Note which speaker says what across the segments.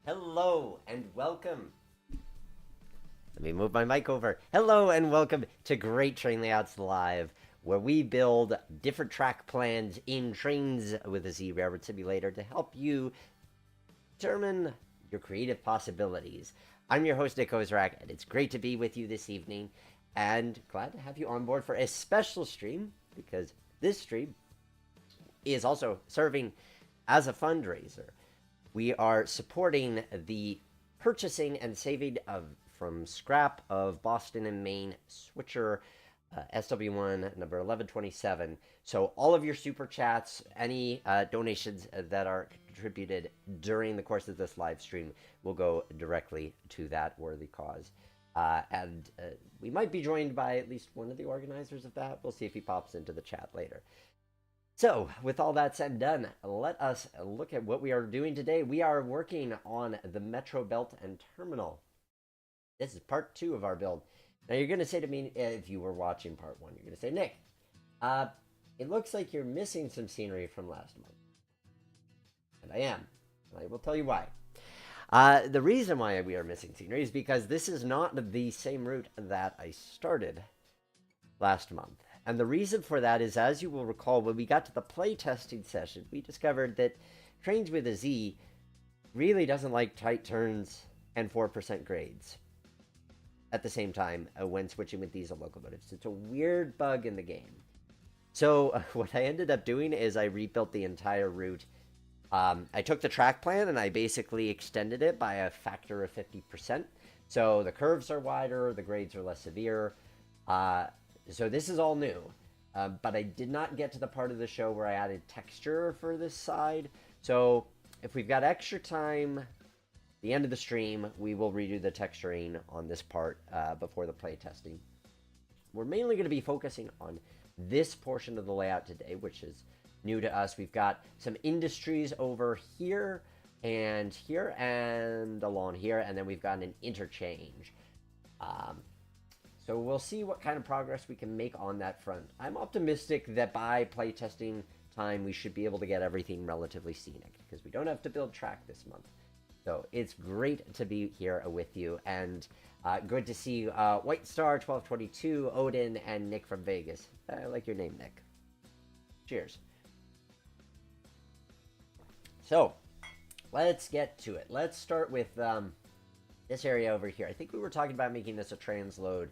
Speaker 1: Hello and welcome. Let me move my mic over. Hello and welcome to Great Train Layouts Live, where we build different track plans in Trainz with a Z Railroad Simulator to help you determine your creative possibilities. I'm your host, Nick Ozrak, and it's great to be with you this evening, and glad to have you on board for a special stream, because this stream is also serving as a fundraiser. We are supporting the purchasing and saving of from scrap of Boston and Maine switcher SW1 number 1127. So all of your super chats, any donations that are contributed during the course of this live stream will go directly to that worthy cause. And we might be joined by at least one of the organizers of that. We'll see if he pops into the chat later. So, with all that said and done, let us look at what we are doing today. We are working on the Metro Belt and Terminal. This is part 2 of our build. Now, you're going to say to me, if you were watching part 1, you're going to say, Nick, it looks like you're missing some scenery from last month. And I am. And I will tell you why. The reason why we are missing scenery is because this is not the same route that I started last month. And the reason for that is, as you will recall, when we got to the playtesting session, we discovered that Trainz with a Z really doesn't like tight turns and 4% grades at the same time when switching with diesel locomotives. It's a weird bug in the game. So what I ended up doing is I rebuilt the entire route. I took the track plan and I basically extended it by a factor of 50%. So the curves are wider, the grades are less severe. So this is all new, but I did not get to the part of the show where I added texture for this side. So if we've got extra time, the end of the stream, we will redo the texturing on this part before the play testing. We're mainly going to be focusing on this portion of the layout today, which is new to us. We've got some industries over here and along here, and then we've got an interchange. So we'll see what kind of progress we can make on that front. I'm optimistic that by playtesting time, we should be able to get everything relatively scenic, because we don't have to build track this month. So it's great to be here with you, and good to see White Star 1222, Odin, and Nick from Vegas. I like your name, Nick. Cheers. So let's get to it. Let's start with this area over here. I think we were talking about making this a transload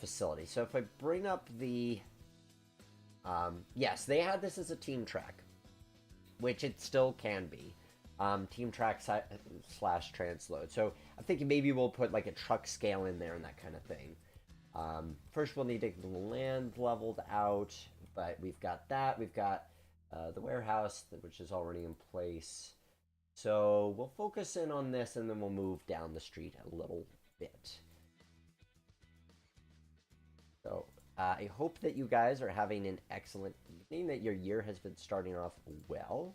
Speaker 1: facility. So if I bring up the yes, they had this as a team track, which it still can be, team track slash transload. So I'm thinking maybe we'll put like a truck scale in there and that kind of thing. First we'll need to get the land leveled out, but we've got that. We've got the warehouse, which is already in place. So we'll focus in on this, and then we'll move down the street a little bit. So I hope that you guys are having an excellent evening, that your year has been starting off well.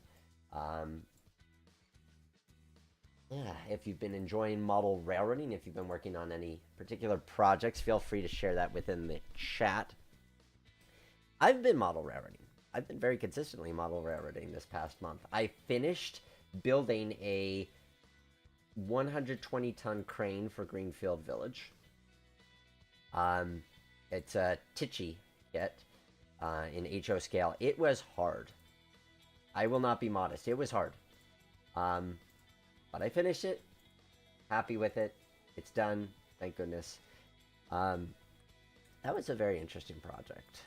Speaker 1: Yeah, if you've been enjoying model railroading, if you've been working on any particular projects, feel free to share that within the chat. I've been model railroading. I've been very consistently model railroading this past month. I finished building a 120-ton crane for Greenfield Village. It's a Tichy kit in HO scale. It was hard. I will not be modest. It was hard. But I finished it. Happy with it. It's done. Thank goodness. That was a very interesting project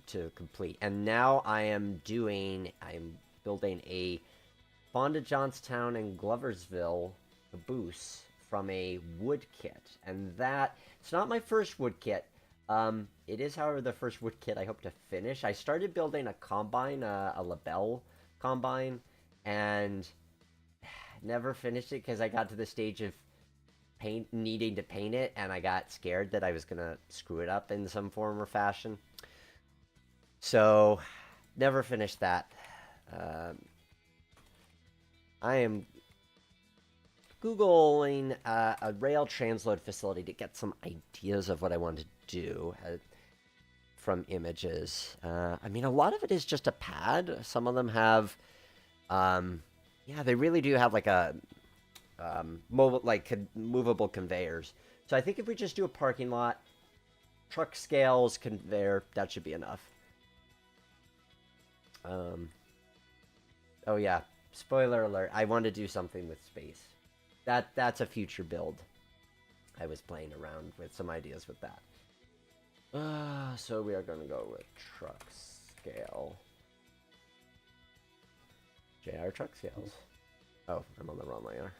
Speaker 1: to complete. And now I'm building a Fonda, Johnstown, and Gloversville caboose from a wood kit. And that, it's not my first wood kit. It is, however, the first wood kit I hope to finish. I started building a combine, a LaBelle combine, and never finished it because I got to the stage of needing to paint it, and I got scared that I was going to screw it up in some form or fashion. So, never finished that. I am Googling a rail transload facility to get some ideas of what I want to do from images. I mean, a lot of it is just a pad. Some of them have, yeah, they really do have like a mobile, like movable conveyors. So I think if we just do a parking lot, truck scales, conveyor, that should be enough. Oh yeah, spoiler alert, I want to do something with space. That's a future build. I was playing around with some ideas with that. So we are going to go with truck scale. JR truck scales. Oh, I'm on the wrong layer.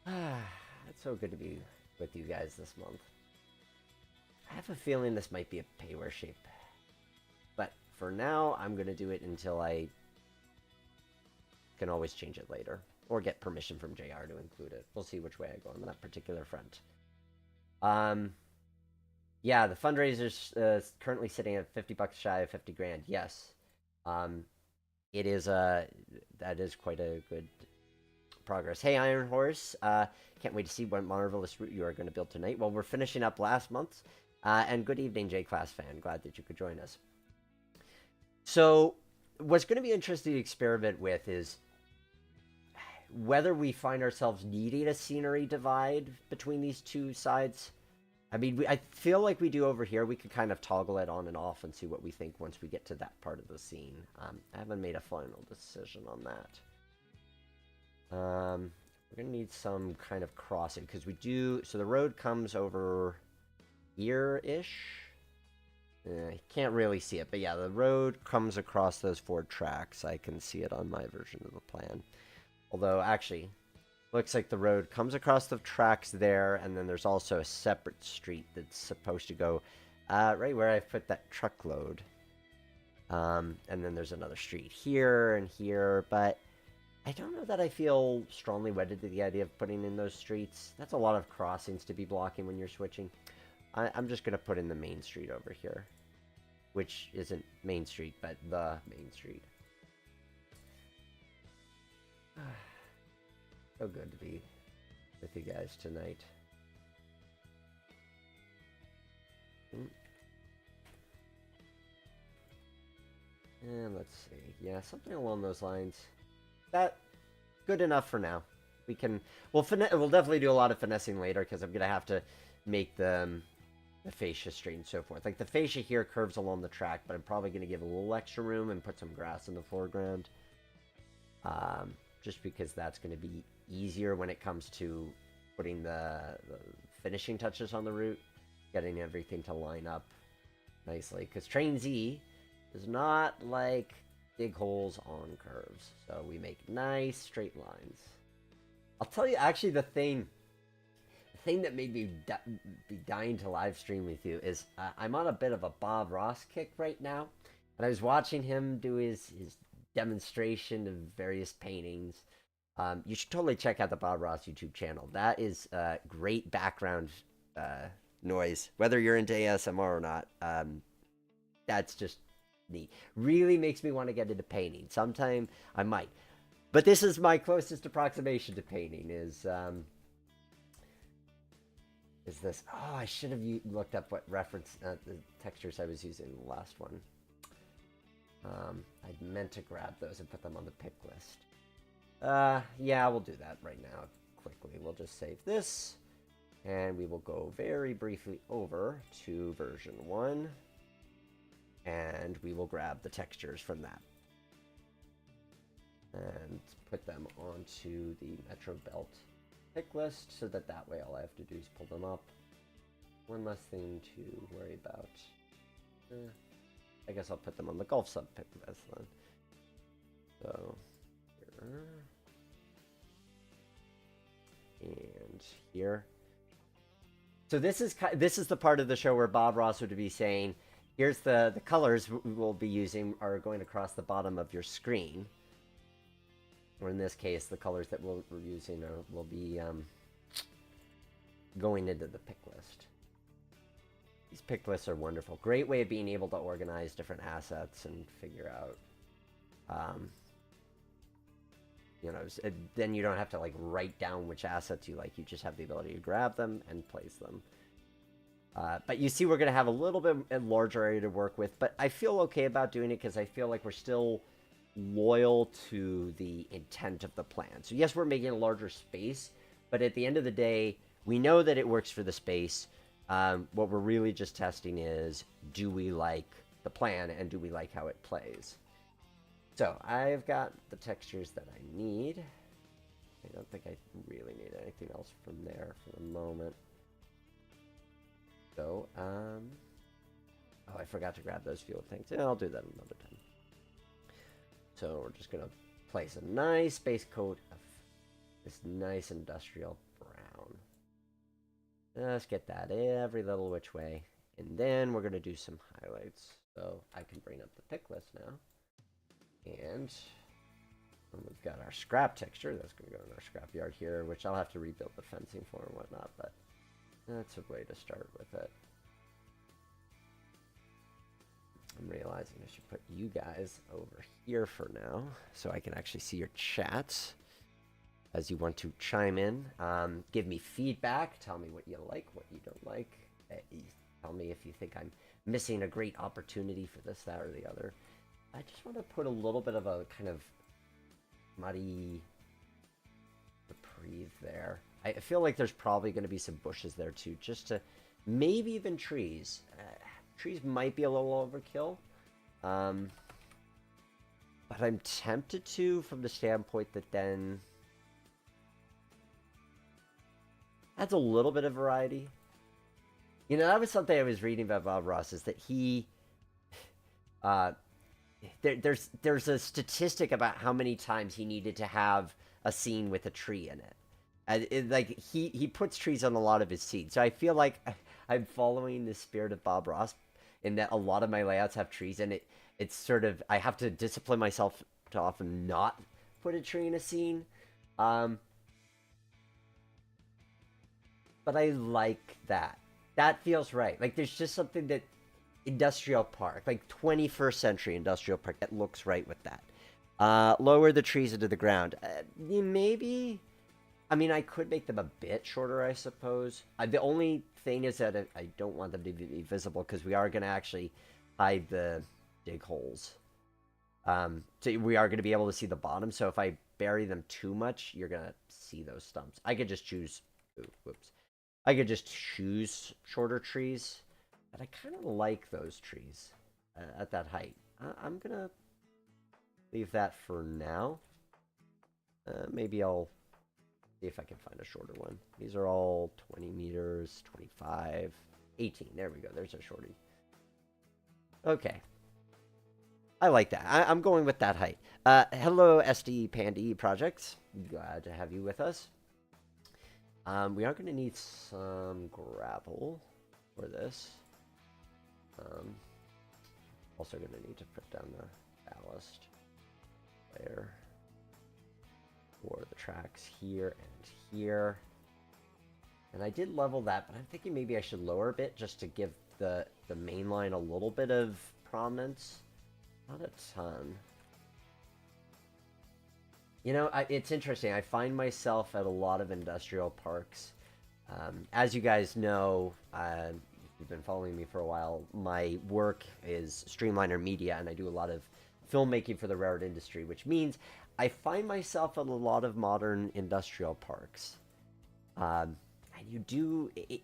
Speaker 1: It's so good to be with you guys this month. I have a feeling this might be a payware shape. But for now, I'm going to do it until I can always change it later. Or get permission from JR to include it. We'll see which way I go on that particular front. Yeah, the fundraiser's currently sitting at $50 shy of 50 grand. Yes. It is that is quite a good progress. Hey, Iron Horse. Can't wait to see what marvelous route you are going to build tonight. Well, we're finishing up last month's. And good evening, J-Class fan. Glad that you could join us. So, what's going to be interesting to experiment with is whether we find ourselves needing a scenery divide between these two sides. I mean, I feel like we do over here. We could kind of toggle it on and off and see what we think once we get to that part of the scene. I haven't made a final decision on that. We're going to need some kind of crossing because we do... So the road comes over here-ish. I can't really see it, but yeah, the road comes across those 4 tracks. I can see it on my version of the plan. Although, actually, looks like the road comes across the tracks there, and then there's also a separate street that's supposed to go right where I've put that truckload. And then there's another street here and here, but I don't know that I feel strongly wedded to the idea of putting in those streets. That's a lot of crossings to be blocking when you're switching. I'm just going to put in the main street over here, which isn't Main Street, but the main street. So good to be with you guys tonight. And let's see. Yeah, something along those lines. That good enough for now. We can... We'll definitely do a lot of finessing later because I'm going to have to make the fascia straight and so forth. Like the fascia here curves along the track, but I'm probably going to give a little extra room and put some grass in the foreground. Just because that's going to be easier when it comes to putting the finishing touches on the route, getting everything to line up nicely. Because Trainz does not like big holes on curves, so we make nice straight lines. I'll tell you, actually, the thing that made me be dying to live stream with you is I'm on a bit of a Bob Ross kick right now, and I was watching him do his demonstration of various paintings. You should totally check out the Bob Ross YouTube channel. That is great background noise, whether you're into ASMR or not. That's just neat. Really makes me want to get into painting. Sometime I might. But this is my closest approximation to painting is this. Oh, I should have looked up what reference the textures I was using in the last one. I meant to grab those and put them on the pick list. Yeah, we'll do that right now quickly. We'll just save this, and we will go very briefly over to version 1, and we will grab the textures from that and put them onto the Metro Belt pick list so that way all I have to do is pull them up. One less thing to worry about. I guess I'll put them on the Gulf sub pick list then. So here and here. So this is the part of the show where Bob Ross would be saying, here's the colors we will be using are going across the bottom of your screen. Or in this case, the colors that we're using will be going into the pick list. These pick lists are wonderful. Great way of being able to organize different assets and figure out, you know, then you don't have to like write down which assets you like. You just have the ability to grab them and place them. But you see, we're going to have a little bit larger area to work with, but I feel okay about doing it because I feel like we're still loyal to the intent of the plan. So yes, we're making a larger space, but at the end of the day, we know that it works for the space. What we're really just testing is, do we like the plan and do we like how it plays? So I've got the textures that I need. I don't think I really need anything else from there for the moment. So, oh, I forgot to grab those fuel things. Yeah, I'll do that another time. So we're just gonna place a nice base coat of this nice industrial brown. Let's get that every little which way. And then we're gonna do some highlights. So I can bring up the pick list now. And we've got our scrap texture. That's going to go in our scrap yard here, which I'll have to rebuild the fencing for and whatnot, but that's a way to start with it. I'm realizing I should put you guys over here for now, so I can actually see your chats as you want to chime in. Give me feedback. Tell me what you like, what you don't like. Tell me if you think I'm missing a great opportunity for this, that, or the other. I just want to put a little bit of a kind of muddy reprieve there. I feel like there's probably going to be some bushes there too, just to maybe even trees. Trees might be a little overkill, but I'm tempted to, from the standpoint that then adds a little bit of variety. You know, that was something I was reading about Bob Ross, is that he there's a statistic about how many times he needed to have a scene with a tree in it. And like he puts trees on a lot of his scenes. So I feel like I'm following the spirit of Bob Ross in that a lot of my layouts have trees, and it's sort of, I have to discipline myself to often not put a tree in a scene. But I like that. That feels right. Like there's just something that industrial park, like 21st century industrial park, that looks right with that. Lower the trees into the ground. Maybe, I mean, I could make them a bit shorter, I suppose. The only thing is that I don't want them to be visible, because we are going to actually hide the dig holes. So we are going to be able to see the bottom. So if I bury them too much, you're going to see those stumps. I could just choose, whoops. I could just choose shorter trees. But I kind of like those trees at that height. I'm going to leave that for now. Maybe I'll see if I can find a shorter one. These are all 20 meters, 25, 18. There we go. There's a shorty. Okay. I like that. I'm going with that height. Hello, SD Pandy Projects. Glad to have you with us. We are going to need some gravel for this. Also going to need to put down the ballast layer for the tracks here and here. And I did level that, but I'm thinking maybe I should lower a bit just to give the main line a little bit of prominence. Not a ton. You know, it's interesting. I find myself at a lot of industrial parks. As you guys know, you've been following me for a while, my work is Streamliner Media, and I do a lot of filmmaking for the railroad industry, which means I find myself at a lot of modern industrial parks. And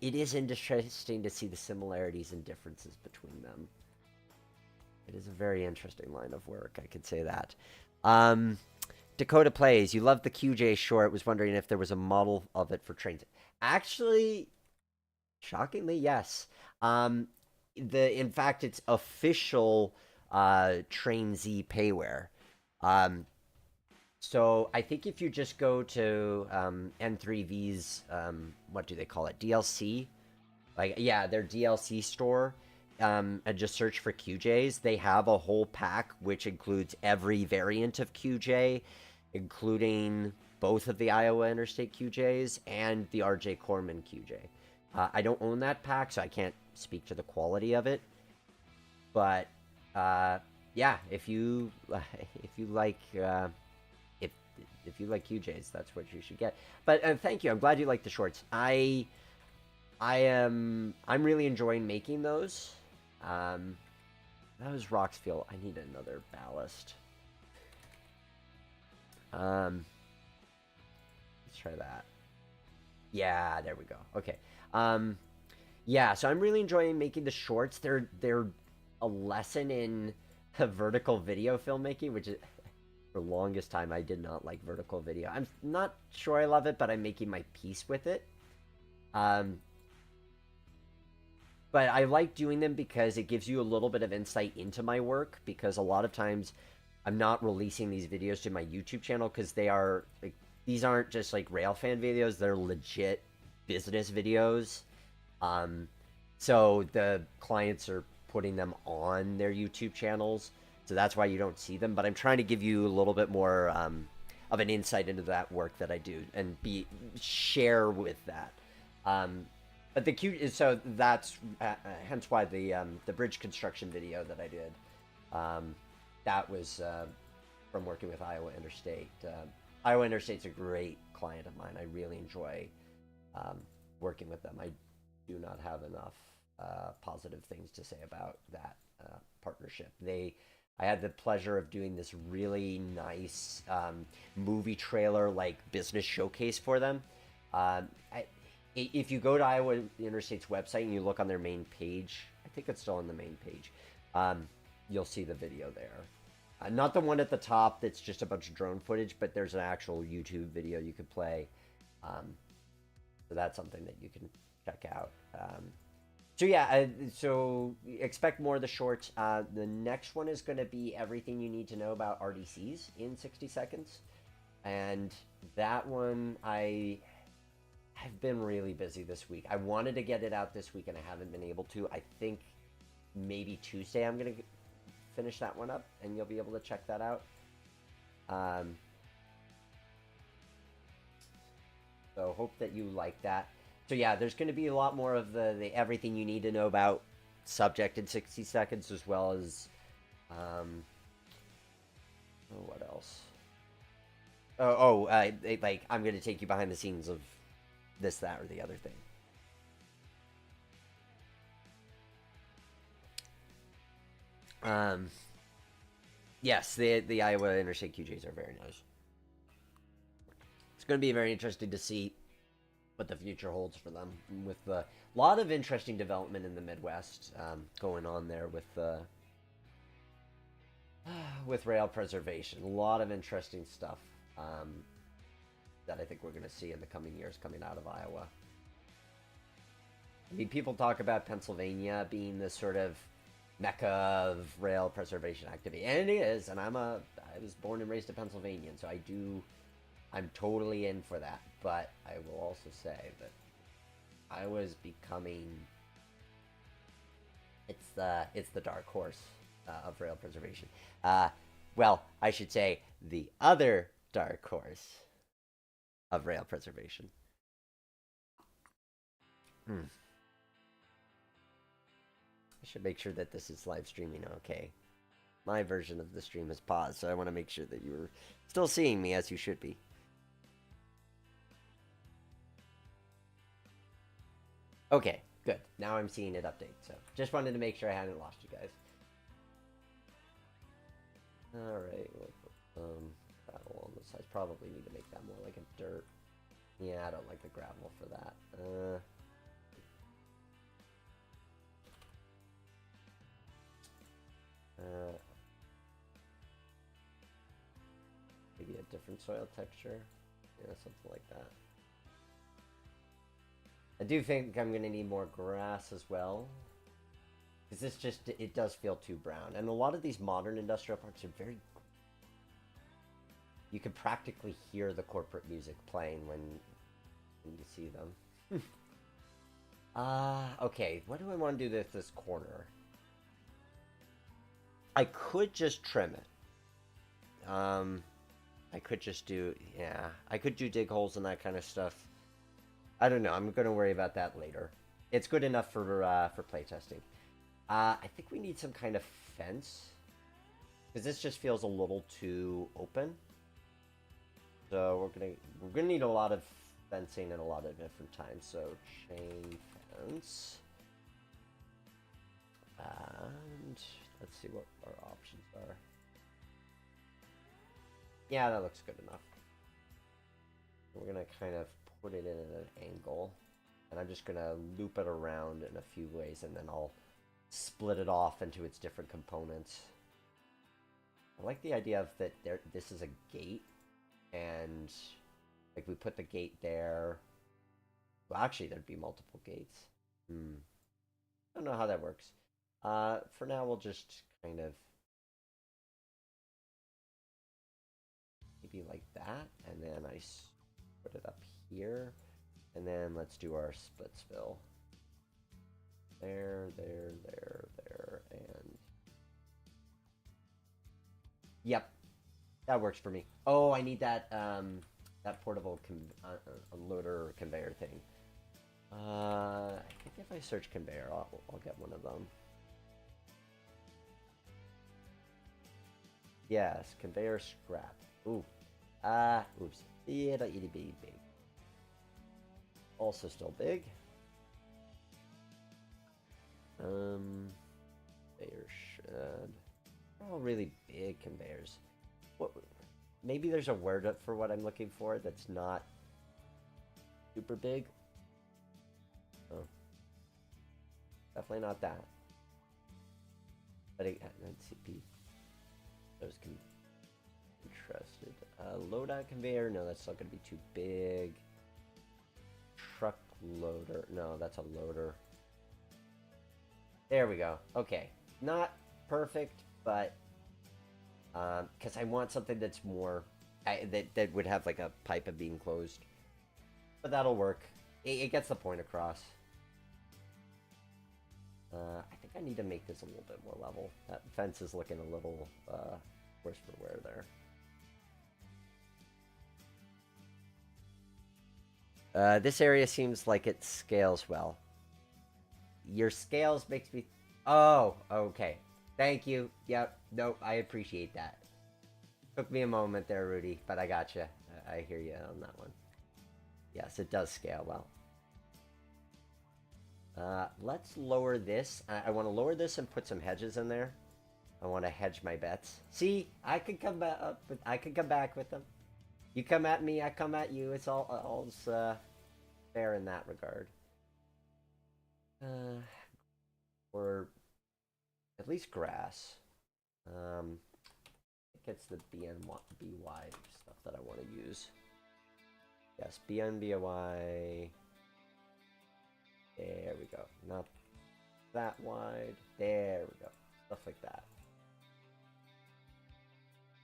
Speaker 1: it is interesting to see the similarities and differences between them. It is a very interesting line of work, I could say that. Dakota Plays, you love the QJ short, was wondering if there was a model of it for Trainz. Actually, shockingly, yes. In fact, it's official Trainz payware. So I think if you just go to N3V's, what do they call it? DLC? Like, yeah, their DLC store, and just search for QJs. They have a whole pack which includes every variant of QJ, including both of the Iowa Interstate QJs and the RJ Corman QJ. I don't own that pack, so I can't speak to the quality of it. But yeah, if you like if you like QJs, that's what you should get. But thank you. I'm glad you like the shorts. I'm really enjoying making those. Those rocks feel. I need another ballast. Let's try that. Yeah, there we go. Okay. Yeah, so I'm really enjoying making the shorts. They're a lesson in vertical video filmmaking, which is for the longest time I did not like vertical video. I'm not sure I love it, but I'm making my peace with it. But I like doing them because it gives you a little bit of insight into my work, because a lot of times I'm not releasing these videos to my YouTube channel because they are like, these aren't just like railfan videos, they're legit business videos. So the clients are putting them on their YouTube channels, so that's why you don't see them. But I'm trying to give you a little bit more of an insight into that work that I do and share with that. But the cute is, so that's hence why the bridge construction video that I did, that was from working with Iowa Interstate. Iowa Interstate's a great client of mine. I really enjoy working with them. I do not have enough positive things to say about that partnership. I had the pleasure of doing this really nice movie trailer like business showcase for them. If you go to Iowa Interstate's website and you look on their main page, I think it's still on the main page, you'll see the video there. Not the one at the top that's just a bunch of drone footage, but there's an actual YouTube video you could play. So that's something that you can check out. So yeah, so expect more of the shorts. The next one is going to be everything you need to know about RDCs in 60 seconds. And that one, I've been really busy this week. I wanted to get it out this week and I haven't been able to. I think maybe Tuesday I'm going to finish that one up and you'll be able to check that out. So hope that you like that. So yeah, there's going to be a lot more of the everything you need to know about subject in 60 seconds, as well as what else? Like I'm going to take you behind the scenes of this, that, or the other thing. Yes, the Iowa Interstate QJs are very nice. It's going to be very interesting to see what the future holds for them, with a lot of interesting development in the Midwest going on there with rail preservation. A lot of interesting stuff that I think we're going to see in the coming years coming out of Iowa. I mean, people talk about Pennsylvania being this sort of mecca of rail preservation activity, and it is. And I was born and raised in Pennsylvania, and so I'm totally in for that. But I will also say that Iowa's becoming, it's the dark horse of rail preservation. Well, I should say the other dark horse of rail preservation. I should make sure that this is live streaming okay. My version of the stream is paused, so I want to make sure that you're still seeing me as you should be. Okay, good. Now I'm seeing it update, so just wanted to make sure I hadn't lost you guys. Alright, we'll put gravel on the sides. Probably need to make that more like a dirt. Yeah, I don't like the gravel for that. Maybe a different soil texture. Yeah, something like that. I do think I'm going to need more grass as well, because this just, it does feel too brown. And a lot of these modern industrial parks are very, you can practically hear the corporate music playing when you see them. Okay, what do I want to do with this corner? I could just trim it. I could just do, yeah, I could do dig holes and that kind of stuff. I don't know. I'm going to worry about that later. It's good enough for playtesting. I think we need some kind of fence, because this just feels a little too open. So we're gonna need a lot of fencing at a lot of different times. So chain fence, and let's see what our options are. Yeah, that looks good enough. We're gonna kind of put it in at an angle, and I'm just gonna loop it around in a few ways, and then I'll split it off into its different components. I like the idea of that this is a gate, and like we put the gate there. Well, actually, there'd be multiple gates. I don't know how that works. For now, we'll just kind of maybe like that, and then I put it up here, and then let's do our splitsville. There, and yep, that works for me. Oh, I need that that portable loader conveyor thing. I think if I search conveyor, I'll get one of them. Yes, conveyor scrap. Ooh. Oops. Itty bitty big. Also still big. Conveyor shed. They're all really big conveyors. What? Maybe there's a word for what I'm looking for that's not super big. Oh. Definitely not that. But let's see. Those can be interested. Loadout conveyor. No, that's not going to be too big. Truck loader. No, that's a loader. There we go. Okay. Not perfect, but because I want something that's more that would have like a pipe of being closed, but that'll work. It gets the point across. I think I need to make this a little bit more level. That fence is looking a little worse for wear there. This area seems like it scales well. Your scales makes me... Oh, okay. Thank you. Yep. Nope, I appreciate that. Took me a moment there, Rudy, but I gotcha. I hear you on that one. Yes, it does scale well. Let's lower this. I want to lower this and put some hedges in there. I want to hedge my bets. See, I could come back up. I could come back with them. You come at me, I come at you. It's all fair in that regard. Or at least grass. I think it's the BNBY stuff that I want to use. Yes, BNBY. There we go. Not that wide. There we go. Stuff like that.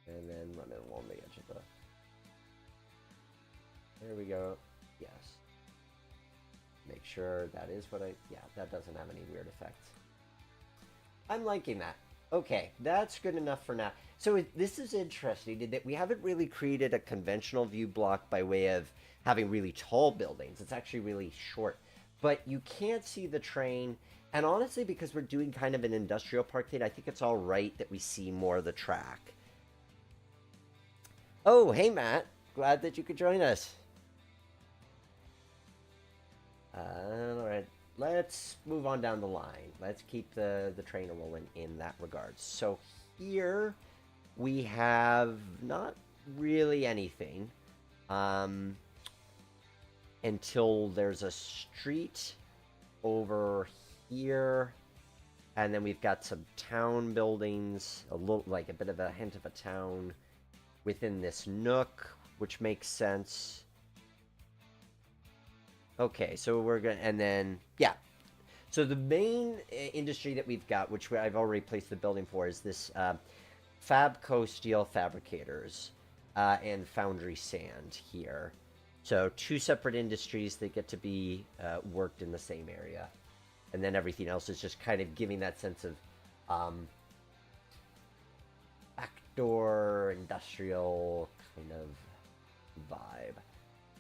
Speaker 1: And then run it along the edge of the... There we go. Yes. Make sure that is what I... Yeah, that doesn't have any weird effects. I'm liking that. Okay, that's good enough for now. So this is interesting that we haven't really created a conventional view block by way of having really tall buildings. It's actually really short. But you can't see the train. And honestly, because we're doing kind of an industrial park thing, I think it's all right that we see more of the track. Oh, hey, Matt. Glad that you could join us. All right. Let's move on down the line. Let's keep the train rolling in that regard. So here we have not really anything until there's a street over here, and then we've got some town buildings, a little like a bit of a hint of a town within this nook, which makes sense. Okay, so we're gonna, and then, yeah. So the main industry that we've got, which I've already placed the building for, is this Fabco Steel Fabricators and Foundry Sand here. So two separate industries that get to be worked in the same area. And then everything else is just kind of giving that sense of backdoor industrial kind of vibe.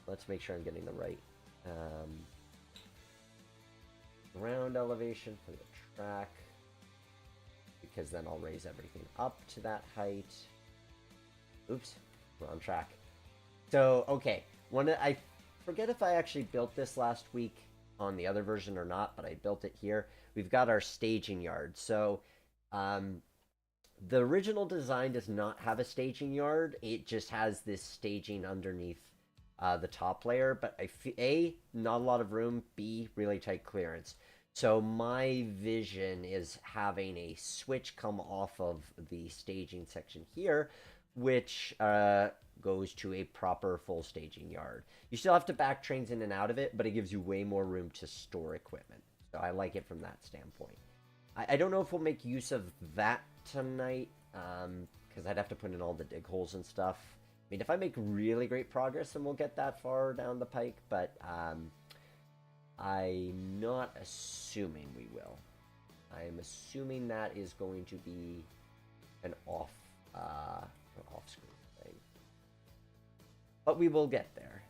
Speaker 1: Let's make sure I'm getting the right ground elevation for the track, because then I'll raise everything up to that height. Oops, wrong track. So, okay, I forget if I actually built this last week on the other version or not, but I built it here. We've got our staging yard. So, The original design does not have a staging yard. It just has this staging underneath the top layer. But A, not a lot of room. B, really tight clearance. So my vision is having a switch come off of the staging section here, which goes to a proper full staging yard. You still have to back trains in and out of it, but it gives you way more room to store equipment. So I like it from that standpoint. I don't know if we'll make use of that tonight, because I'd have to put in all the dig holes and stuff. I mean, if I make really great progress, then we'll get that far down the pike, but I'm not assuming we will. I'm assuming that is going to be an off-screen thing. But we will get there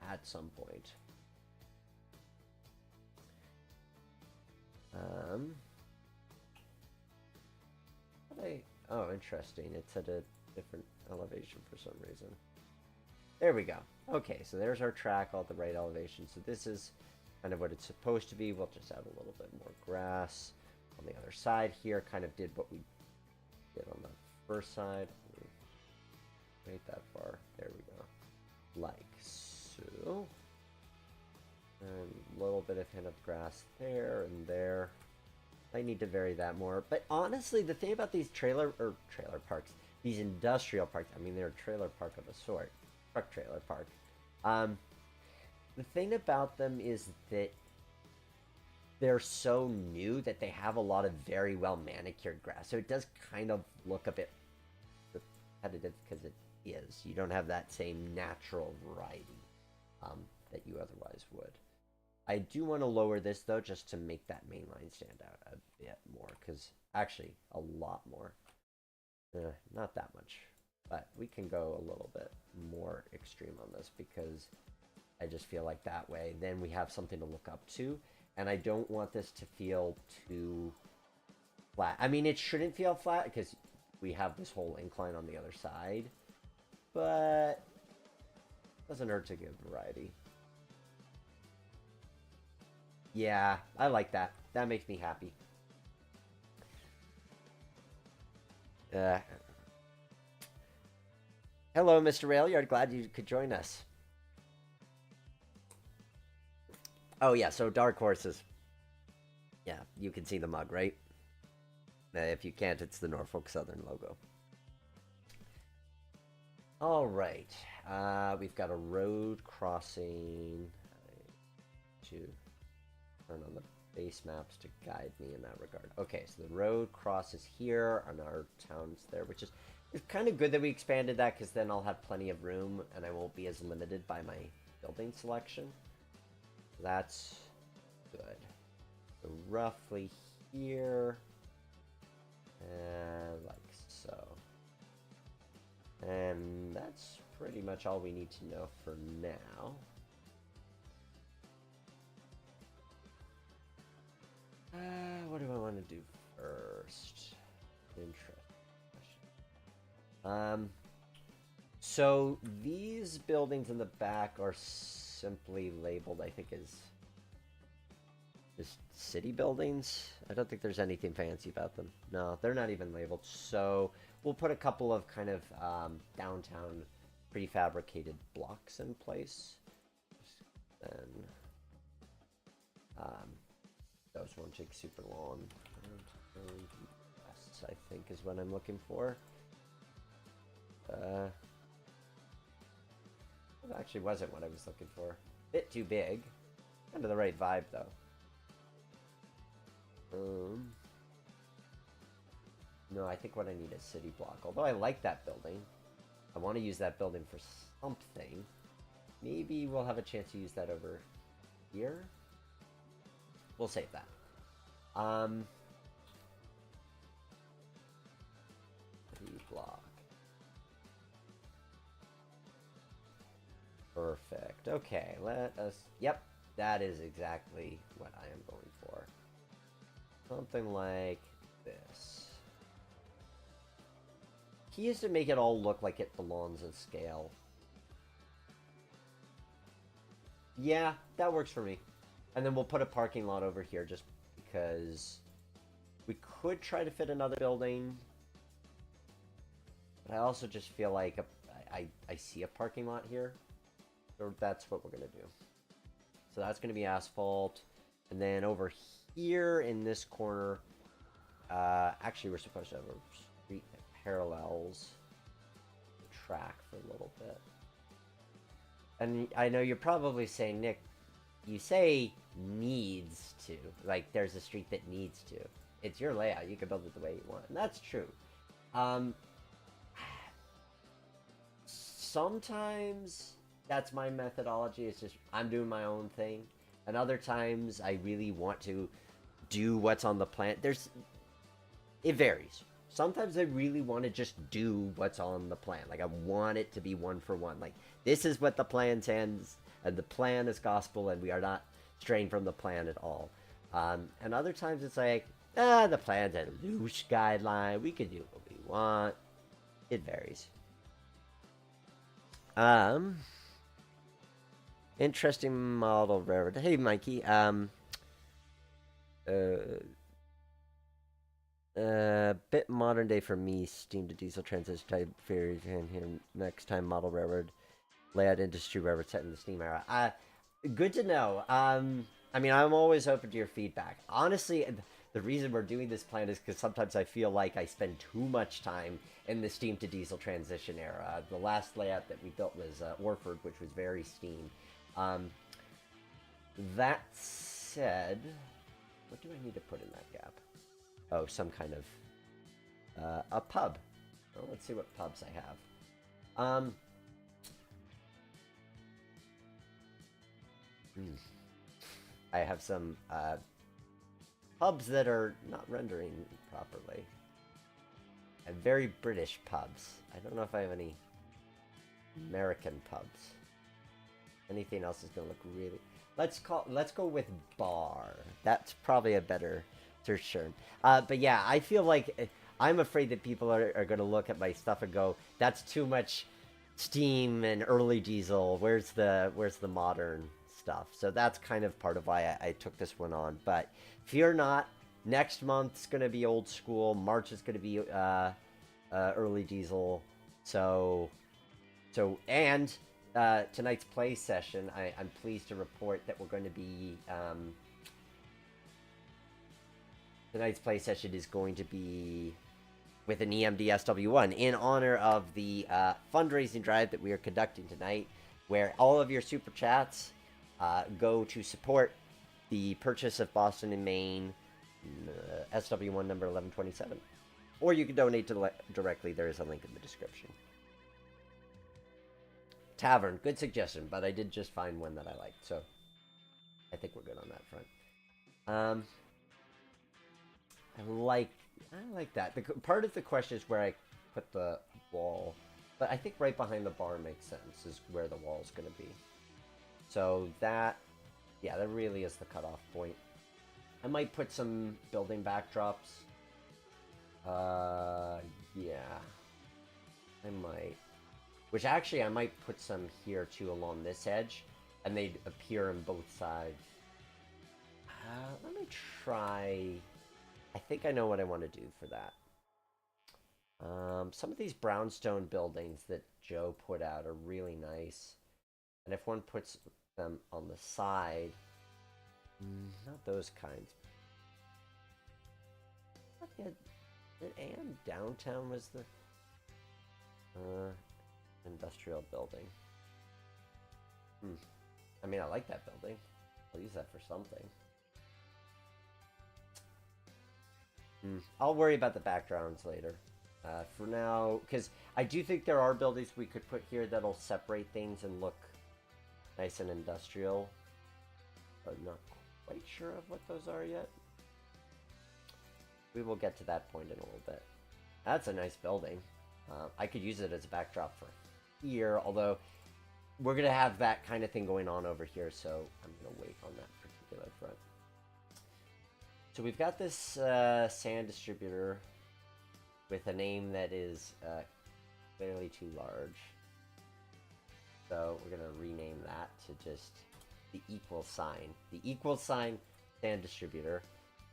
Speaker 1: at some point. Oh, interesting. It's at a different elevation for some reason. There we go. Okay, so there's our track, all the right elevation. So this is kind of what it's supposed to be. We'll just add a little bit more grass on the other side here. Kind of did what we did on the first side. Right that far. There we go. Like so. And a little bit of hint of grass there and there. I need to vary that more. But honestly, the thing about these trailer parks, these industrial parks, I mean, they're a trailer park of a sort. Truck trailer park. The thing about them is that they're so new that they have a lot of very well manicured grass. So it does kind of look a bit repetitive because it is. You don't have that same natural variety that you otherwise would. I do want to lower this, though, just to make that main line stand out a bit more. Because, actually, a lot more. Not that much. But we can go a little bit more extreme on this because I just feel like that way. Then we have something to look up to. And I don't want this to feel too flat. I mean, it shouldn't feel flat because we have this whole incline on the other side. But it doesn't hurt to give variety. Yeah, I like that. That makes me happy. Hello, Mr. Railyard. Glad you could join us. Oh, yeah, so Dark Horses. Yeah, you can see the mug, right? If you can't, it's the Norfolk Southern logo. All right. We've got a road crossing to turn on the base maps to guide me in that regard. Okay, so the road crosses here and our town's there, which is it's kind of good that we expanded that because then I'll have plenty of room and I won't be as limited by my building selection. That's good. So roughly here, like so. And that's pretty much all we need to know for now. What do I want to do first? Interesting question. So these buildings in the back are simply labeled, I think, as just city buildings. I don't think there's anything fancy about them. No, they're not even labeled. So we'll put a couple of kind of downtown prefabricated blocks in place. Then those won't take super long. I think is what I'm looking for. It actually wasn't what I was looking for. Bit too big. Kind of the right vibe though. No, I think what I need is city block. Although I like that building. I want to use that building for something. Maybe we'll have a chance to use that over here. We'll save that. City block. Perfect. Okay, let us... Yep, that is exactly what I am going for. Something like this. Key is to make it all look like it belongs in scale. Yeah, that works for me. And then we'll put a parking lot over here just because we could try to fit another building. But I also just feel like I see a parking lot here. So that's what we're going to do. So that's going to be asphalt. And then over here in this corner, actually we're supposed to have a street that parallels the track for a little bit. And I know you're probably saying, Nick, you say needs to. Like, there's a street that needs to. It's your layout. You can build it the way you want. And that's true. Sometimes that's my methodology. It's just I'm doing my own thing. And other times I really want to do what's on the plan. It varies. Sometimes I really want to just do what's on the plan. Like, I want it to be one for one. Like, this is what the plan says, and the plan is gospel, and we are not straying from the plan at all. And other times it's like, the plan's a loose guideline. We can do what we want. It varies. Interesting model railroad. Hey, Mikey. Bit modern day for me. Steam to diesel transition type theory here next time model railroad layout industry railroad set in the steam era. Good to know. I mean, I'm always open to your feedback. Honestly, the reason we're doing this plan is because sometimes I feel like I spend too much time in the steam to diesel transition era. The last layout that we built was Orford, which was very steam. That said, what do I need to put in that gap? Oh, some kind of a pub. Well, let's see what pubs I have. I have some pubs that are not rendering properly. And very British pubs. I don't know if I have any American pubs. Anything else is gonna look really. Let's go with bar. That's probably a better search term. But yeah, I feel like I'm afraid that people are gonna look at my stuff and go, "That's too much steam and early diesel. Where's the modern stuff?" So that's kind of part of why I took this one on. But fear not. Next month's gonna be old school. March is gonna be early diesel. And tonight's play session, I'm pleased to report that we're going to be tonight's play session is going to be with an EMD SW1 in honor of the fundraising drive that we are conducting tonight, where all of your super chats go to support the purchase of Boston and Maine SW1 number 1127. Or you can donate directly. There is a link in the description. Tavern, good suggestion, but I did just find one that I liked, so I think we're good on that front. I like that. Part of the question is where I put the wall, but I think right behind the bar makes sense, is where the wall is going to be. So that, yeah, that really is the cutoff point. I might put some building backdrops. Yeah, I might. Which actually, I might put some here too along this edge, and they'd appear on both sides. Let me try. I think I know what I want to do for that. Some of these brownstone buildings that Joe put out are really nice, and if one puts them on the side, not those kinds. And downtown was the industrial building. I mean, I like that building. I'll use that for something. I'll worry about the backgrounds later. For now, because I do think there are buildings we could put here that'll separate things and look nice and industrial. But I'm not quite sure of what those are yet. We will get to that point in a little bit. That's a nice building. I could use it as a backdrop for here, although we're going to have that kind of thing going on over here, so I'm going to wait on that particular front. So we've got this sand distributor with a name that is clearly too large. So we're going to rename that to just the equal sign. The equal sign sand distributor.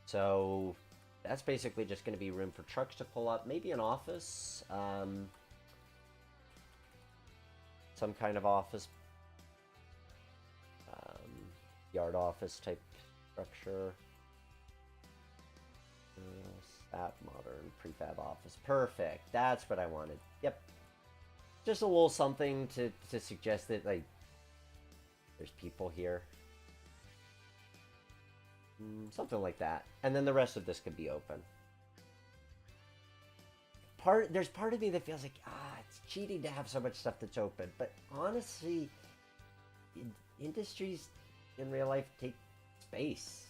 Speaker 1: So that's basically just going to be room for trucks to pull up, maybe an office. some kind of office, yard office type structure. Sap modern prefab office. Perfect. That's what I wanted. Yep. Just a little something to suggest that, like, there's people here. Something like that. And then the rest of this could be open. There's part of me that feels like, it's cheating to have so much stuff that's open. But honestly, industries in real life take space.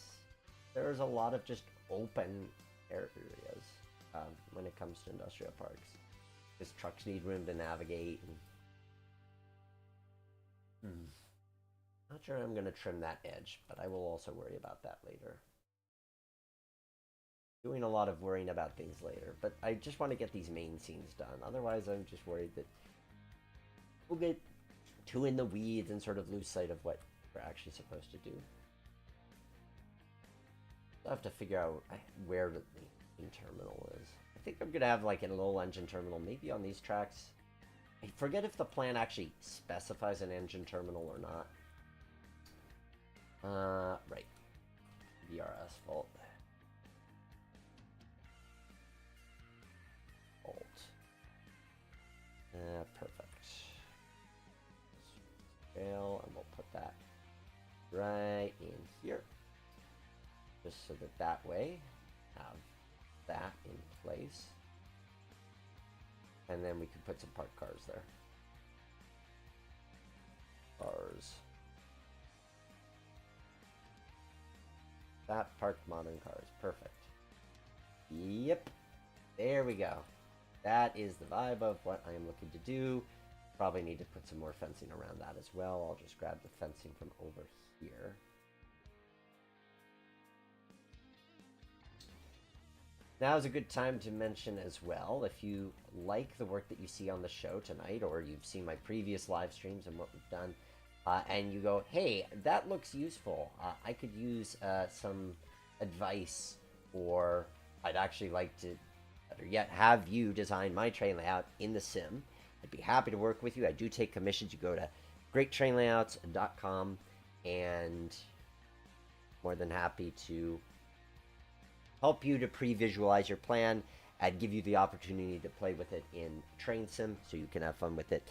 Speaker 1: There's a lot of just open areas when it comes to industrial parks. Because trucks need room to navigate. And... Not sure I'm going to trim that edge, but I will also worry about that later. Doing a lot of worrying about things later, but I just want to get these main scenes done. Otherwise, I'm just worried that we'll get too in the weeds and sort of lose sight of what we're actually supposed to do. I'll have to figure out where the engine terminal is. I think I'm going to have like a little engine terminal, maybe on these tracks. I forget if the plan actually specifies an engine terminal or not. Right. VR asphalt. Perfect. Scale, and we'll put that right in here. Just so that way, have that in place. And then we can put some parked cars there. Cars. That parked modern cars. Perfect. Yep. There we go. That is the vibe of what I am looking to do. Probably need to put some more fencing around that as well. I'll just grab the fencing from over here. Now is a good time to mention as well, if you like the work that you see on the show tonight, or you've seen my previous live streams and what we've done, and you go, hey, that looks useful. I could use some advice, or I'd actually like to, better yet, have you design my train layout in the sim. I'd be happy to work with you. I do take commissions. You go to greattrainlayouts.com, and more than happy to help you to pre-visualize your plan and give you the opportunity to play with it in Train Sim so you can have fun with it.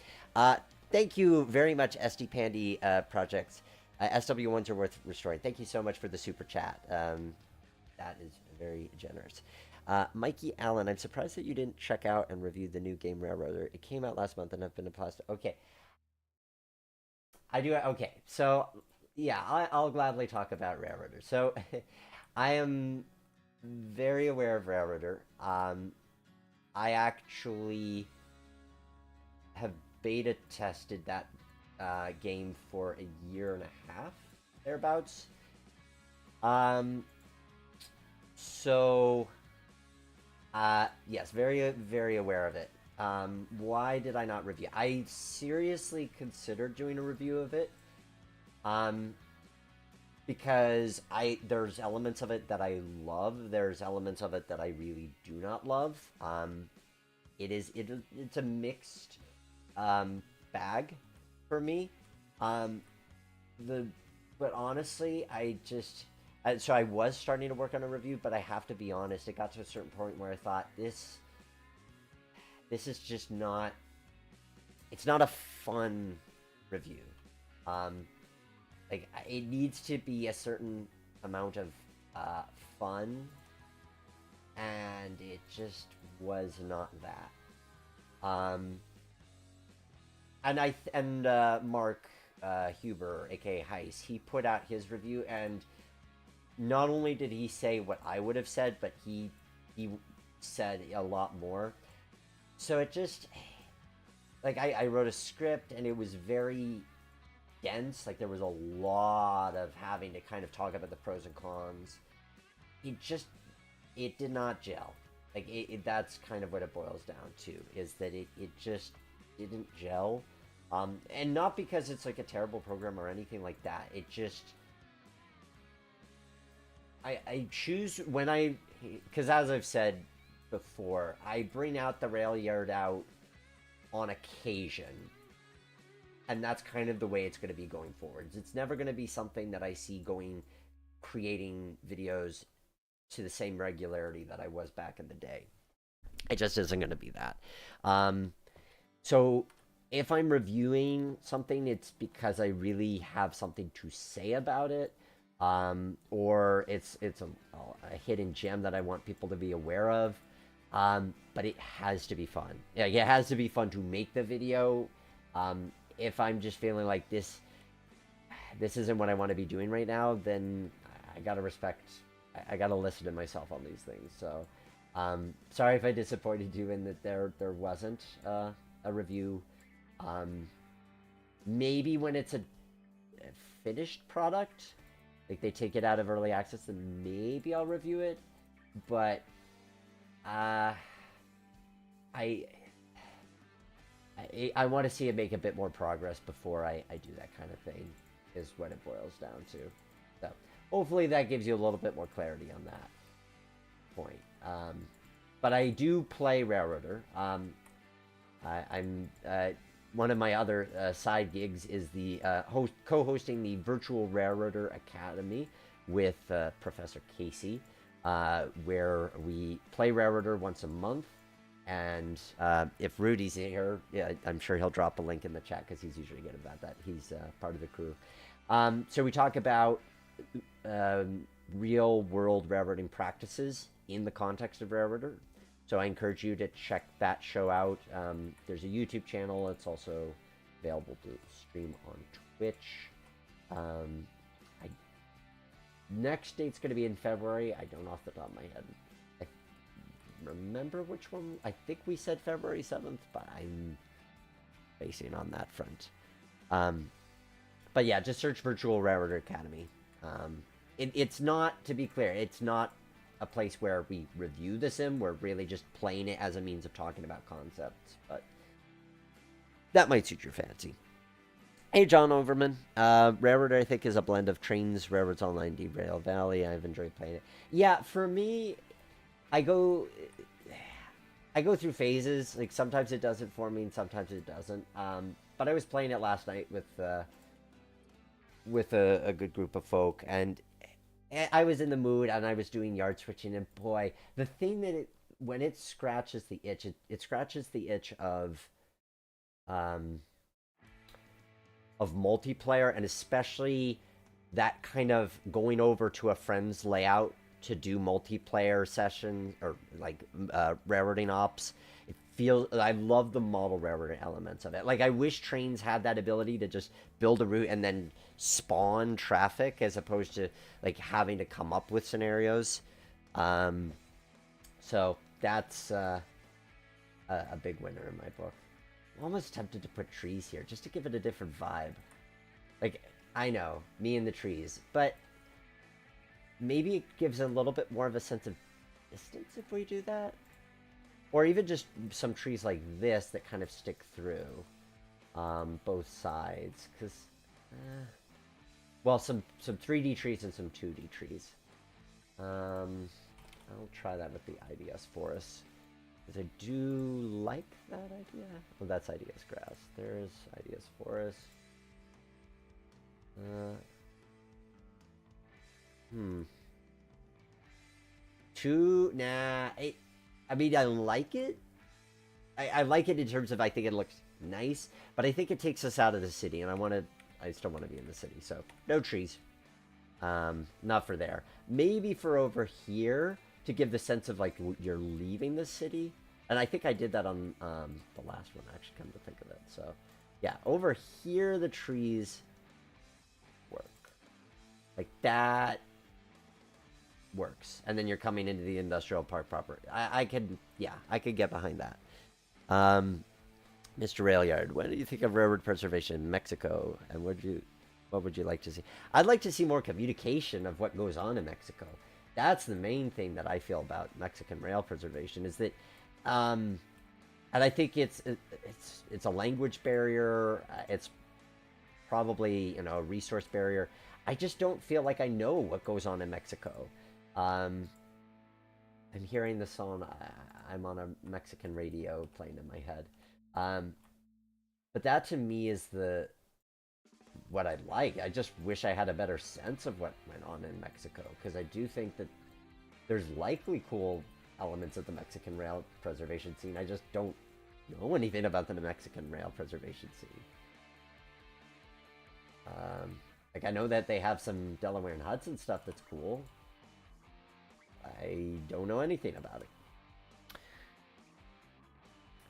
Speaker 1: Thank you very much, SD Pandy Projects. SW1s are worth restoring. Thank you so much for the super chat. That is very generous. Mikey Allen, I'm surprised that you didn't check out and review the new game Railroader. It came out last month and I've been a plastic. Okay. I do. Okay. So, yeah, I'll gladly talk about Railroader. So, I am very aware of Railroader. I actually have beta tested that game for a year and a half, thereabouts. So, yes, very, very aware of it. Why did I not review? I seriously considered doing a review of it. Because there's elements of it that I love. There's elements of it that I really do not love. It's a mixed bag for me. But honestly, so I was starting to work on a review, but I have to be honest, it got to a certain point where I thought this is just not, it's not a fun review. Like, it needs to be a certain amount of fun, and it just was not that. And Mark Huber, aka Heiss, he put out his review, and not only did he say what I would have said, but he said a lot more. So it just, like, I wrote a script, and it was very dense. Like, there was a lot of having to kind of talk about the pros and cons. It did not gel. Like, that's kind of what it boils down to, is that it just didn't gel. And not because it's like a terrible program or anything like that. It just, I choose when because as I've said before, I bring out the rail yard out on occasion. And that's kind of the way it's going to be going forwards. It's never going to be something that I see creating videos to the same regularity that I was back in the day. It just isn't going to be that. So if I'm reviewing something, it's because I really have something to say about it, or it's a hidden gem that I want people to be aware of. But it has to be fun. Yeah, it has to be fun to make the video. If I'm just feeling like this isn't what I want to be doing right now, then I gotta I gotta listen to myself on these things. So, sorry if I disappointed you in that there wasn't a review. Maybe when it's a finished product, like they take it out of early access, then maybe I'll review it. But I want to see it make a bit more progress before I do that kind of thing, is what it boils down to. So hopefully that gives you a little bit more clarity on that point. But I do play Railroader. I'm one of my other side gigs is the co-hosting the Virtual Railroader Academy with Professor Casey, where we play Railroader once a month. And if Rudy's here, yeah, I'm sure he'll drop a link in the chat because he's usually good about that. He's part of the crew. So we talk about real-world railroading practices in the context of Railroader. So I encourage you to check that show out. There's a YouTube channel. It's also available to stream on Twitch. Next date's going to be in February. I don't know off the top of my head. I remember which one. I think we said February 7th, but I'm basing on that front. But yeah, just search Virtual Railroader Academy. It's not, to be clear, it's not a place where we review the sim. We're really just playing it as a means of talking about concepts, but that might suit your fancy. Hey, John Overman. Railroader, I think, is a blend of Trainz, Railroads Online, Derail Valley. I've enjoyed playing it. Yeah, for me, I go through phases. Like, sometimes it does it for me, and sometimes it doesn't. But I was playing it last night with a good group of folk, and I was in the mood, and I was doing yard switching, and boy, the thing that when it scratches the itch, it scratches the itch of multiplayer, and especially that kind of going over to a friend's layout to do multiplayer sessions or like railroading ops. It feels, I love the model railroading elements of it. Like, I wish Trainz had that ability to just build a route and then spawn traffic as opposed to like having to come up with scenarios. So that's a big winner in my book. I'm almost tempted to put trees here just to give it a different vibe. Like, I know, me and the trees, but maybe it gives a little bit more of a sense of distance if we do that. Or even just some trees like this that kind of stick through both sides. Because, well, some 3D trees and some 2D trees. I'll try that with the IDS Forest. Because I do like that idea. Well, that's IDS Grass. There's IDS Forest. I mean, I like it. I like it in terms of I think it looks nice, but I think it takes us out of the city, and I still want to be in the city, so no trees. Not for there. Maybe for over here to give the sense of like you're leaving the city. And I think I did that on the last one, actually, come to think of it. So, yeah, over here the trees work. Like, that works. And then you're coming into the industrial park proper. I could get behind that. Mr. Railyard, when do you think of railroad preservation in Mexico? And what would you like to see? I'd like to see more communication of what goes on in Mexico. That's the main thing that I feel about Mexican rail preservation, is that and I think it's a language barrier. It's probably, a resource barrier. I just don't feel like I know what goes on in Mexico. I'm hearing the song. I'm on a Mexican radio playing in my head. But that to me is the what I'd like. I just wish I had a better sense of what went on in Mexico, because I do think that there's likely cool elements of the Mexican rail preservation scene. I just don't know anything about the Mexican rail preservation scene. Like, I know that they have some Delaware and Hudson stuff that's cool. I don't know anything about it.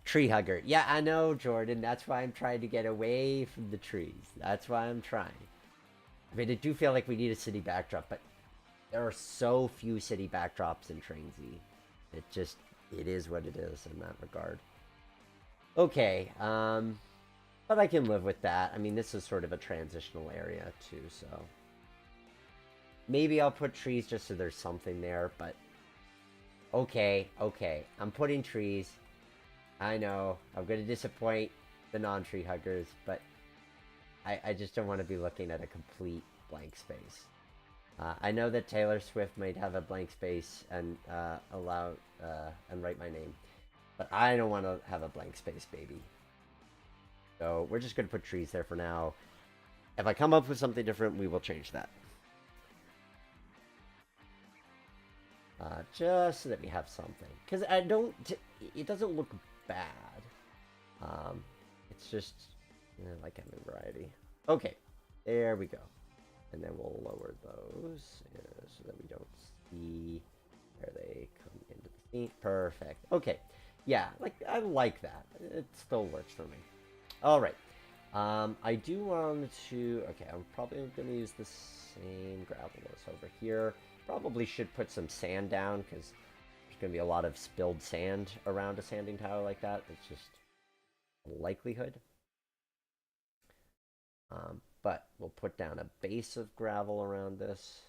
Speaker 1: Tree hugger. Yeah, I know, Jordan. That's why I'm trying to get away from the trees. That's why I'm trying. I mean, I do feel like we need a city backdrop, but there are so few city backdrops in Trainz. It is what it is in that regard. Okay, but I can live with that. I mean, this is sort of a transitional area too, so maybe I'll put trees just so there's something there, but okay, I'm putting trees. I know, I'm going to disappoint the non-tree huggers, but I just don't want to be looking at a complete blank space. I know that Taylor Swift might have a blank space and allow and write my name, but I don't want to have a blank space, baby. So we're just going to put trees there for now. If I come up with something different, we will change that. Just so that we have something. Because it doesn't look bad. It's just, like having variety. Okay, there we go. And then we'll lower those so that we don't see where they come into the scene. Perfect. Okay. Yeah, like I like that. It still works for me. All right. I do want to... Okay, I'm probably going to use the same gravel as over here. Probably should put some sand down because there's going to be a lot of spilled sand around a sanding tower like that. It's just a likelihood. But we'll put down a base of gravel around this.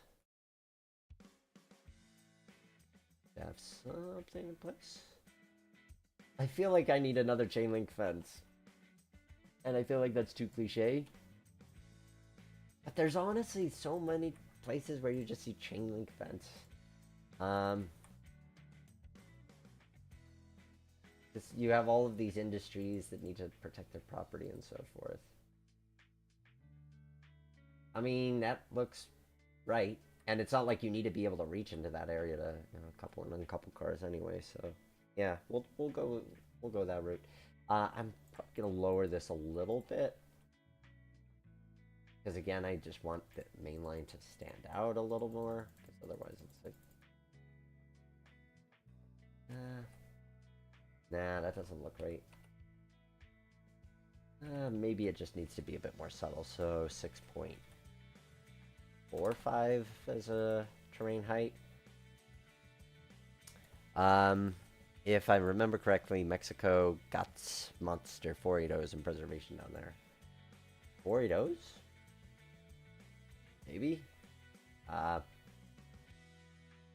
Speaker 1: Have something in place. I feel like I need another chain link fence. And I feel like that's too cliche. But there's honestly so many places where you just see chain link fence. You have all of these industries that need to protect their property and so forth. I mean, that looks right. And it's not like you need to be able to reach into that area to, a couple cars anyway. So, yeah, we'll go that route. I'm probably gonna lower this a little bit because again, I just want the main line to stand out a little more. Because otherwise, it's like, nah, that doesn't look right. Maybe it just needs to be a bit more subtle. So 6.45 as a terrain height. If I remember correctly, Mexico got monster 480s in preservation down there. 480s? Maybe?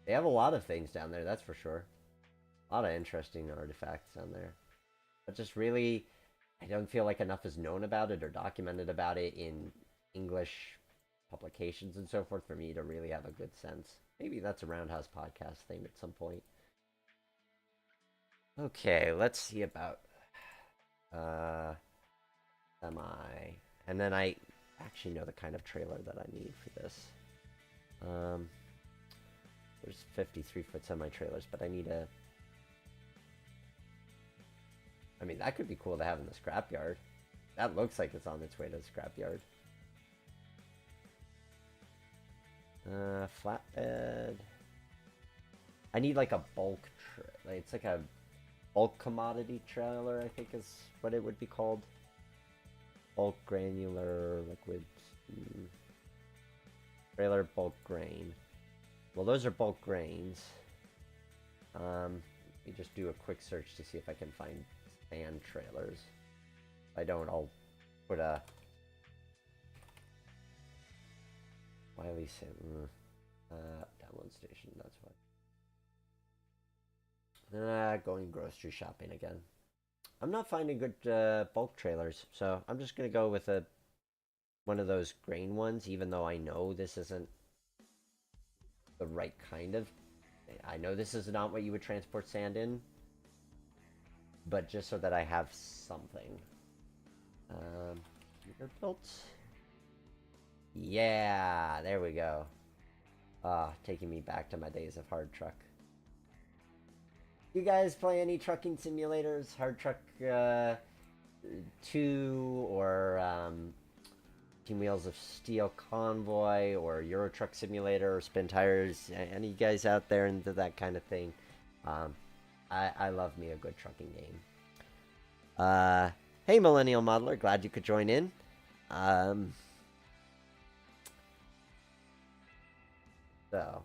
Speaker 1: They have a lot of things down there, that's for sure. A lot of interesting artifacts down there. But just really, I don't feel like enough is known about it or documented about it in English publications and so forth for me to really have a good sense. Maybe that's a Roundhouse podcast thing at some point. Okay, let's see about semi. And then I actually know the kind of trailer that I need for this. There's 53-foot semi-trailers, but I need a... I mean, that could be cool to have in the scrapyard. That looks like it's on its way to the scrapyard. Flatbed. I need like a bulk... it's like a bulk commodity trailer, I think is what it would be called. Bulk granular liquid trailer bulk grain. Well, those are bulk grains. Let me just do a quick search to see if I can find sand trailers. If I don't, I'll put a Wiley Sand download station. That's why. Going grocery shopping again. I'm not finding good bulk trailers, so I'm just gonna go with one of those grain ones, even though I know this isn't the right kind of... I know this is not what you would transport sand in, but just so that I have something. Built. Yeah, there we go. Ah, taking me back to my days of hard truck. You guys play any trucking simulators? Hard Truck 2 or Team Wheels of Steel Convoy or Euro Truck Simulator or Spin Tires? Any guys out there into that kind of thing? I love me a good trucking game. Hey, Millennial Modeler, glad you could join in. So,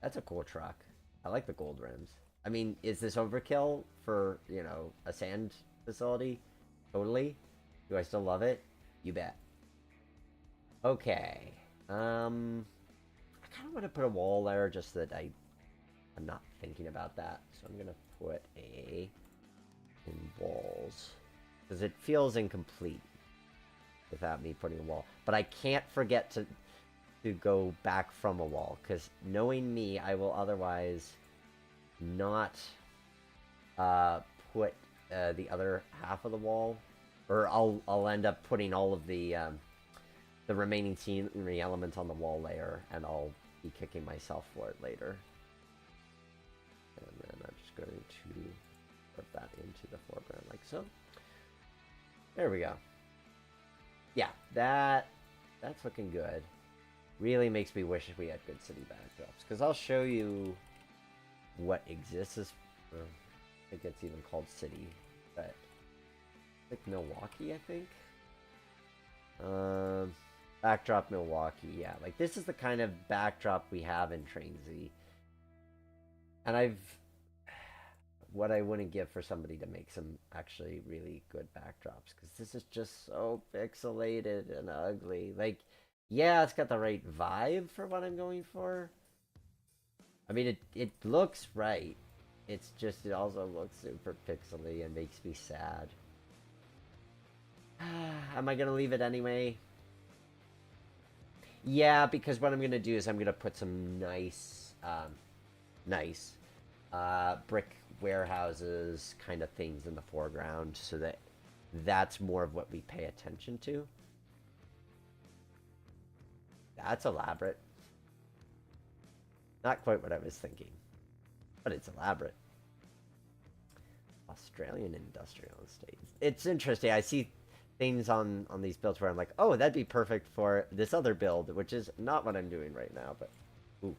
Speaker 1: that's a cool truck. I like the gold rims. I mean, is this overkill for, you know, a sand facility? Totally. Do I still love it? You bet. Okay. I kind of want to put a wall there just so that I'm not thinking about that. So I'm going to put a in walls. Because it feels incomplete without me putting a wall. But I can't forget to go back from a wall, because knowing me, I will otherwise not put the other half of the wall, or I'll end up putting all of the remaining scenery elements on the wall layer, and I'll be kicking myself for it later. And then I'm just going to put that into the foreground like so. There we go. Yeah, that's looking good. Really makes me wish we had good city backdrops, because I'll show you what exists as, I think it's even called city, but like Milwaukee, I think. Backdrop Milwaukee, yeah, like this is the kind of backdrop we have in Trainz. And what I wouldn't give for somebody to make some actually really good backdrops, because this is just so pixelated and ugly. Like, yeah, it's got the right vibe for what I'm going for. I mean, it looks right. It's just, it also looks super pixely and makes me sad. Am I gonna leave it anyway? Yeah, because what I'm gonna do is I'm gonna put some nice brick warehouses kind of things in the foreground, so that that's more of what we pay attention to. That's elaborate. Not quite what I was thinking, but it's elaborate. Australian industrial estates. It's interesting. I see things on these builds where I'm like, oh, that'd be perfect for this other build, which is not what I'm doing right now, but ooh.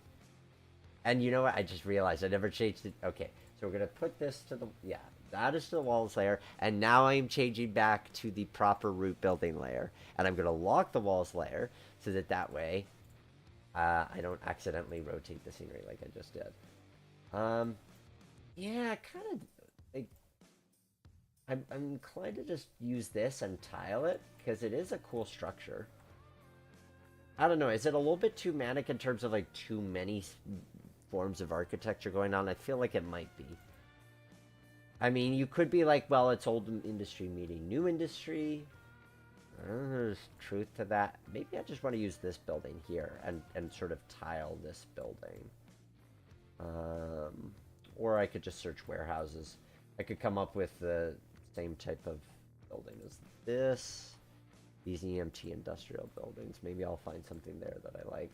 Speaker 1: And you know what? I just realized I never changed it. Okay, so we're gonna put this to the, yeah, that is to the walls layer, and now I'm changing back to the proper root building layer, and I'm gonna lock the walls layer so that that way I don't accidentally rotate the scenery like I just did. Yeah, kind of like I'm inclined to just use this and tile it, because it is a cool structure. I don't know, is it a little bit too manic in terms of like too many forms of architecture going on? I feel like it might be. I mean, you could be like, well, it's old industry meeting new industry. I don't know, there's truth to that. Maybe I just want to use this building here and sort of tile this building. Or I could just search warehouses. I could come up with the same type of building as this. These EMT industrial buildings. Maybe I'll find something there that I like.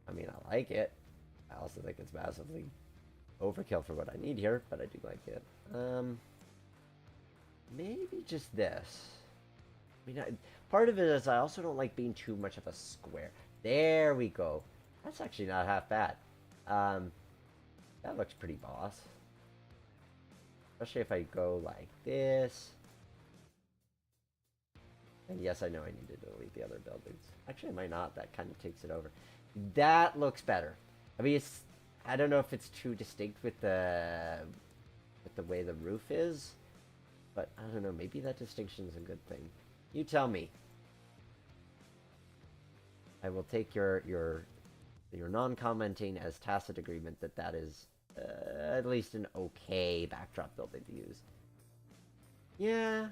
Speaker 1: I mean, I like it. I also think it's massively overkill for what I need here, but I do like it. Maybe just this. I mean, part of it is I also don't like being too much of a square. There we go. That's actually not half bad. That looks pretty boss. Especially if I go like this. And yes, I know I need to delete the other buildings. Actually, I might not. That kind of takes it over. That looks better. I mean, it's, I don't know if it's too distinct with the way the roof is, but I don't know. Maybe that distinction is a good thing. You tell me. I will take your non-commenting as tacit agreement that that is at least an okay backdrop building to use. Yeah,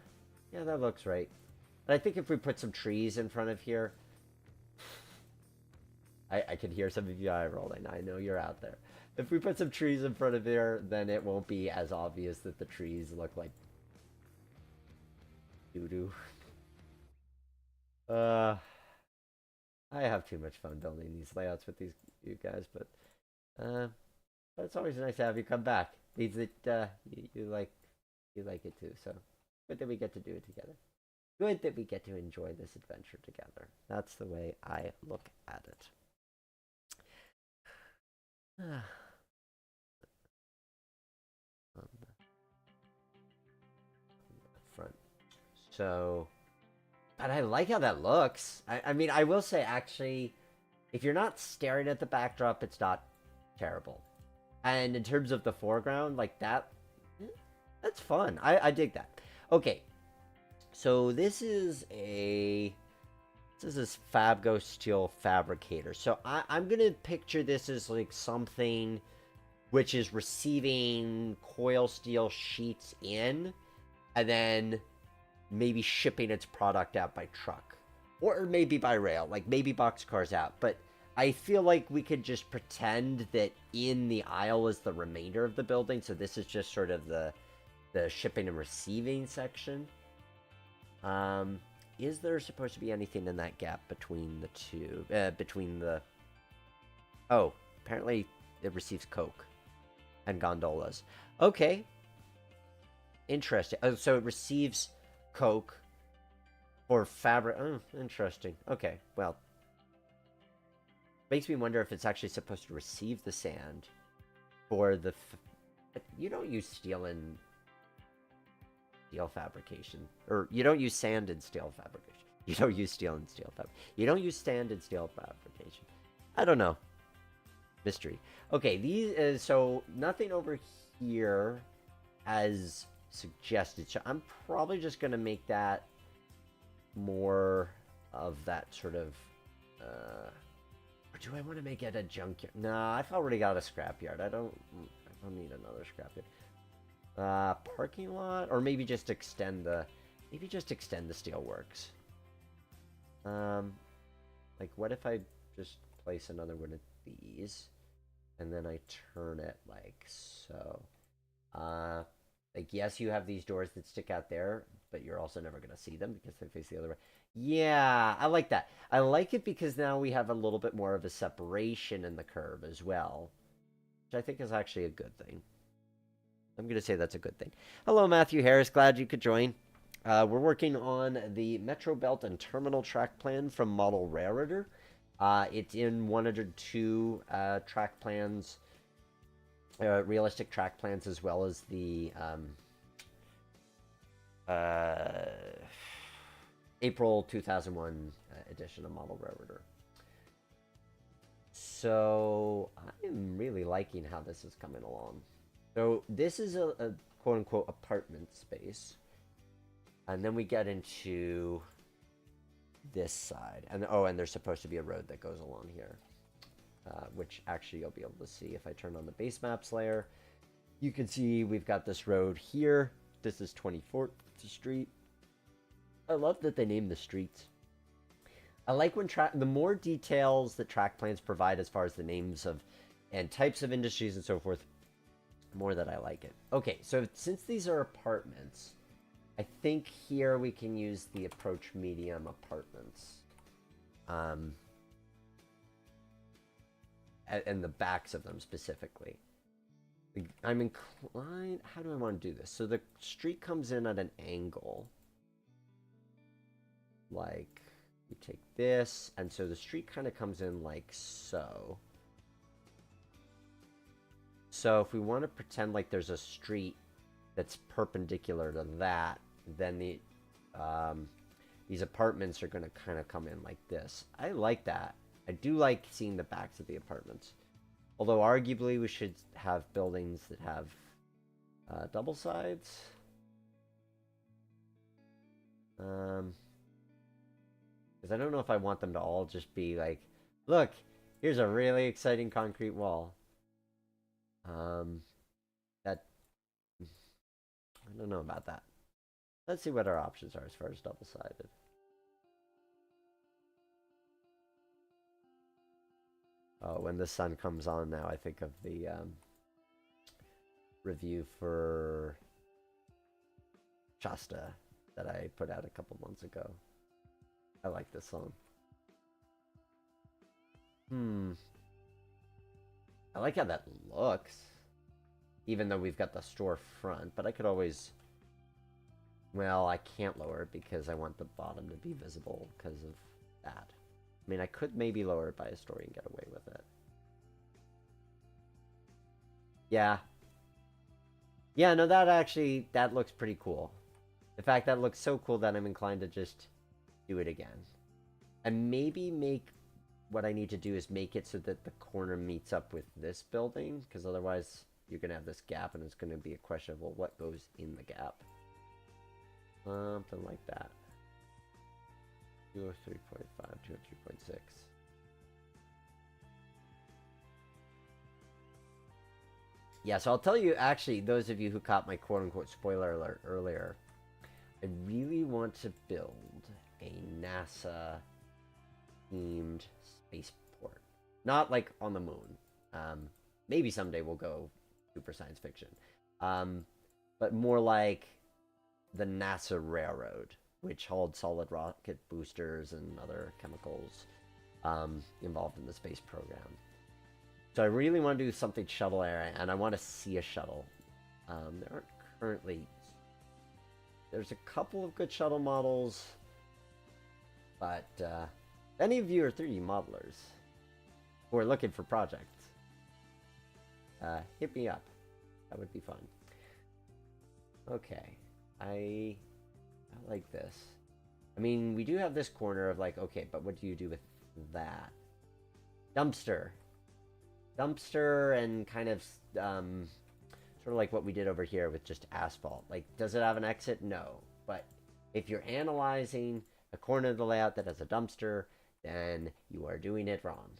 Speaker 1: that looks right. But I think if we put some trees in front of here, I can hear some of you eye rolling. I know you're out there. If we put some trees in front of there, then it won't be as obvious that the trees look like doo-doo. Uh, I have too much fun building these layouts with you guys, uh, but it's always nice to have you come back. Means that you like it too. So good that we get to do it together. Good that we get to enjoy this adventure together. That's the way I look at it. On the front. So, but I like how that looks. I mean, I will say, actually, if you're not staring at the backdrop, it's not terrible. And in terms of the foreground, like that, that's fun. I dig that. Okay, so this is Fabgo Steel Fabricator. So I'm gonna picture this as like something which is receiving coil steel sheets in, and then maybe shipping its product out by truck, or maybe by rail, like maybe boxcars out. But I feel like we could just pretend that in the aisle is the remainder of the building, so this is just sort of the shipping and receiving section. Is there supposed to be anything in that gap between the two? Oh, apparently it receives coke and gondolas. Okay. Interesting. Oh, so it receives coke for fabric. Oh, interesting. Okay, well. Makes me wonder if it's actually supposed to receive the sand for the... You don't use steel in steel fabrication. Or you don't use sand in steel fabrication. You don't use steel in steel fabrication. You don't use sand in steel fabrication. I don't know. Mystery. Okay, these... so nothing over here as suggested. So I'm probably just going to make that more of that sort of... Or do I want to make it a junkyard? Nah, I've already got a scrapyard. I don't need another scrapyard. Parking lot, or maybe just extend the steelworks. Like what if I just place another one of these, and then I turn it like so. Like yes, you have these doors that stick out there, but you're also never gonna see them because they face the other way. Yeah, I like that. I like it because now we have a little bit more of a separation in the curve as well, which I think is actually a good thing. I'm going to say that's a good thing. Hello, Matthew Harris. Glad you could join. We're working on the Metro Belt and Terminal track plan from Model Railroader. It's in 102 track plans, realistic track plans, as well as the April 2001 edition of Model Railroader. So I'm really liking how this is coming along. So this is a quote-unquote apartment space. And then we get into this side. And and there's supposed to be a road that goes along here. Which actually you'll be able to see if I turn on the base maps layer. You can see we've got this road here. This is 24th Street. I love that they name the streets. I like when the more details that track plans provide as far as the names of and types of industries and so forth, the more that I like it. Okay, so since these are apartments, I think here we can use the approach medium apartments. And the backs of them specifically. I'm inclined... How do I want to do this? So the street comes in at an angle. Like, you take this, and so the street kind of comes in like so. So if we want to pretend like there's a street that's perpendicular to that, then these apartments are going to kind of come in like this. I like that. I do like seeing the backs of the apartments. Although arguably we should have buildings that have double sides. Because I don't know if I want them to all just be like, look, here's a really exciting concrete wall. That... I don't know about that. Let's see what our options are as far as double-sided. Oh, when the sun comes on now, I think of the review for Shasta that I put out a couple months ago. I like this song. I like how that looks. Even though we've got the storefront, but I could always... Well, I can't lower it because I want the bottom to be visible because of that. I mean, I could maybe lower it by a story and get away with it. Yeah. Yeah, no, that looks pretty cool. In fact, that looks so cool that I'm inclined to just do it again. And maybe what I need to do is make it so that the corner meets up with this building, because otherwise you're going to have this gap and it's going to be a question of, well, what goes in the gap? Something like that. 203.5, 203.6. Yeah, so I'll tell you, actually, those of you who caught my quote-unquote spoiler alert earlier, I really want to build a NASA-themed spaceport. Not like on the moon. Maybe someday we'll go super science fiction. But more like the NASA Railroad, which holds solid rocket boosters and other chemicals involved in the space program. So I really want to do something shuttle area, and I want to see a shuttle. There aren't currently... There's a couple of good shuttle models, but any of you are 3D modelers who are looking for projects, hit me up. That would be fun. Okay, I like this. I mean, we do have this corner of like, okay, but what do you do with that? Dumpster and kind of sort of like what we did over here with just asphalt. Like, does it have an exit? No. But if you're analyzing a corner of the layout that has a dumpster, then you are doing it wrong.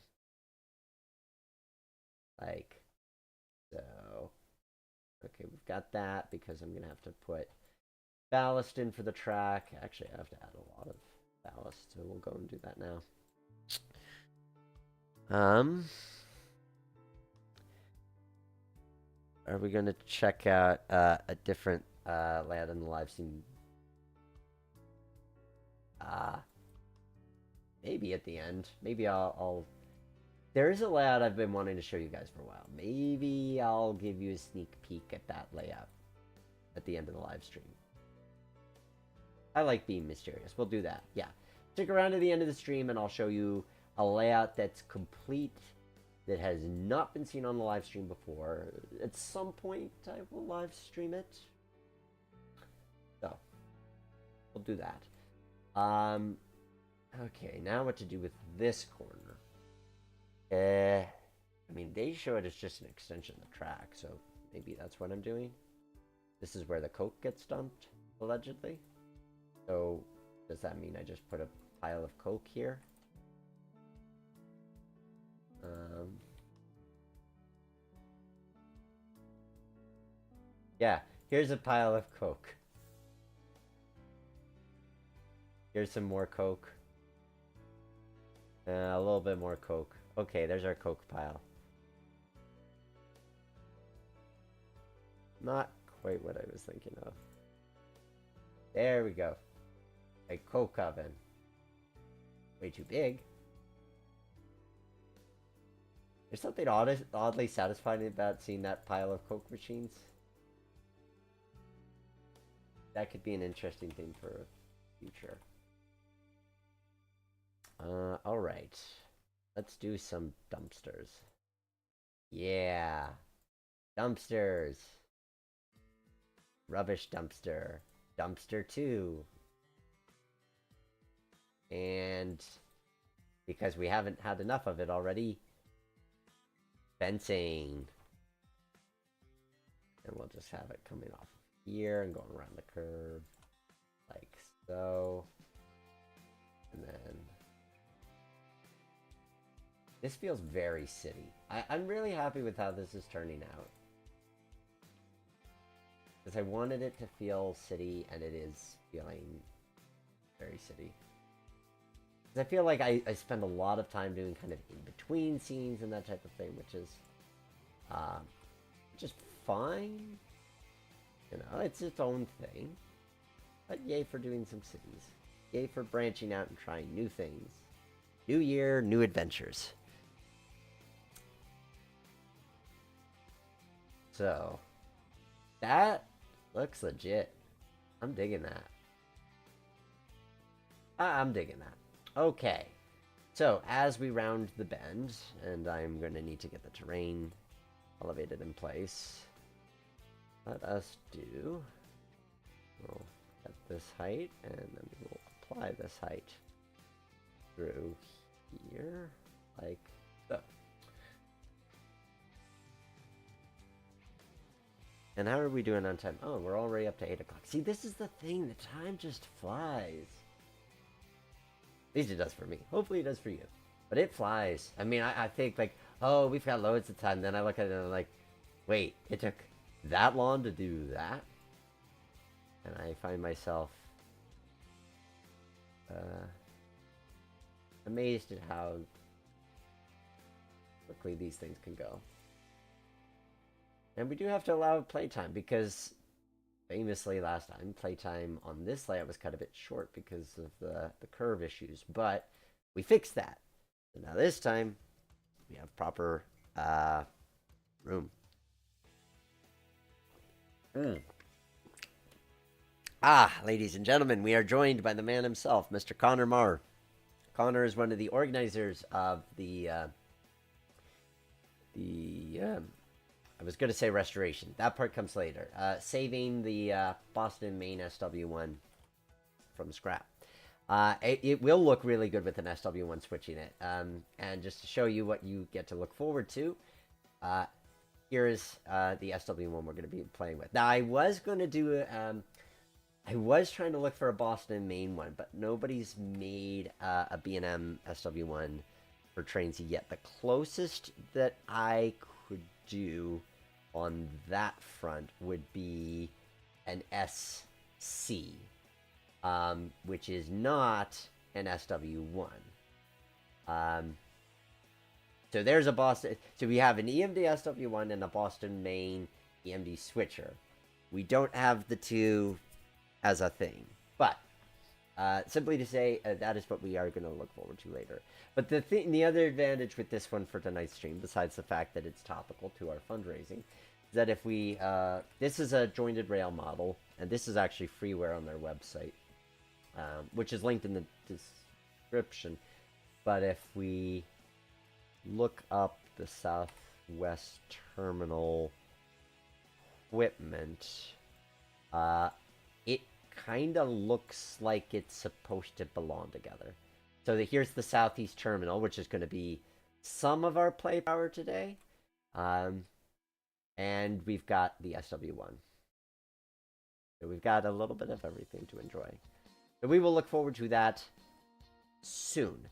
Speaker 1: Like, so. Okay, we've got that because I'm going to have to put ballast in for the track. Actually, I have to add a lot of ballast, so we'll go and do that now. Are we going to check out a different layout in the live stream? Maybe at the end. Maybe I'll... There's a layout I've been wanting to show you guys for a while. Maybe I'll give you a sneak peek at that layout at the end of the live stream. I like being mysterious. We'll do that. Yeah. Stick around to the end of the stream and I'll show you a layout that's complete, that has not been seen on the live stream before. At some point, I will live stream it. So, we'll do that. Okay, now what to do with this corner. I mean, they show it as just an extension of the track, so maybe that's what I'm doing. This is where the coke gets dumped, allegedly. So, does that mean I just put a pile of coke here? Yeah, here's a pile of coke. Here's some more coke. A little bit more coke. Okay, there's our coke pile. Not quite what I was thinking of. There we go. A coke oven. Way too big. There's something oddly satisfying about seeing that pile of coke machines. That could be an interesting thing for the future. Alright. Let's do some dumpsters. Yeah. Dumpsters. Rubbish dumpster. Dumpster 2. And because we haven't had enough of it already, fencing. And we'll just have it coming off here and going around the curve like so. And then this feels very city. I'm really happy with how this is turning out, because I wanted it to feel city, and it is feeling very city. Because I feel like I spend a lot of time doing kind of in-between scenes and that type of thing, which is just fine. You know, it's its own thing. But yay for doing some cities. Yay for branching out and trying new things. New year, new adventures. So, that looks legit. I'm digging that. I'm digging that. Okay. So, as we round the bend, and I'm going to need to get the terrain elevated in place, let us do... We'll at this height, and then we'll apply this height through here, like so. And how are we doing on time? Oh, we're already up to 8 o'clock. See, this is the thing. The time just flies. At least it does for me. Hopefully it does for you. But it flies. I mean, I think, like, oh, we've got loads of time. Then I look at it and I'm like, wait, it took that long to do that? And I find myself amazed at how quickly these things can go. And we do have to allow playtime because famously last time, playtime on this layout was cut a bit short because of the curve issues. But we fixed that. So now this time, we have proper room. Ah, ladies and gentlemen, we are joined by the man himself, Mr. Connor Marr. Connor is one of the organizers of I was going to say restoration. That part comes later. Saving the Boston Main SW1 from scrap. It will look really good with an SW1 switching it. And just to show you what you get to look forward to, here is the SW1 we're going to be playing with. Now, I was going to do... I was trying to look for a Boston Main one, but nobody's made a B&M SW1 for Trainz yet. The closest that I could do on that front would be an SC, which is not an SW1. So there's a Boston... So we have an EMD SW1 and a Boston Main EMD switcher. We don't have the two as a thing, but simply to say that is what we are going to look forward to later. But the other advantage with this one for tonight's stream, besides the fact that it's topical to our fundraising, is that if we this is a jointed rail model, and this is actually freeware on their website, which is linked in the description. But if we look up the Southwest Terminal equipment, it kind of looks like it's supposed to belong together. So here's the Southeast Terminal, which is going to be some of our play power today. And we've got the SW1. So we've got a little bit of everything to enjoy. So we will look forward to that soon.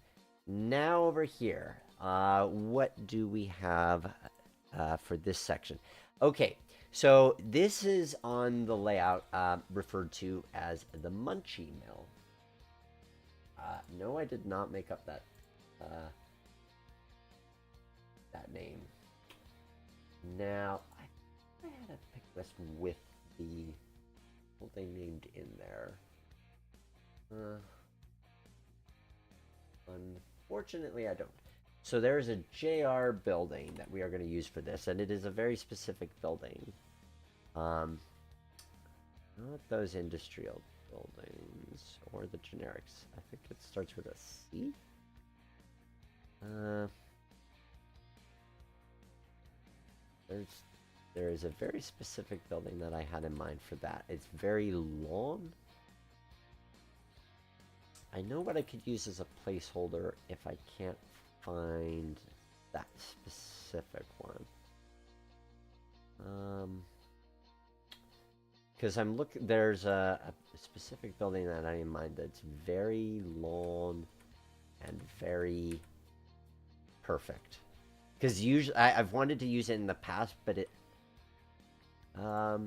Speaker 1: Now over here, what do we have for this section? Okay. So this is on the layout referred to as the Munchie Mill. No, I did not make up that name. Now, I had to pick this with the whole thing named in there. Unfortunately, I don't. So there's a JR building that we are going to use for this, and it is a very specific building. Not those industrial buildings or the generics. I think it starts with a C. There is a very specific building that I had in mind for that. It's very long. I know what I could use as a placeholder if I can't find that specific one. Because I'm looking, there's a specific building that I have in mind that's very long and very perfect. Because usually I've wanted to use it in the past, but it I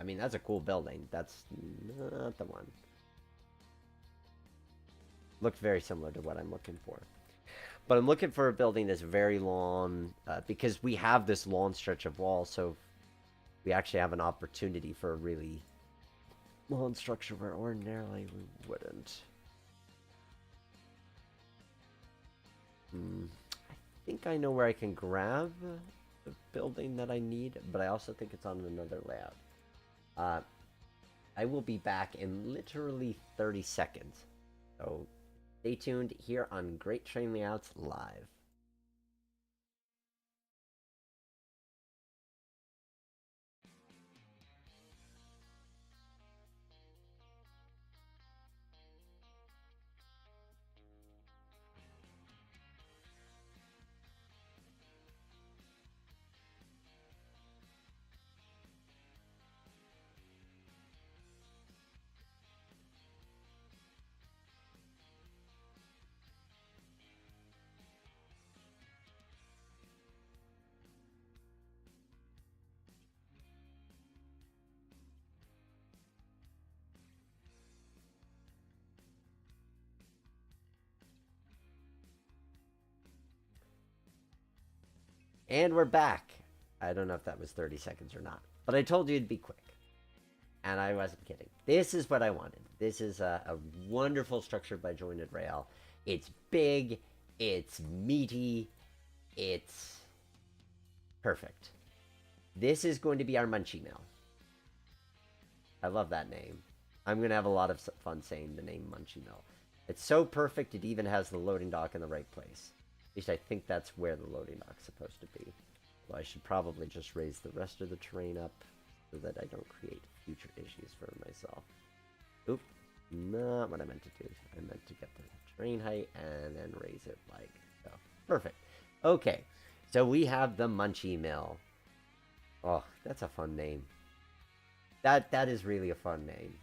Speaker 1: mean, that's a cool building. That's not the one. Looked very similar to what I'm looking for. But I'm looking for a building that's very long, because we have this long stretch of wall, so we actually have an opportunity for a really long structure where ordinarily we wouldn't. I think I know where I can grab the building that I need, but I also think it's on another layout. I will be back in literally 30 seconds. So stay tuned here on Great Train Layouts Live. And we're back. I don't know if that was 30 seconds or not, but I told you it'd be quick. And I wasn't kidding. This is what I wanted. This is a wonderful structure by Jointed Rail. It's big, it's meaty, it's perfect. This is going to be our Munchie Mill. I love that name. I'm going to have a lot of fun saying the name Munchie Mill. It's so perfect, it even has the loading dock in the right place. At least I think that's where the loading dock's supposed to be. Well, I should probably just raise the rest of the terrain up so that I don't create future issues for myself. Oop, not what I meant to do. I meant to get the terrain height and then raise it like so. Perfect. Okay, so we have the Munchie Mill. Oh, that's a fun name. That is really a fun name.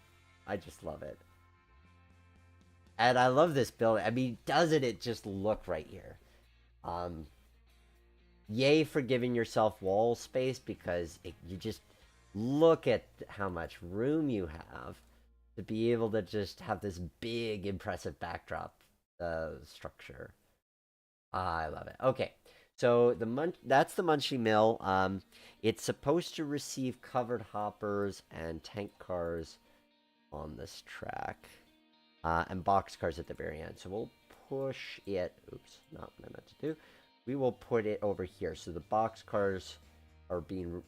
Speaker 1: I just love it. And I love this building. I mean, doesn't it just look right here? Yay for giving yourself wall space, because you just look at how much room you have to be able to just have this big, impressive backdrop structure. I love it. Okay, so that's the Munchie Mill. It's supposed to receive covered hoppers and tank cars on this track, and box cars at the very end. So we'll push it. Oops, not what I meant to do. We will put it over here. So the box cars are being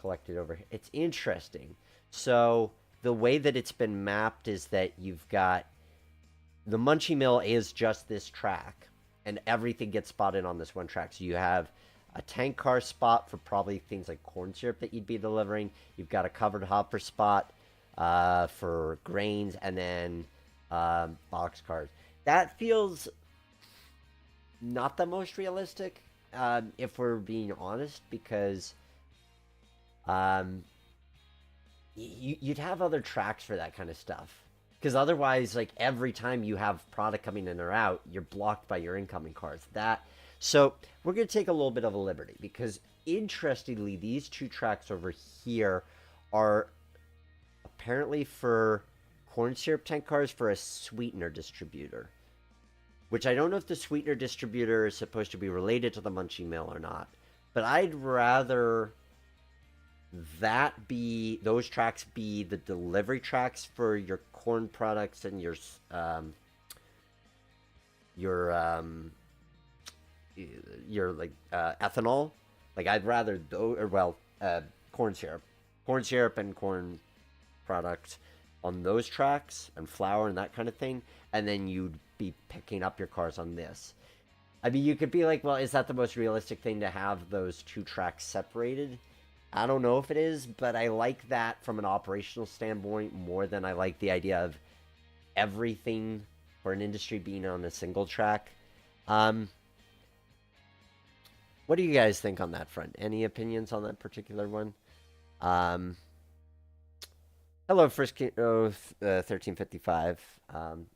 Speaker 1: collected over here. It's interesting. So the way that it's been mapped is that you've got the Munchie Mill is just this track, and everything gets spotted on this one track. So you have a tank car spot for probably things like corn syrup that you'd be delivering. You've got a covered hopper spot for grains, and then box cars. That feels not the most realistic, if we're being honest, because you'd have other tracks for that kind of stuff. Because otherwise, like, every time you have product coming in or out, you're blocked by your incoming cars. So we're going to take a little bit of a liberty, because interestingly, these two tracks over here are apparently for corn syrup tank cars for a sweetener distributor. Which I don't know if the sweetener distributor is supposed to be related to the Munchie Mill or not. But I'd rather those tracks be the delivery tracks for your corn products and your like ethanol. Like, I'd rather corn syrup and corn products on those tracks, and flour and that kind of thing, and then you'd be picking up your cars on this. I mean, you could be like, well, is that the most realistic thing to have those two tracks separated? I don't know if it is, but I like that from an operational standpoint more than I like the idea of everything for an industry being on a single track. What do you guys think on that front? Any opinions on that particular one? Hello, First 1355,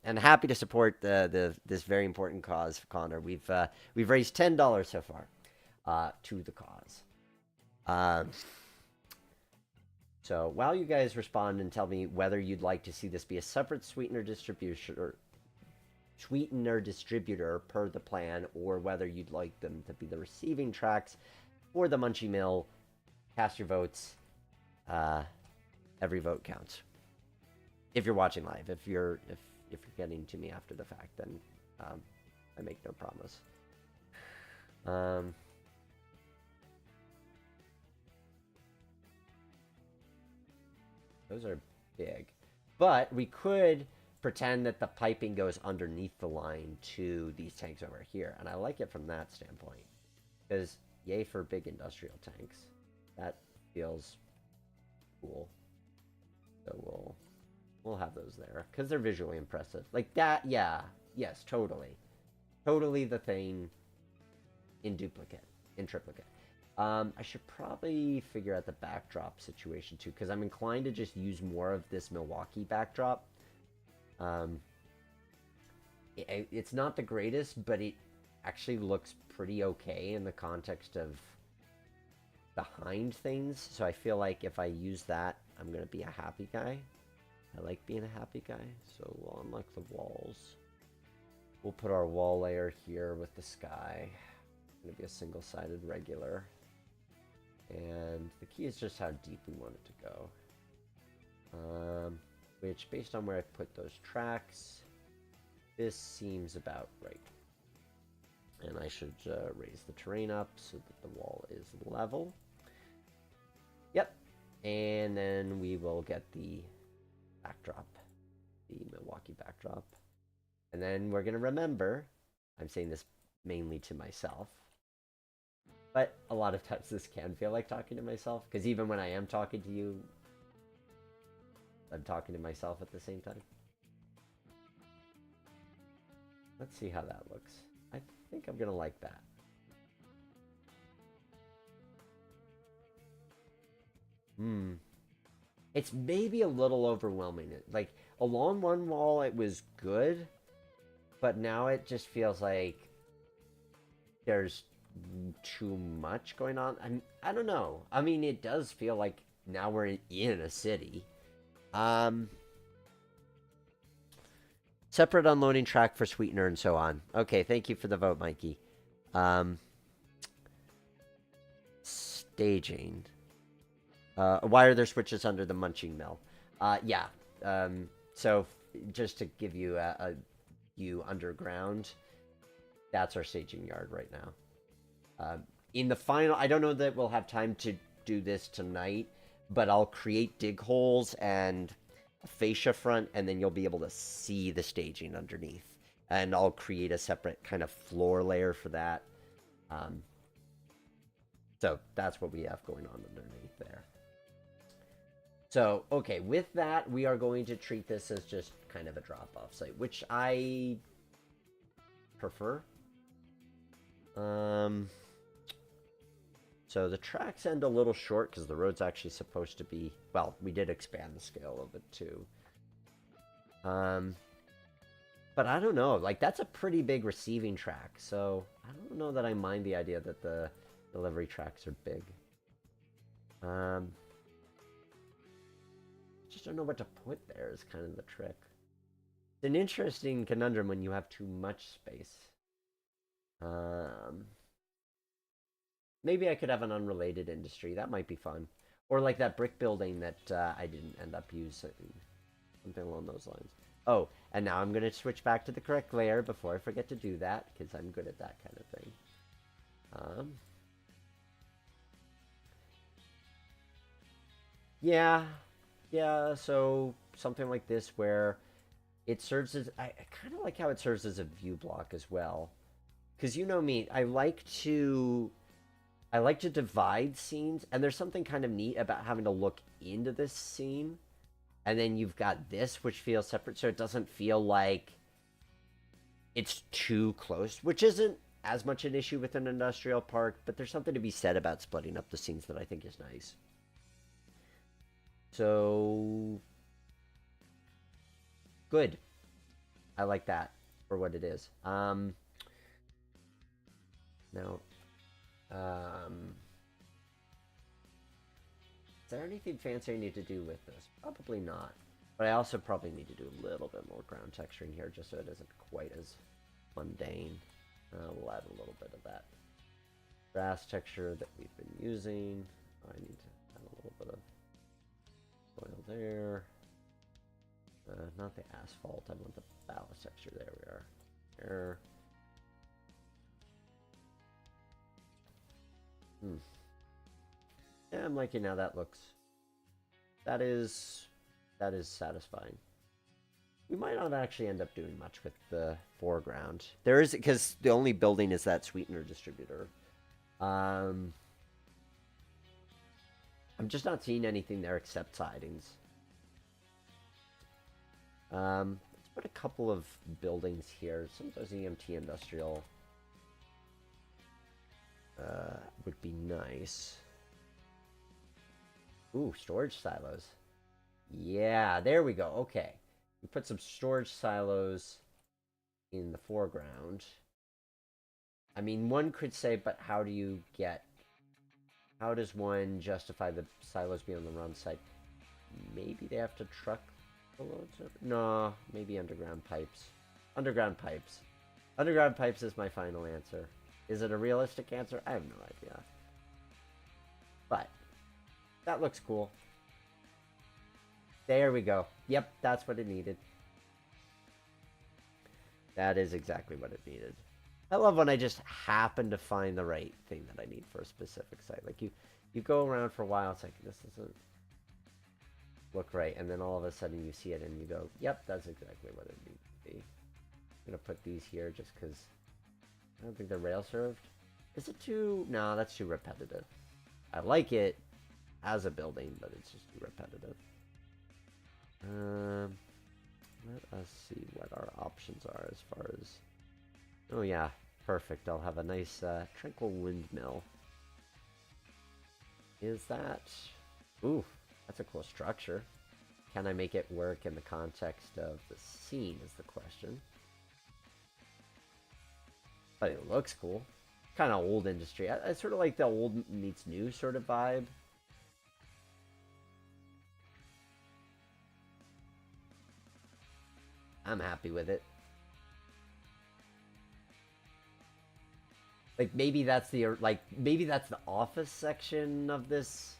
Speaker 1: and happy to support this very important cause, Connor. We've raised $10 so far to the cause. So while you guys respond and tell me whether you'd like to see this be a separate sweetener distributor per the plan, or whether you'd like them to be the receiving tracks for the Munchie Mill, cast your votes. every vote counts. If you're watching live, if you're getting to me after the fact, then I make no promise. Those are big, but we could pretend that the piping goes underneath the line to these tanks over here, and I like it from that standpoint, because yay for big industrial tanks. That feels cool. So we'll have those there because they're visually impressive. Like that, yeah, yes, totally the thing in duplicate, in triplicate. I should probably figure out the backdrop situation too, because I'm inclined to just use more of this Milwaukee backdrop. It's not the greatest, but it actually looks pretty okay in the context of behind things. So I feel like if I use that, I'm going to be a happy guy. I like being a happy guy. So we'll unlock the walls. We'll put our wall layer here with the sky. It's going to be a single-sided regular. And the key is just how deep we want it to go. Which, based on where I put those tracks, this seems about right. And I should raise the terrain up so that the wall is level. Yep. And then we will get the backdrop, the Milwaukee backdrop. And then we're going to remember, I'm saying this mainly to myself, but a lot of times this can feel like talking to myself, because even when I am talking to you, I'm talking to myself at the same time. Let's see how that looks. I think I'm going to like that. It's maybe a little overwhelming. Like, along one wall it was good, but now it just feels like there's too much going on. I don't know. I mean, it does feel like now we're in a city. Separate unloading track for sweetener and so on. Okay, thank you for the vote, Mikey. Staging. Why are there switches under the Munchie Mill? Yeah. So just to give you a view underground, that's our staging yard right now. In the final, I don't know that we'll have time to do this tonight, but I'll create dig holes and a fascia front, and then you'll be able to see the staging underneath. And I'll create a separate kind of floor layer for that. So that's what we have going on underneath there. So, okay, with that, we are going to treat this as just kind of a drop-off site, which I prefer. So the tracks end a little short because the road's actually supposed to be... Well, we did expand the scale of it too. But I don't know. Like, that's a pretty big receiving track. So I don't know that I mind the idea that the delivery tracks are big. Just don't know what to put there is kind of the trick. It's an interesting conundrum when you have too much space. Maybe I could have an unrelated industry. That might be fun. Or like that brick building that I didn't end up using. Something along those lines. Oh, and now I'm going to switch back to the correct layer before I forget to do that, because I'm good at that kind of thing. Yeah, so something like this where it serves as... I kind of like how it serves as a view block as well. Because you know me, I like to divide scenes, and there's something kind of neat about having to look into this scene, and then you've got this, which feels separate, so it doesn't feel like it's too close, which isn't as much an issue with an industrial park, but there's something to be said about splitting up the scenes that I think is nice. So, good. I like that for what it is. Now, is there anything fancy I need to do with this? Probably not. But I also probably need to do a little bit more ground texturing here just so it isn't quite as mundane. We'll add a little bit of that grass texture that we've been using. I need to add a little bit of soil there. Not the asphalt. I want the ballast texture. There we are. There. Yeah, I'm liking how that looks. That is satisfying. We might not actually end up doing much with the foreground. There is, because the only building is that sweetener distributor. I'm just not seeing anything there except sidings. Let's put a couple of buildings here. Some of those EMT industrial would be nice. Ooh, storage silos. Yeah, there we go. Okay. We put some storage silos in the foreground. I mean, one could say, but how does one justify the silos being on the wrong side? Maybe they have to truck the loads over? No, maybe underground pipes. Underground pipes. Underground pipes is my final answer. Is it a realistic answer? I have no idea. But that looks cool. There we go. Yep, that's what it needed. That is exactly what it needed. I love when I just happen to find the right thing that I need for a specific site. Like you go around for a while, it's like, this doesn't look right. And then all of a sudden you see it and you go, yep, that's exactly what it needs to be. I'm going to put these here just because I don't think they're rail served. Is it too... No, that's too repetitive. I like it as a building, but it's just too repetitive. Let us see what our options are as far as... Oh yeah, perfect. I'll have a nice tranquil windmill. Is that... Ooh, that's a cool structure. Can I make it work in the context of the scene is the question. But it looks cool. Kind of old industry. I sort of like the old meets new sort of vibe. I'm happy with it. Like maybe that's the office section of this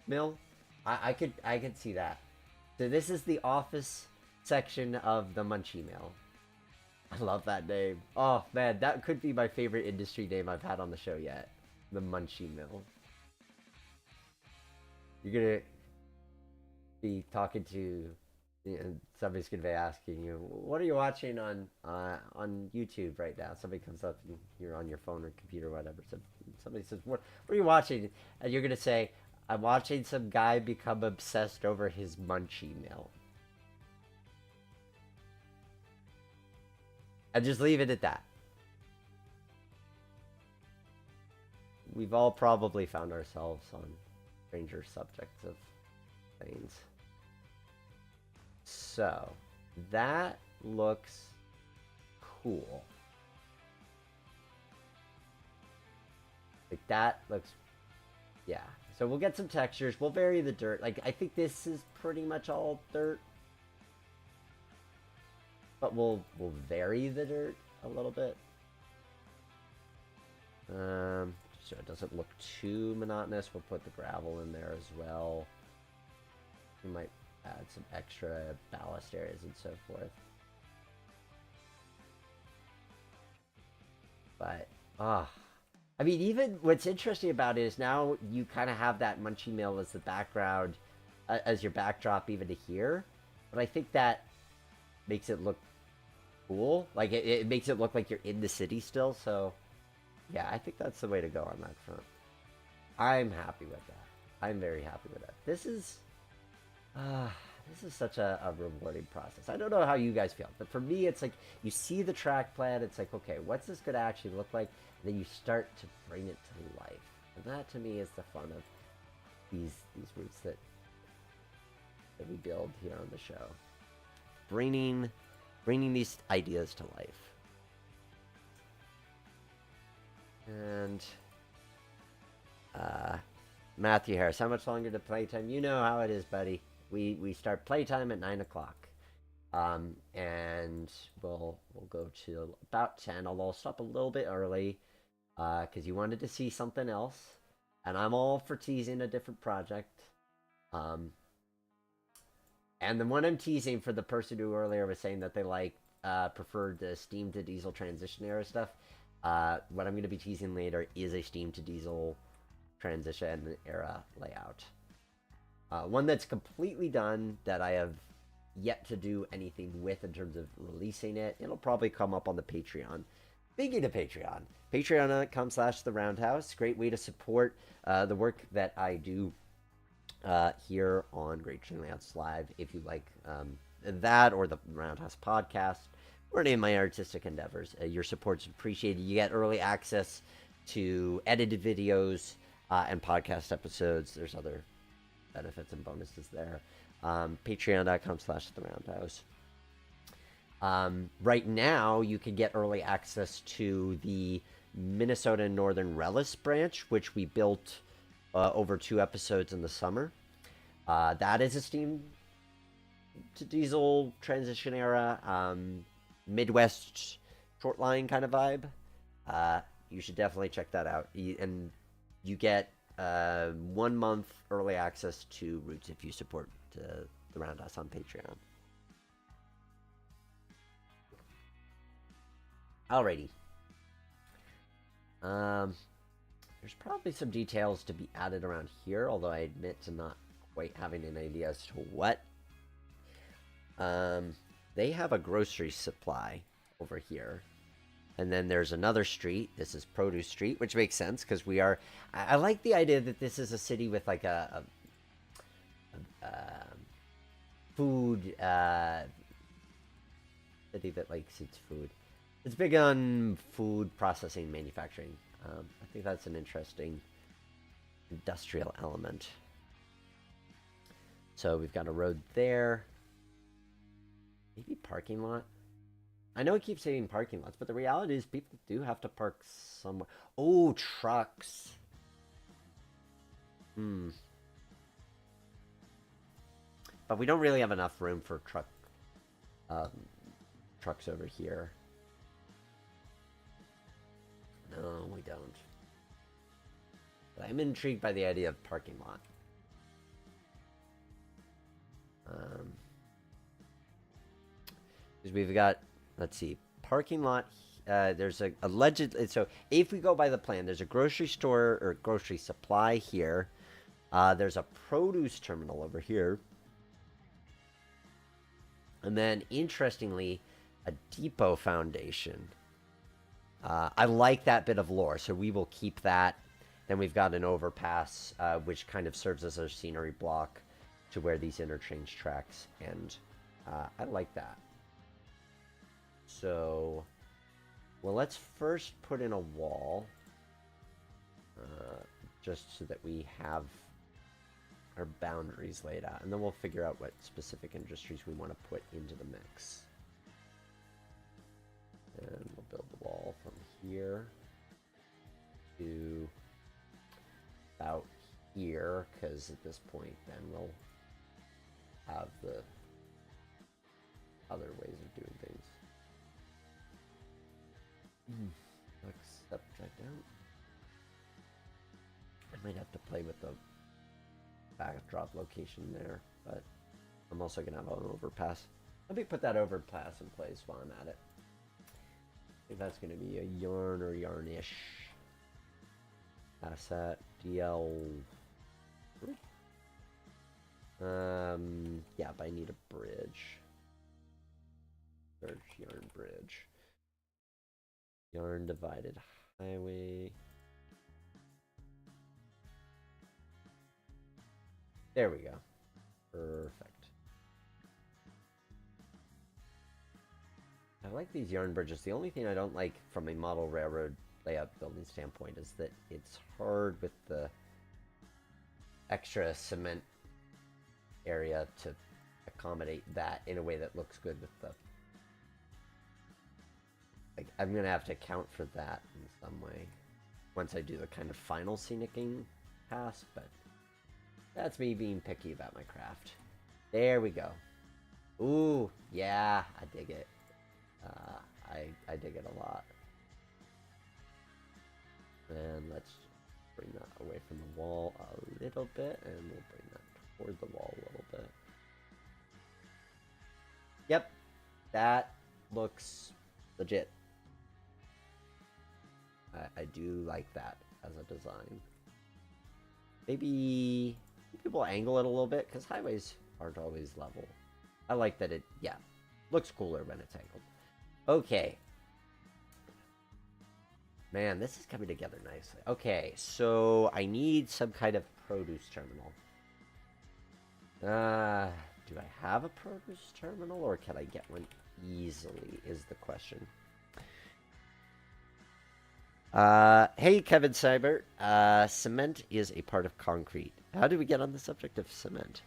Speaker 1: mill. I could see that. So this is the office section of the Munchie Mill. I love that name. Oh man, that could be my favorite industry name I've had on the show yet. The Munchie Mill. You're gonna be talking to... somebody's gonna be asking you, what are you watching on YouTube right now? Somebody comes up and you're on your phone or computer or whatever. So somebody says, what are you watching? And you're gonna say, I'm watching some guy become obsessed over his Munchie Mill. And just leave it at that. We've all probably found ourselves on stranger subjects of things. So, that looks cool. Like, that looks... Yeah. So we'll get some textures. We'll vary the dirt. Like, I think this is pretty much all dirt. But we'll vary the dirt a little bit. So it doesn't look too monotonous. We'll put the gravel in there as well. We might add some extra ballast areas and so forth. But, I mean, even what's interesting about it is now you kind of have that Munchie Mill as the background, as your backdrop even to here. But I think that makes it look cool. Like, it makes it look like you're in the city still. So, yeah, I think that's the way to go on that front. I'm happy with that. I'm very happy with that. This is such a rewarding process. I don't know how you guys feel, but for me, it's like you see the track plan. It's like, okay, what's this going to actually look like? And then you start to bring it to life. And that, to me, is the fun of these routes that we build here on the show. Bringing these ideas to life. And Matthew Harris, how much longer to playtime? You know how it is, buddy. We start playtime at 9 o'clock. And we'll go to about 10, although I'll stop a little bit early because you wanted to see something else. And I'm all for teasing a different project. And the one I'm teasing for the person who earlier was saying that they preferred the steam to diesel transition era stuff. What I'm going to be teasing later is a steam to diesel transition era layout. One that's completely done that I have yet to do anything with in terms of releasing it. It'll probably come up on the Patreon. Speaking of Patreon, patreon.com/the Roundhouse. Great way to support the work that I do here on Great Train Layouts Live. If you like that or the Roundhouse podcast or any of my artistic endeavors, your support's appreciated. You get early access to edited videos and podcast episodes. There's other benefits and bonuses there. Patreon.com/the Roundhouse. Right now, you can get early access to the Minnesota and Northern Relis branch, which we built over 2 episodes in the summer. That is a steam to diesel transition era, Midwest short line kind of vibe. You should definitely check that out. And you get 1 month early access to Roots if you support the Roundhouse on Patreon. Alrighty. There's probably some details to be added around here, although I admit to not quite having an idea as to what. They have a grocery supply over here. And then there's another street. This is Produce Street, which makes sense because we are... I like the idea that this is a city with like a food... city that likes its food. It's big on food processing, manufacturing. I think that's an interesting industrial element. So we've got a road there. Maybe parking lot. I know it keeps saying parking lots, but the reality is people do have to park somewhere. Oh, trucks. But we don't really have enough room for trucks over here. No, we don't. But I'm intrigued by the idea of parking lot. Because we've got, let's see, parking lot. There's a alleged. So if we go by the plan, there's a grocery store or grocery supply here. There's a produce terminal over here. And then, interestingly, a depot foundation. I like that bit of lore, so we will keep that. Then we've got an overpass, which kind of serves as our scenery block to where these interchange tracks, and I like that. So, well, let's first put in a wall, just so that we have our boundaries laid out, and then we'll figure out what specific industries we want to put into the mix. And we'll build the wall from here to about here, because at this point then we'll have the other ways of doing things. Except I don't. I might have to play with the backdrop location there, but I'm also going to have an overpass. Let me put that overpass in place while I'm at it. I think that's going to be a yarn or yarnish asset DL. Yeah, but I need a bridge. Search yarn bridge. Yarn divided highway. There we go. Perfect. I like these yarn bridges. The only thing I don't like from a model railroad layout building standpoint is that it's hard with the extra cement area to accommodate that in a way that looks good with the... Like, I'm going to have to account for that in some way once I do the kind of final scenicking pass, but that's me being picky about my craft. There we go. Ooh, yeah, I dig it. I dig it a lot. And let's bring that away from the wall a little bit, and we'll bring that toward the wall a little bit. Yep, that looks legit. I do like that as a design. Maybe we'll angle it a little bit, because highways aren't always level. I like that it, yeah, looks cooler when it's angled. Okay. Man, this is coming together nicely. Okay, so I need some kind of produce terminal. Do I have a produce terminal, or can I get one easily, is the question. Hey, Kevin Seibert. Cement is a part of concrete. How did we get on the subject of cement?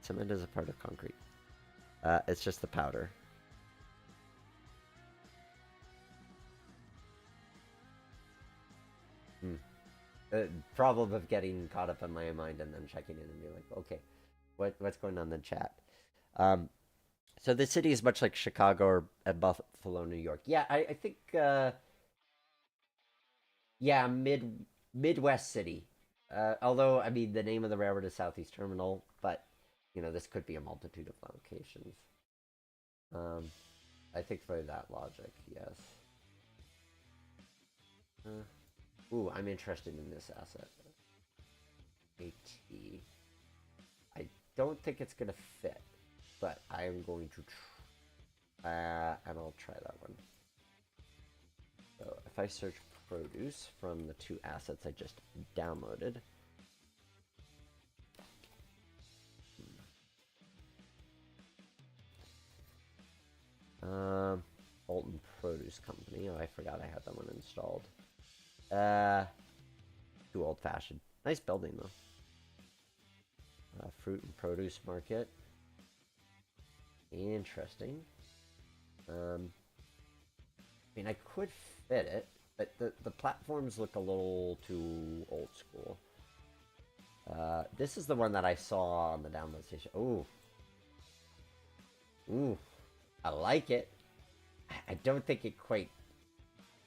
Speaker 1: Cement is a part of concrete. It's just the powder. Problem of getting caught up in my mind and then checking in and be like, okay, what's going on in the chat? So the city is much like Chicago or Buffalo, New York. Yeah, I think, yeah, Midwest city. Although, I mean, the name of the railroad is Southeast Terminal, but, you know, this could be a multitude of locations. I think for that logic, yes. Ooh, I'm interested in this asset. AT. I don't think it's going to fit, but I am going to try, and I'll try that one. So if I search produce from the two assets I just downloaded. Bolton Produce Company. Oh, I forgot I had that one installed. Too old-fashioned. Nice building, though. Fruit and produce market. Interesting. I mean, I could fit it, but the platforms look a little too old school. This is the one that I saw on the download station. Ooh. Ooh. I like it. I don't think it quite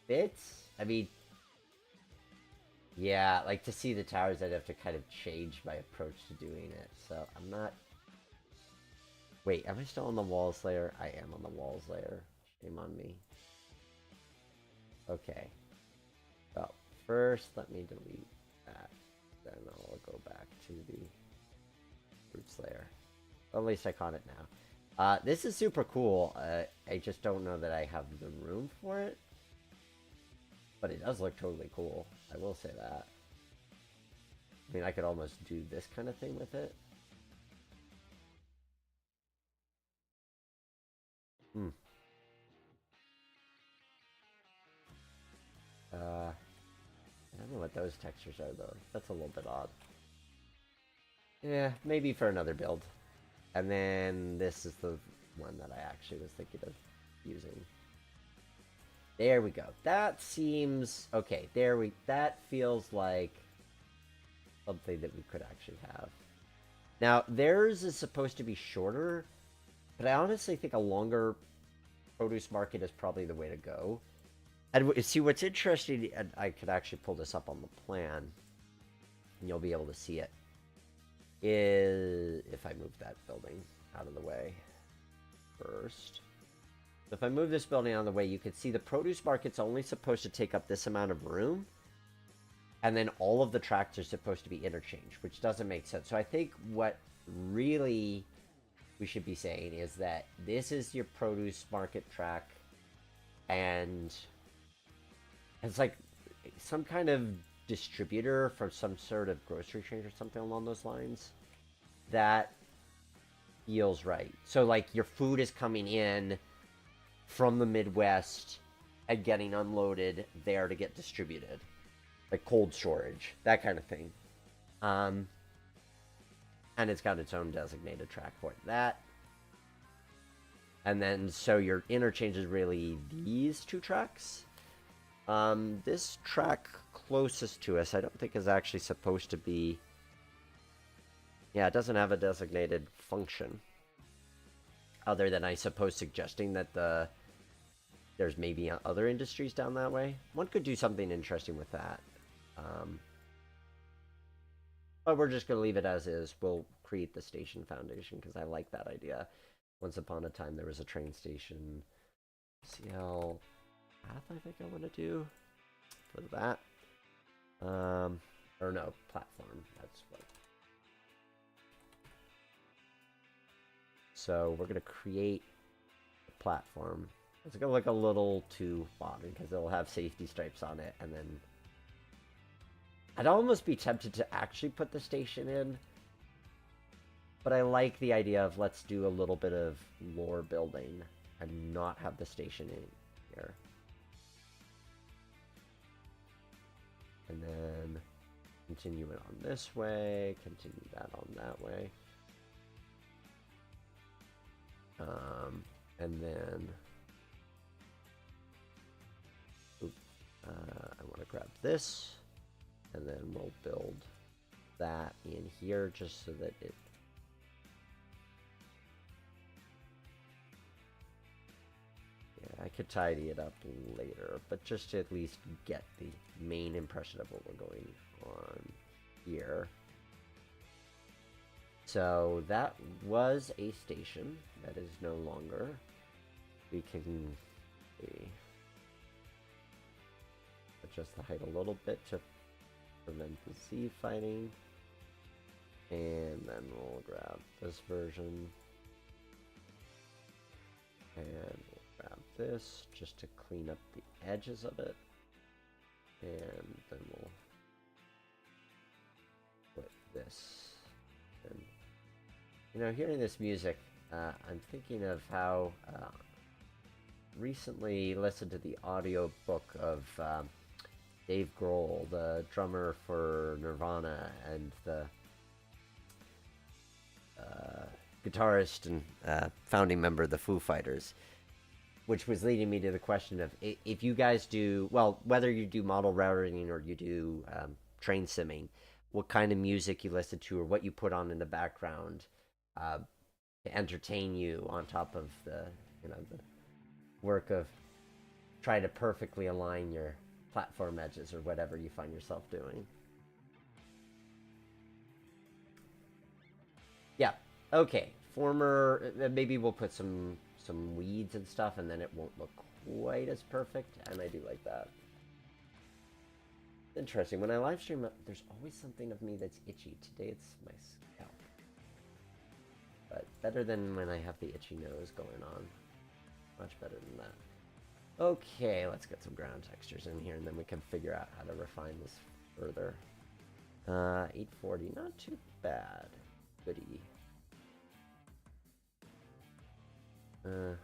Speaker 1: fits. I mean, yeah, like to see the towers, I'd have to kind of change my approach to doing it. So I'm not... Wait, am I still on the walls layer? I am on the walls layer. Shame on me. Okay. Well, first let me delete that. Then I'll go back to the roots layer. At least I caught it now. This is super cool. I just don't know that I have the room for it. But it does look totally cool. I will say that. I mean, I could almost do this kind of thing with it. I don't know what those textures are, though. That's a little bit odd. Yeah, maybe for another build. And then this is the one that I actually was thinking of using. There we go. That seems... Okay, that feels like something that we could actually have. Now, theirs is supposed to be shorter, but I honestly think a longer produce market is probably the way to go. And see, what's interesting, and I could actually pull this up on the plan, and you'll be able to see it, is if I move that building out of the way first. So if I move this building out of the way, you can see the produce market's only supposed to take up this amount of room, and then all of the tracks are supposed to be interchanged, which doesn't make sense. So I think what really we should be saying is that this is your produce market track, and it's like some kind of distributor for some sort of grocery chain or something along those lines. That feels right. So like your food is coming in from the Midwest and getting unloaded there to get distributed. Like cold storage, that kind of thing. And it's got its own designated track for that. And then, so your interchange is really these two tracks. This track closest to us, I don't think is actually supposed to be... Yeah, it doesn't have a designated function. Other than, I suppose, suggesting that there's maybe other industries down that way. One could do something interesting with that. But we're just going to leave it as is. We'll create the station foundation because I like that idea. Once upon a time, there was a train station. CL path, I think I want to do for that. Or no, platform. That's what. So we're gonna create a platform. It's gonna look a little too modern because it'll have safety stripes on it, and then I'd almost be tempted to actually put the station in. But I like the idea of let's do a little bit of lore building and not have the station in here. And then continue it on this way, continue that on that way. And then I want to grab this, and then we'll build that in here just so that it I could tidy it up later, but just to at least get the main impression of what we're going on here. So that was a station that is no longer. We can adjust the height a little bit to prevent the Z fighting. And then we'll grab this version. And we'll grab this just to clean up the edges of it. And then we'll put this. And, you know, hearing this music, I'm thinking of how recently listened to the audio book of Dave Grohl, the drummer for Nirvana, and the guitarist and founding member of the Foo Fighters, which was leading me to the question of if you guys do, well, whether you do model routing or you do train simming, what kind of music you listen to or what you put on in the background to entertain you on top of the, you know, the work of trying to perfectly align your platform edges or whatever you find yourself doing. Yeah. Okay. Former. Maybe we'll put some weeds and stuff, and then it won't look quite as perfect. And I do like that. Interesting. When I live stream, there's always something of me that's itchy. Today it's my scalp. But better than when I have the itchy nose going on. Much better than that. Okay, let's get some ground textures in here, and then we can figure out how to refine this further. 840, not too bad. Goodie. Not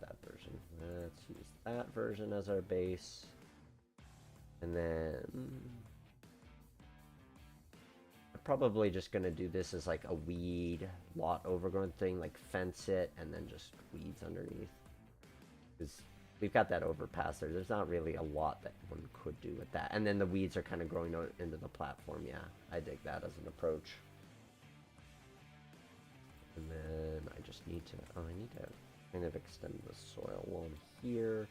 Speaker 1: that version. Let's use that version as our base. And then I'm probably just going to do this as like a weed lot overgrown thing, like fence it and then just weeds underneath. Because we've got that overpass there. There's not really a lot that one could do with that. And then the weeds are kind of growing out into the platform. Yeah, I dig that as an approach. And then I just need to, I need to kind of extend the soil along here,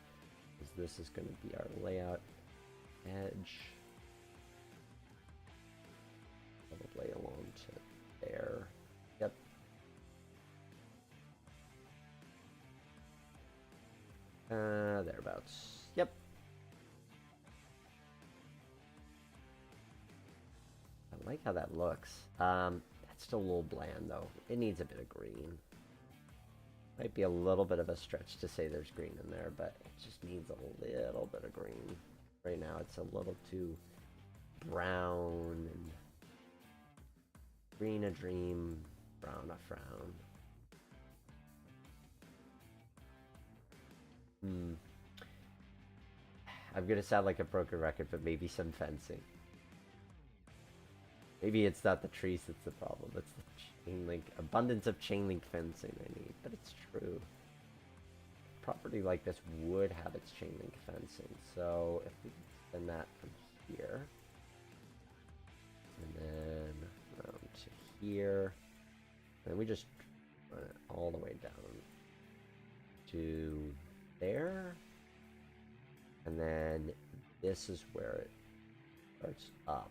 Speaker 1: because this is going to be our layout edge. Probably along to there. Yep. Thereabouts. Yep. I like how that looks. That's still a little bland though. It needs a bit of green. Might be a little bit of a stretch to say there's green in there, but it just needs a little bit of green. Right now it's a little too brown and green a dream, brown a frown. I'm gonna sound like a broken record, but maybe some fencing. Maybe it's not the trees that's the problem, it's the chain link, abundance of chain link fencing I need, but it's true. A property like this would have its chain link fencing, so if we extend that from here, and then around to here, and we just run it all the way down to there, and then this is where it starts up.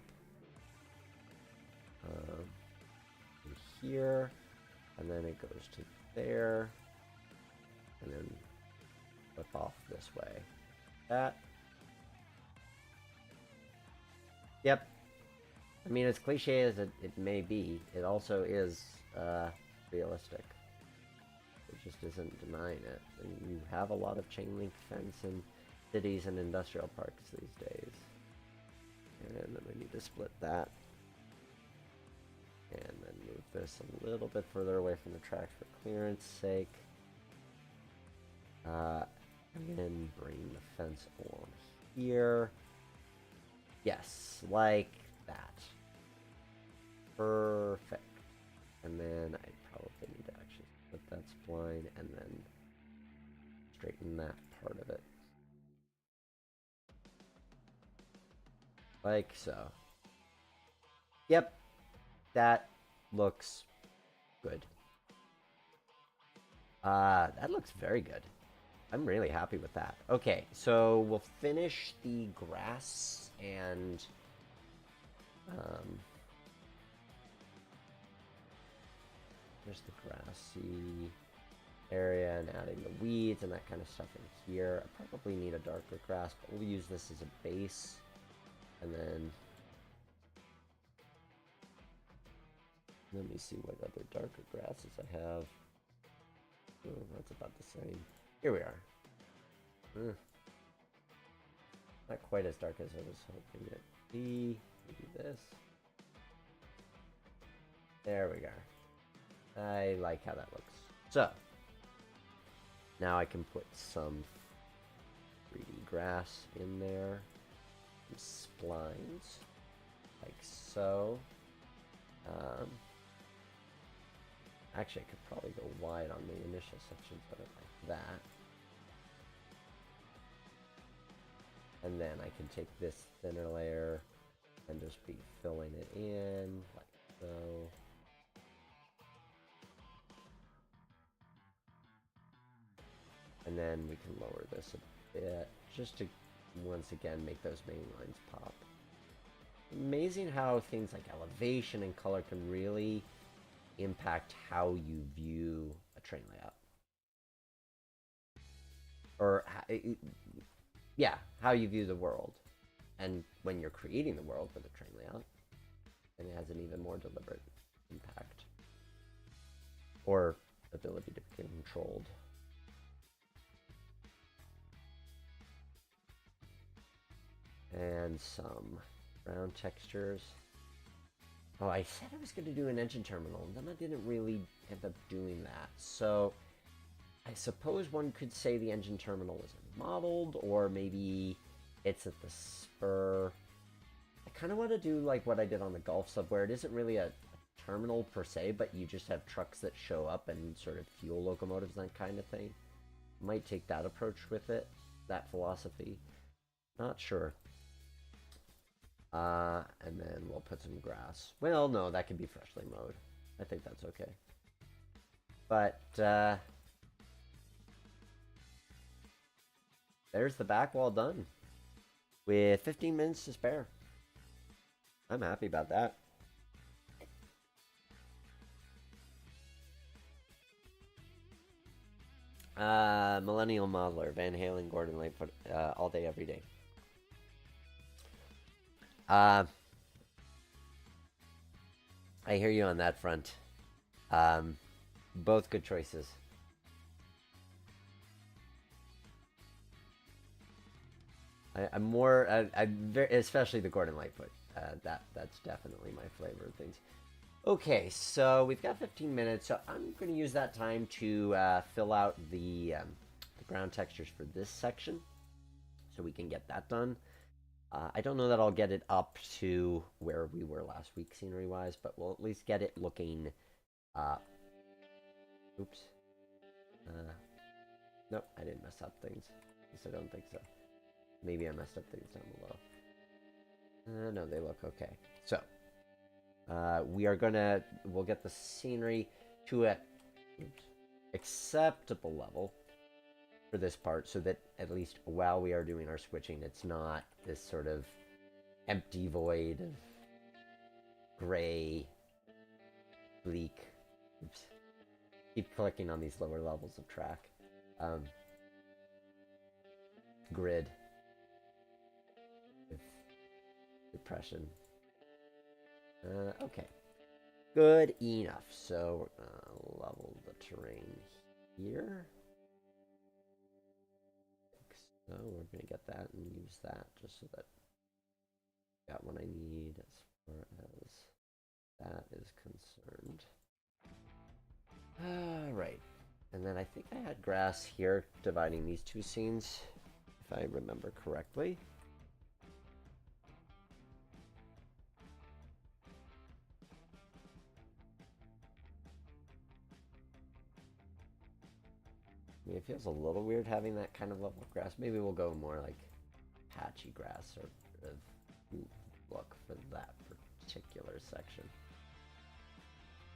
Speaker 1: Here, and then it goes to there, and then flip off this way. That. Yep. I mean, as cliche as it may be, it also is realistic. It just isn't denying it. And you have a lot of chain link fence in cities and industrial parks these days. And then we need to split that. And then move this a little bit further away from the tracks for clearance sake. And then bring the fence along here. Yes, like that. Perfect. And then I probably need to actually split that spline and then straighten that part of it. Like so. Yep. That looks good. That looks very good. I'm really happy with that. Okay, so we'll finish the grass and there's the grassy area and adding the weeds and that kind of stuff in here. I probably need a darker grass, but we'll use this as a base. And then let me see what other darker grasses I have. Oh, that's about the same. Here we are. Not quite as dark as I was hoping it'd be. Maybe this. There we go. I like how that looks. So, now I can put some 3D grass in there. Some splines. Like so. Actually, I could probably go wide on the initial sections, but like that. And then I can take this thinner layer and just be filling it in, like so. And then we can lower this a bit, just to, once again, make those main lines pop. Amazing how things like elevation and color can really impact how you view a train layout. Or, yeah, how you view the world. And when you're creating the world with a train layout, then it has an even more deliberate impact. Or ability to be controlled. And some ground textures. Oh, I said I was going to do an engine terminal, and then I didn't really end up doing that. So, I suppose one could say the engine terminal isn't modeled, or maybe it's at the spur. I kind of want to do like what I did on the Golf Sub, where it isn't really a terminal per se, but you just have trucks that show up and sort of fuel locomotives, that kind of thing. Might take that approach with it, that philosophy. Not sure. And then we'll put some grass. Well, no, that can be freshly mowed. I think that's okay. But, there's the back wall done. With 15 minutes to spare. I'm happy about that. Millennial Modeler, Van Halen, Gordon Lightfoot, all day, every day. I hear you on that front. Both good choices. I'm more, especially the Gordon Lightfoot. That's definitely my flavor of things. Okay, so we've got 15 minutes, so I'm going to use that time to fill out the ground textures for this section, so we can get that done. I don't know that I'll get it up to where we were last week scenery-wise, but we'll at least get it looking... Oops. Nope, I didn't mess up things. At least I don't think so. Maybe I messed up things down below. No, they look okay. So, we'll get the scenery to a acceptable level for this part, so that at least while we are doing our switching, it's not this sort of empty void of gray, bleak. Oops. keep clicking on these lower levels of track. Grid. With depression. Okay. Good enough. So we're gonna level the terrain here. So we're gonna get that and use that just so that I got what I need as far as that is concerned. Right. And then I think I had grass here dividing these two scenes, if I remember correctly. I mean, it feels a little weird having that kind of level of grass. Maybe we'll go more like patchy grass or look for that particular section.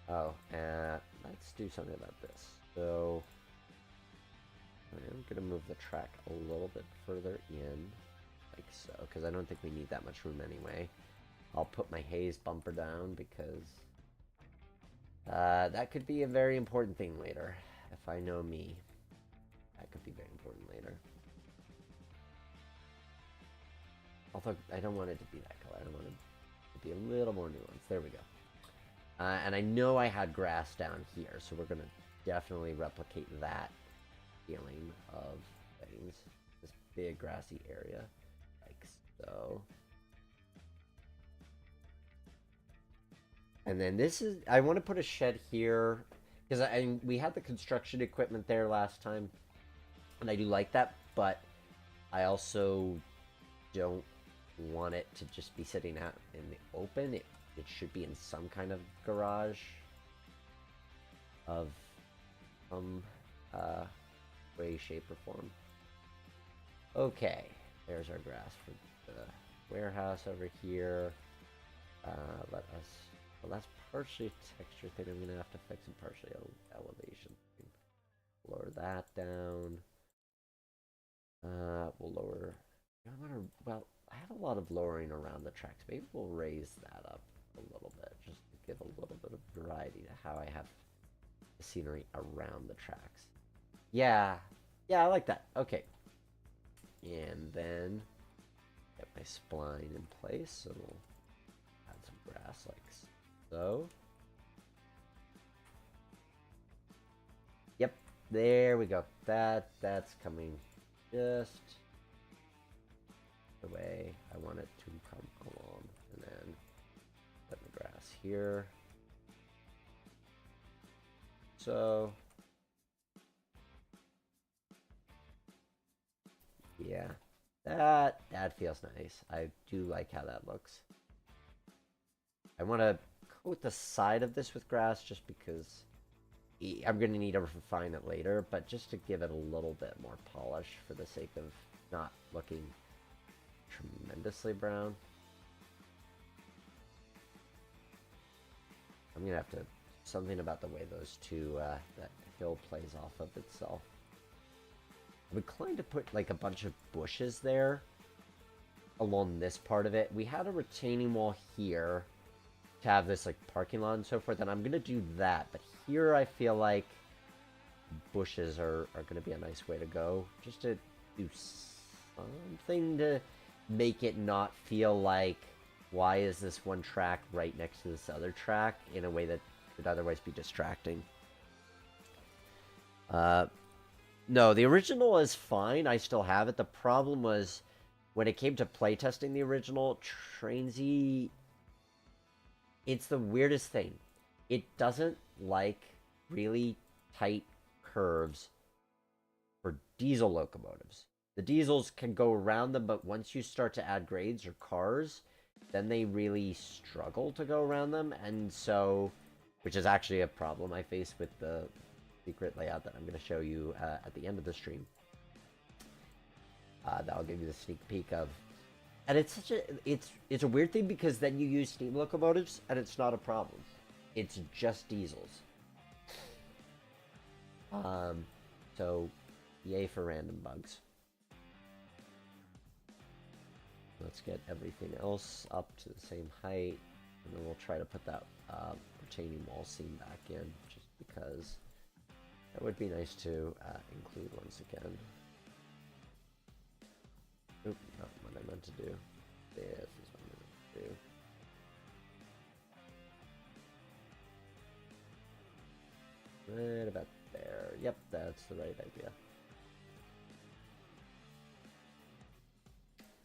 Speaker 1: Oh, and let's do something about this. So I'm gonna move the track a little bit further in, like so, because I don't think we need that much room anyway. I'll put my haze bumper down because that could be a very important thing later. If I know me, that could be very important later. Although I don't want it to be that color. I don't want it to be a little more nuanced. There we go. And I know I had grass down here, so we're gonna definitely replicate that feeling of things. This big grassy area, like so. And then this is, I want to put a shed here because we had the construction equipment there last time, and I do like that, but I also don't want it to just be sitting out in the open. It should be in some kind of garage of some way, shape, or form. Okay, there's our grass for the warehouse over here. Let us, well, that's partially a texture thing I'm gonna have to fix, and partially elevation thing. Lower that down. We'll lower, I wanna, well, I have a lot of lowering around the tracks. Maybe we'll raise that up a little bit, just to give a little bit of variety to how I have the scenery around the tracks. Yeah, I like that. Okay. And then get my spline in place, so we'll add some grass like so. Yep, there we go. That's coming just the way I want it to come along. And then put the grass here. So yeah, that feels nice. I do like how that looks. I want to coat the side of this with grass just because I'm going to need to refine it later, but just to give it a little bit more polish for the sake of not looking tremendously brown. I'm going to have to, something about the way those two, that hill plays off of itself. I'm inclined to put like a bunch of bushes there along this part of it. We had a retaining wall here to have this like parking lot and so forth, and I'm gonna do that, but here I feel like bushes are gonna be a nice way to go, just to do something to make it not feel like, why is this one track right next to this other track, in a way that could otherwise be distracting. No, the original is fine. I still have it. The problem was when it came to playtesting the original, Trainz, it's the weirdest thing. It doesn't like really tight curves for diesel locomotives. The diesels can go around them, but once you start to add grades or cars, then they really struggle to go around them, and so, which is actually a problem I face with the secret layout that I'm going to show you at the end of the stream. That'll give you the sneak peek of, and it's such a it's a weird thing because then you use steam locomotives and it's not a problem. It's just diesels. So yay for random bugs. Let's get everything else up to the same height, and then we'll try to put that retaining wall seam back in, just because That would be nice to include once again. Oop, not what I meant to do. This is what I meant to do. Right about there. Yep, that's the right idea.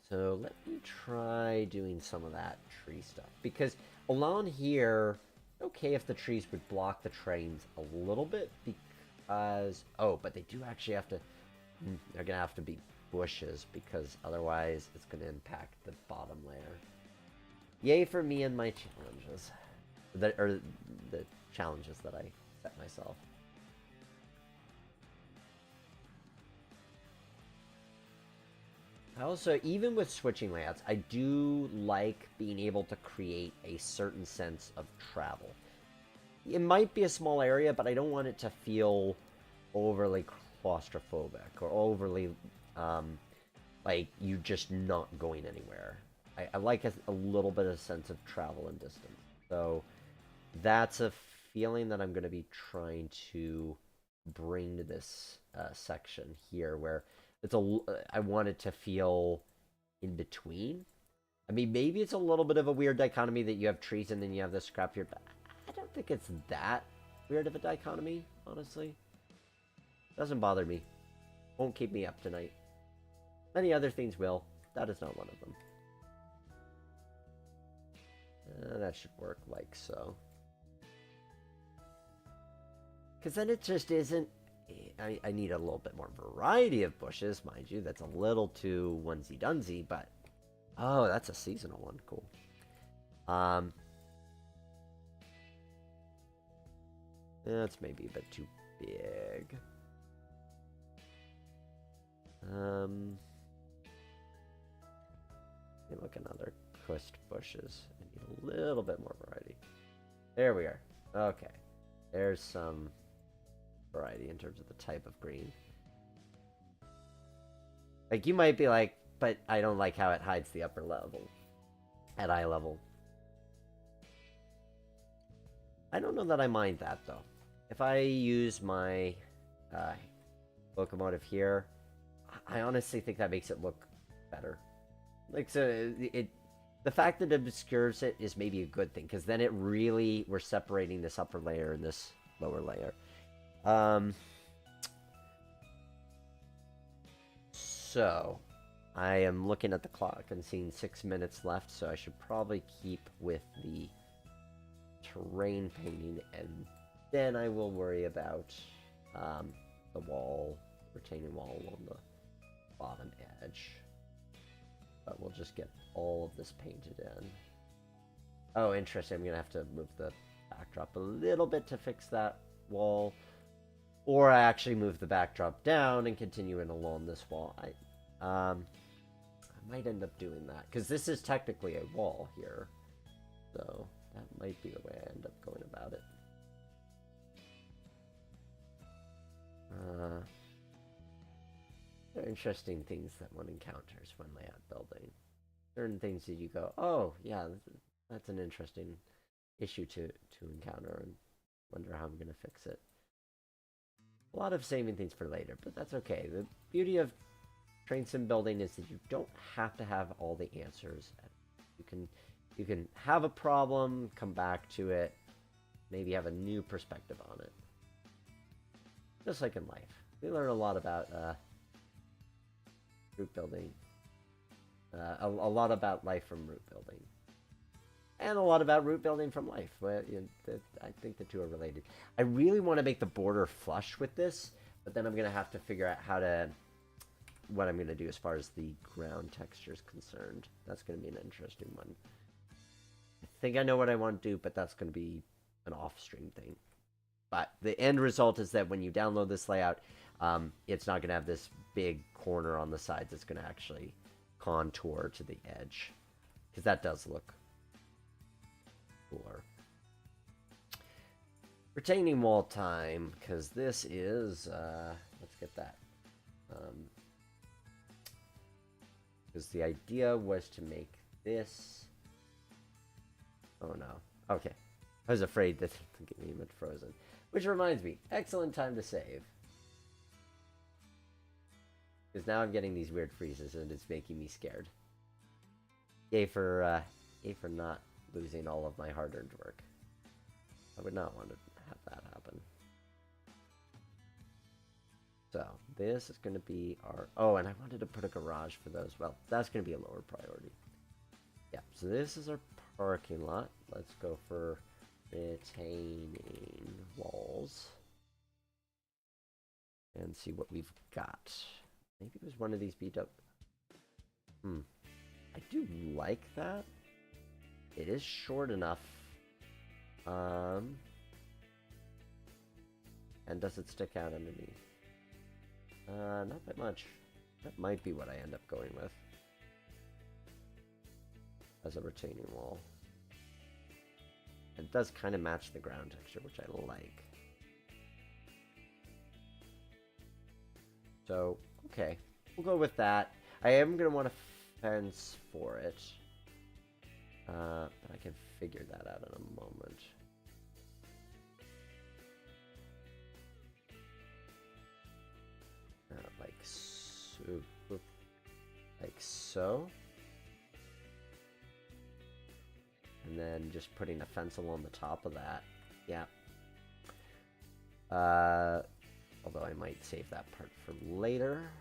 Speaker 1: So let me try doing some of that tree stuff. Because along here, okay if the trees would block the trains a little bit because... Oh, but they do actually have to... They're going to have to be bushes because otherwise it's going to impact the bottom layer. Yay for me and my challenges. The challenges that I set myself. I also, even with switching layouts, I do like being able to create a certain sense of travel. It might be a small area, but I don't want it to feel overly claustrophobic or overly, like you just not going anywhere. I like a little bit of sense of travel and distance. So that's a feeling that I'm going to be trying to bring to this section here, where it's I want it to feel in between. I mean, maybe it's a little bit of a weird dichotomy that you have trees and then you have this scrapyard, but I don't think it's that weird of a dichotomy, honestly. Doesn't bother me. Won't keep me up tonight. Many other things will. That is not one of them. That should work like so. Because then it just isn't... I need a little bit more variety of bushes, mind you. That's a little too onesie-dunsy, but... Oh, that's a seasonal one. Cool. That's maybe a bit too big. Let me look at other twist bushes. I need a little bit more variety. There we are. Okay. There's some variety in terms of the type of green. Like, you might be like, but I don't like how it hides the upper level at eye level. I don't know that I mind that, though. If I use my locomotive here, I honestly think that makes it look better. Like, so the fact that it obscures it is maybe a good thing, because then it really, we're separating this upper layer and this lower layer. So, I am looking at the clock and seeing 6 minutes left, so I should probably keep with the terrain painting, and then I will worry about the wall, retaining wall along the bottom edge. But we'll just get all of this painted in. Oh, interesting. I'm going to have to move the backdrop a little bit to fix that wall. Or I actually move the backdrop down and continue in along this wall. I might end up doing that, because this is technically a wall here. So that might be the way I end up going about it. There are interesting things that one encounters when layout building. Certain things that you go, oh, yeah, that's an interesting issue to encounter, and wonder how I'm going to fix it. A lot of saving things for later, but that's okay. The beauty of train sim building is that you don't have to have all the answers. You can have a problem, come back to it, maybe have a new perspective on it. Just like in life. We learn a lot about route building. A lot about life from route building. And a lot about route building from life. Well, I think the two are related. I really want to make the border flush with this, but then I'm going to have to figure out what I'm going to do as far as the ground texture is concerned. That's going to be an interesting one. I think I know what I want to do, but that's going to be an off-stream thing. But the end result is that when you download this layout, it's not going to have this big corner on the sides. It's going to actually contour to the edge, because that does look cooler. Retaining wall time, because this is, let's get that. Because the idea was to make this, oh no, okay. I was afraid that the game had frozen. Which reminds me, excellent time to save. Because now I'm getting these weird freezes and it's making me scared. Yay for not losing all of my hard-earned work. I would not want to have that happen. So, this is going to be our... Oh, and I wanted to put a garage for those. Well, that's going to be a lower priority. Yeah, so this is our parking lot. Let's go for retaining walls. And see what we've got. Maybe there's one of these beat up. I do like that. It is short enough. And does it stick out underneath? Not that much. That might be what I end up going with as a retaining wall. It does kind of match the ground texture, which I like. So, okay, we'll go with that. I am going to want a fence for it. But I can figure that out in a moment. Like so. Like so. And then just putting a fence along the top of that. Yeah. Although I might save that part for later.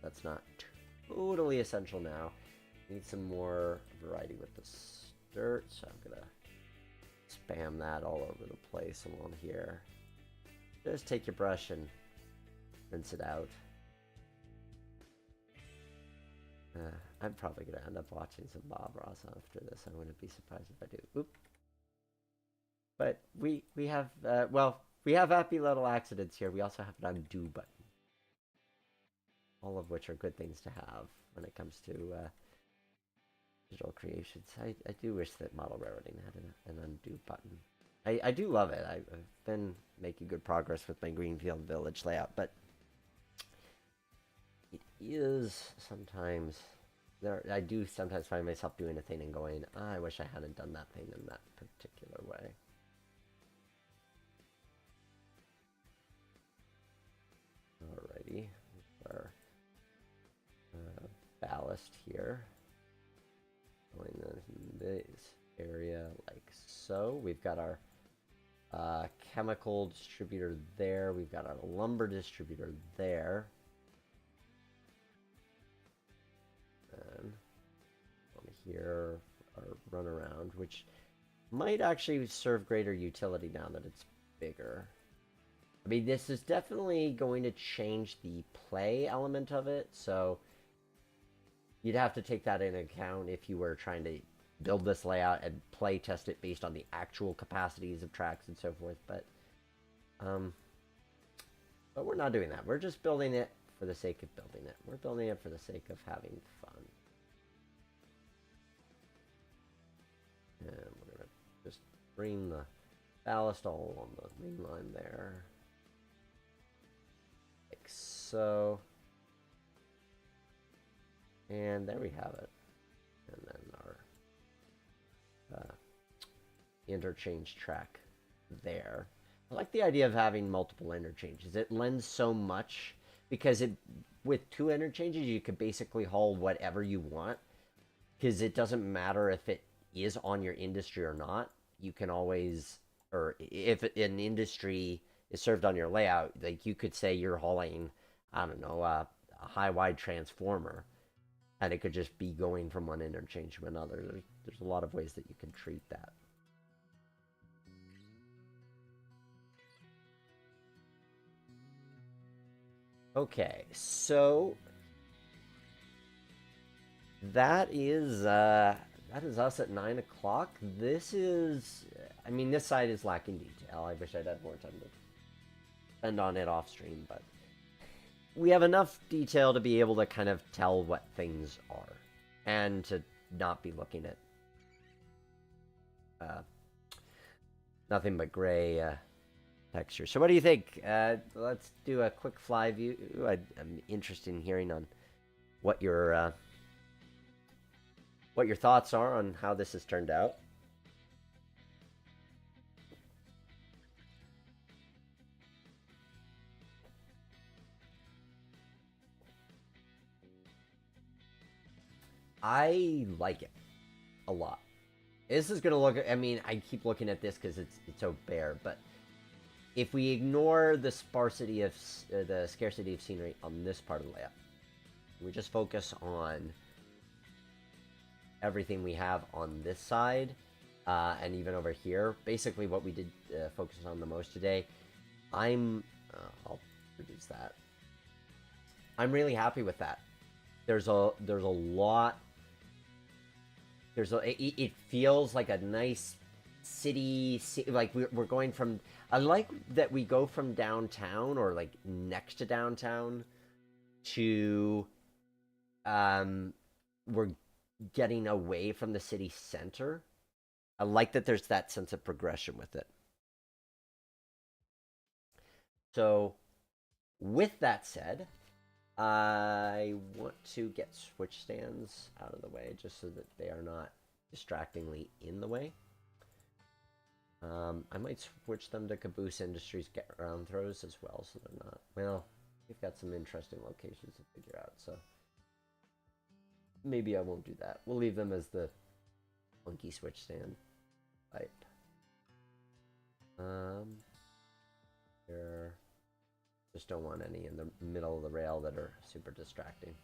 Speaker 1: That's not totally essential now. Need some more variety with the dirt, so I'm gonna spam that all over the place along here. Just take your brush and rinse it out. I'm probably gonna end up watching some Bob Ross after this. I wouldn't be surprised if I do. Oop. But we have well, we have happy little accidents here. We also have an undo button. All of which are good things to have when it comes to digital creations. I do wish that model railroading had an undo button. I do love it. I've been making good progress with my Greenfield Village layout, but it is sometimes I do sometimes find myself doing a thing and going, I wish I hadn't done that thing in that particular way. Alrighty, our ballast here. Going in this area like so. We've got our chemical distributor there. We've got our lumber distributor there. And on here, our runaround, which might actually serve greater utility now that it's bigger. I mean, this is definitely going to change the play element of it, so you'd have to take that into account if you were trying to build this layout and play test it based on the actual capacities of tracks and so forth, but we're not doing that. We're just building it for the sake of building it. We're building it for the sake of having fun. And we're going to just bring the ballast all along the main line there. Like so. And there we have it. And then our interchange track there. I like the idea of having multiple interchanges. It lends so much because with two interchanges you could basically haul whatever you want, because it doesn't matter if it is on your industry or not. You can always, or if an industry is served on your layout, like you could say you're hauling, I don't know, a high-wide transformer, and it could just be going from one interchange to another. There's a lot of ways that you can treat that. Okay, so that is us at 9 o'clock. This is, I mean, this side is lacking detail. I wish I'd had more time to spend on it off stream, but we have enough detail to be able to kind of tell what things are and to not be looking at nothing but gray texture. So what do you think? Let's do a quick fly view. I'm interested in hearing on what your thoughts are on how this has turned out. I like it a lot. This is going to look, I mean, I keep looking at this because it's so bare, but if we ignore the sparsity of, the scarcity of scenery on this part of the layout, we just focus on everything we have on this side, and even over here, basically what we did focus on the most today, I'll reduce that. I'm really happy with that. There's a lot. It feels like a nice city, like we're going from, I like that we go from downtown or like next to downtown to, we're getting away from the city center. I like that there's that sense of progression with it. So with that said, I want to get switch stands out of the way just so that they are not distractingly in the way. I might switch them to Caboose Industries ground throws as well, so they're not, well, we've got some interesting locations to figure out, so maybe I won't do that. We'll leave them as the funky switch stand type. Here. Just don't want any in the middle of the rail that are super distracting.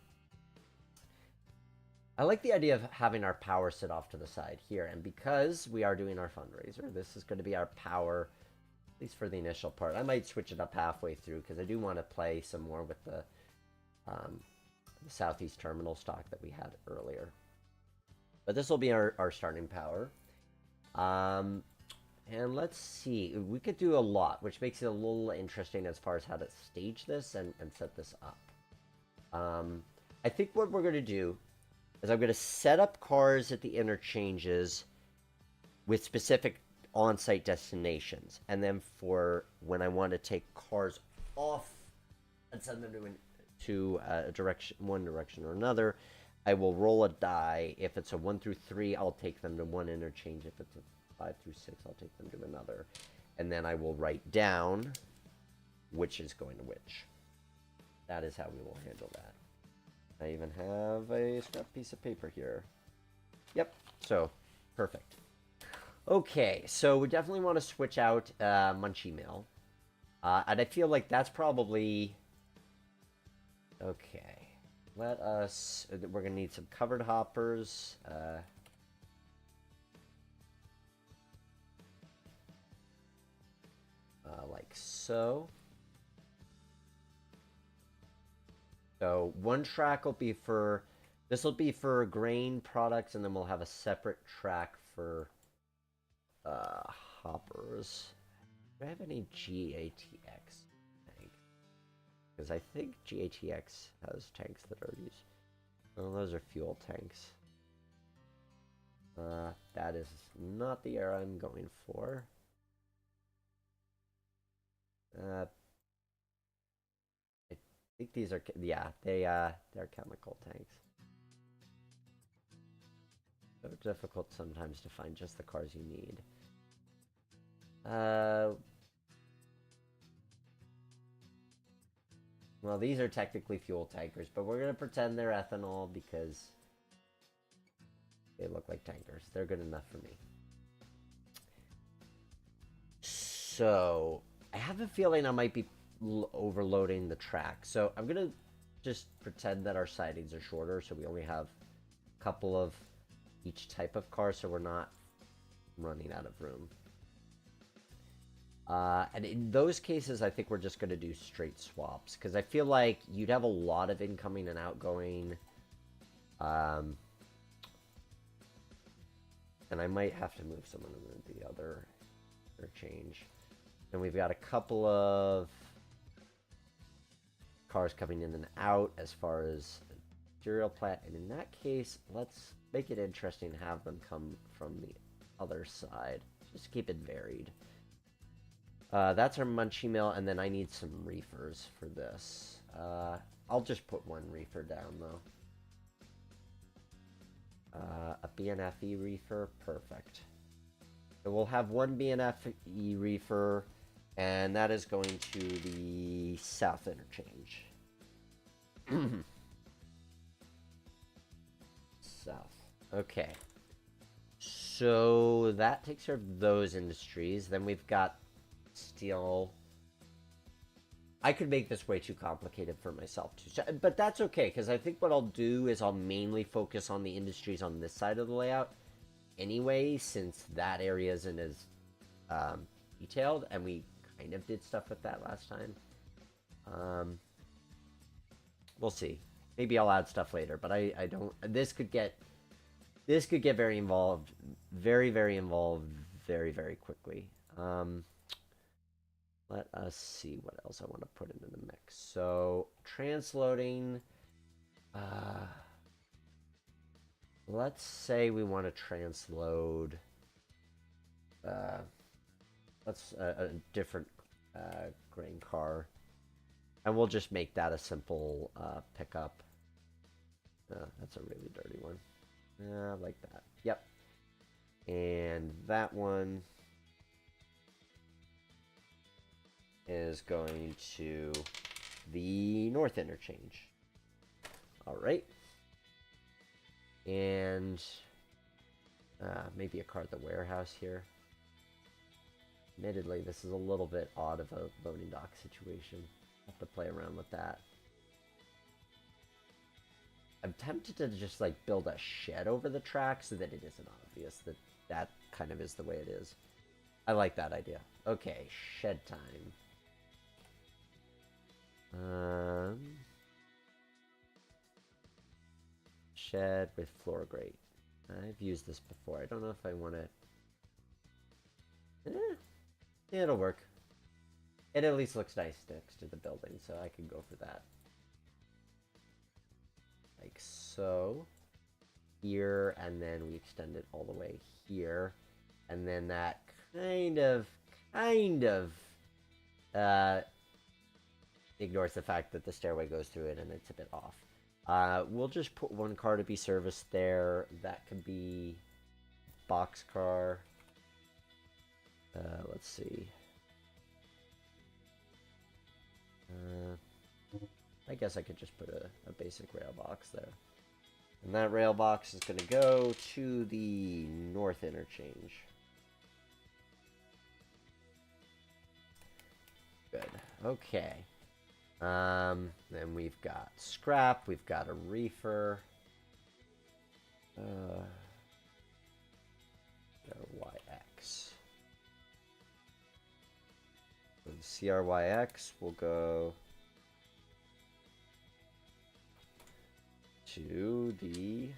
Speaker 1: I like the idea of having our power sit off to the side here, and because we are doing our fundraiser, this is going to be our power, at least for the initial part. I might switch it up halfway through because I do want to play some more with the Southeast Terminal stock that we had earlier. But this will be our starting power. And let's see, we could do a lot, which makes it a little interesting as far as how to stage this and set this up. I think what we're going to do is I'm going to set up cars at the interchanges with specific on-site destinations. And then for when I want to take cars off and send them to a direction, one direction or another, I will roll a die. If it's a 1 through 3, I'll take them to one interchange. If it's a 5 through 6, I'll take them to another. And then I will write down which is going to which. That is how we will handle that. I even have a scrap piece of paper here. Yep, so perfect. Okay, so we definitely want to switch out Munchie Mill. And I feel like that's probably... Okay, let us... We're going to need some covered hoppers. Like so. So one track will be for, this will be for grain products, and then we'll have a separate track for hoppers. Do I have any GATX tanks? Because I think GATX has tanks that are used. Oh, those are fuel tanks. That is not the air I'm going for. I think these are, yeah, they're chemical tanks. So difficult sometimes to find just the cars you need. Well, these are technically fuel tankers, but we're gonna pretend they're ethanol because they look like tankers. They're good enough for me. So I have a feeling I might be overloading the track. So I'm going to just pretend that our sidings are shorter, so we only have a couple of each type of car, so we're not running out of room. And in those cases, I think we're just going to do straight swaps, because I feel like you'd have a lot of incoming and outgoing. And I might have to move someone to the other interchange. And we've got a couple of cars coming in and out as far as material plant. And in that case, let's make it interesting and have them come from the other side. Just keep it varied. That's our Munchie Mill, and then I need some reefers for this. I'll just put one reefer down, though. A BNFE reefer, perfect. So we'll have one BNFE reefer, and that is going to the south interchange. South. Okay. So that takes care of those industries. Then we've got steel. I could make this way too complicated for myself too, but that's okay, because I think what I'll do is I'll mainly focus on the industries on this side of the layout anyway, since that area isn't as detailed, and we kind of did stuff with that last time. We'll see. Maybe I'll add stuff later, but I don't. This could get very involved, very involved, very quickly. Let us see what else I want to put into the mix. So, transloading. Let's say we want to transload. Let's a different grain car, and we'll just make that a simple pickup. That's a really dirty one. I like that. Yep. And that one is going to the north interchange. All right. And maybe a car at the warehouse here. Admittedly, this is a little bit odd of a loading dock situation. Have to play around with that. I'm tempted to just like build a shed over the track so that it isn't obvious that that kind of is the way it is. I like that idea. Okay, shed time. Shed with floor grate. I've used this before. I don't know if I want to. It'll work. It at least looks nice next to the building, so I can go for that. Like so. Here, and then we extend it all the way here. And then that kind of ignores the fact that the stairway goes through it and it's a bit off. We'll just put one car to be serviced there. That could be boxcar. Let's see. I guess I could just put a basic rail box there. And that rail box is going to go to the north interchange. Good. Okay. Then we've got scrap. We've got a reefer. CRYX. So the CRYX will go to the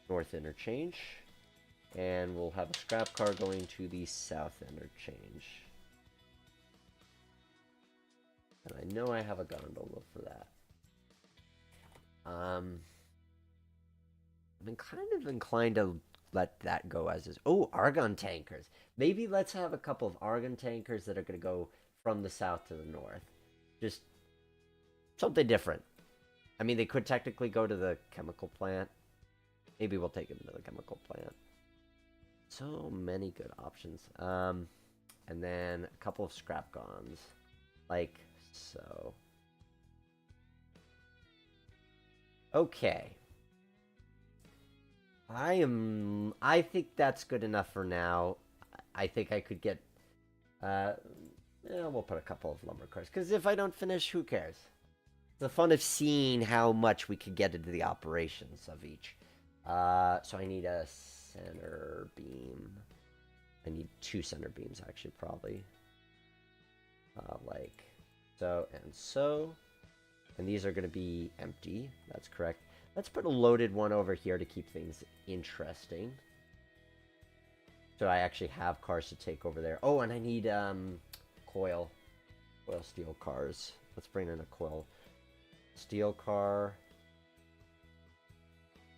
Speaker 1: north interchange, and we'll have a scrap car going to the south interchange. And I know I have a gondola for that. I'm kind of inclined to let that go as is. Oh, argon tankers. Maybe let's have a couple of argon tankers that are going to go from the south to the north. Just something different. I mean, they could technically go to the chemical plant. Maybe we'll take them to the chemical plant. So many good options. And then a couple of scrap gons. Like so. Okay. I think that's good enough for now. I think I could get, we'll put a couple of lumber cars, because if I don't finish, who cares? The fun of seeing how much we could get into the operations of each. So I need a center beam. I need two center beams, actually, probably. Like so and so. And these are going to be empty. That's correct. Let's put a loaded one over here to keep things interesting. So I actually have cars to take over there. Oh, and I need coil steel cars. Let's bring in a coil steel car.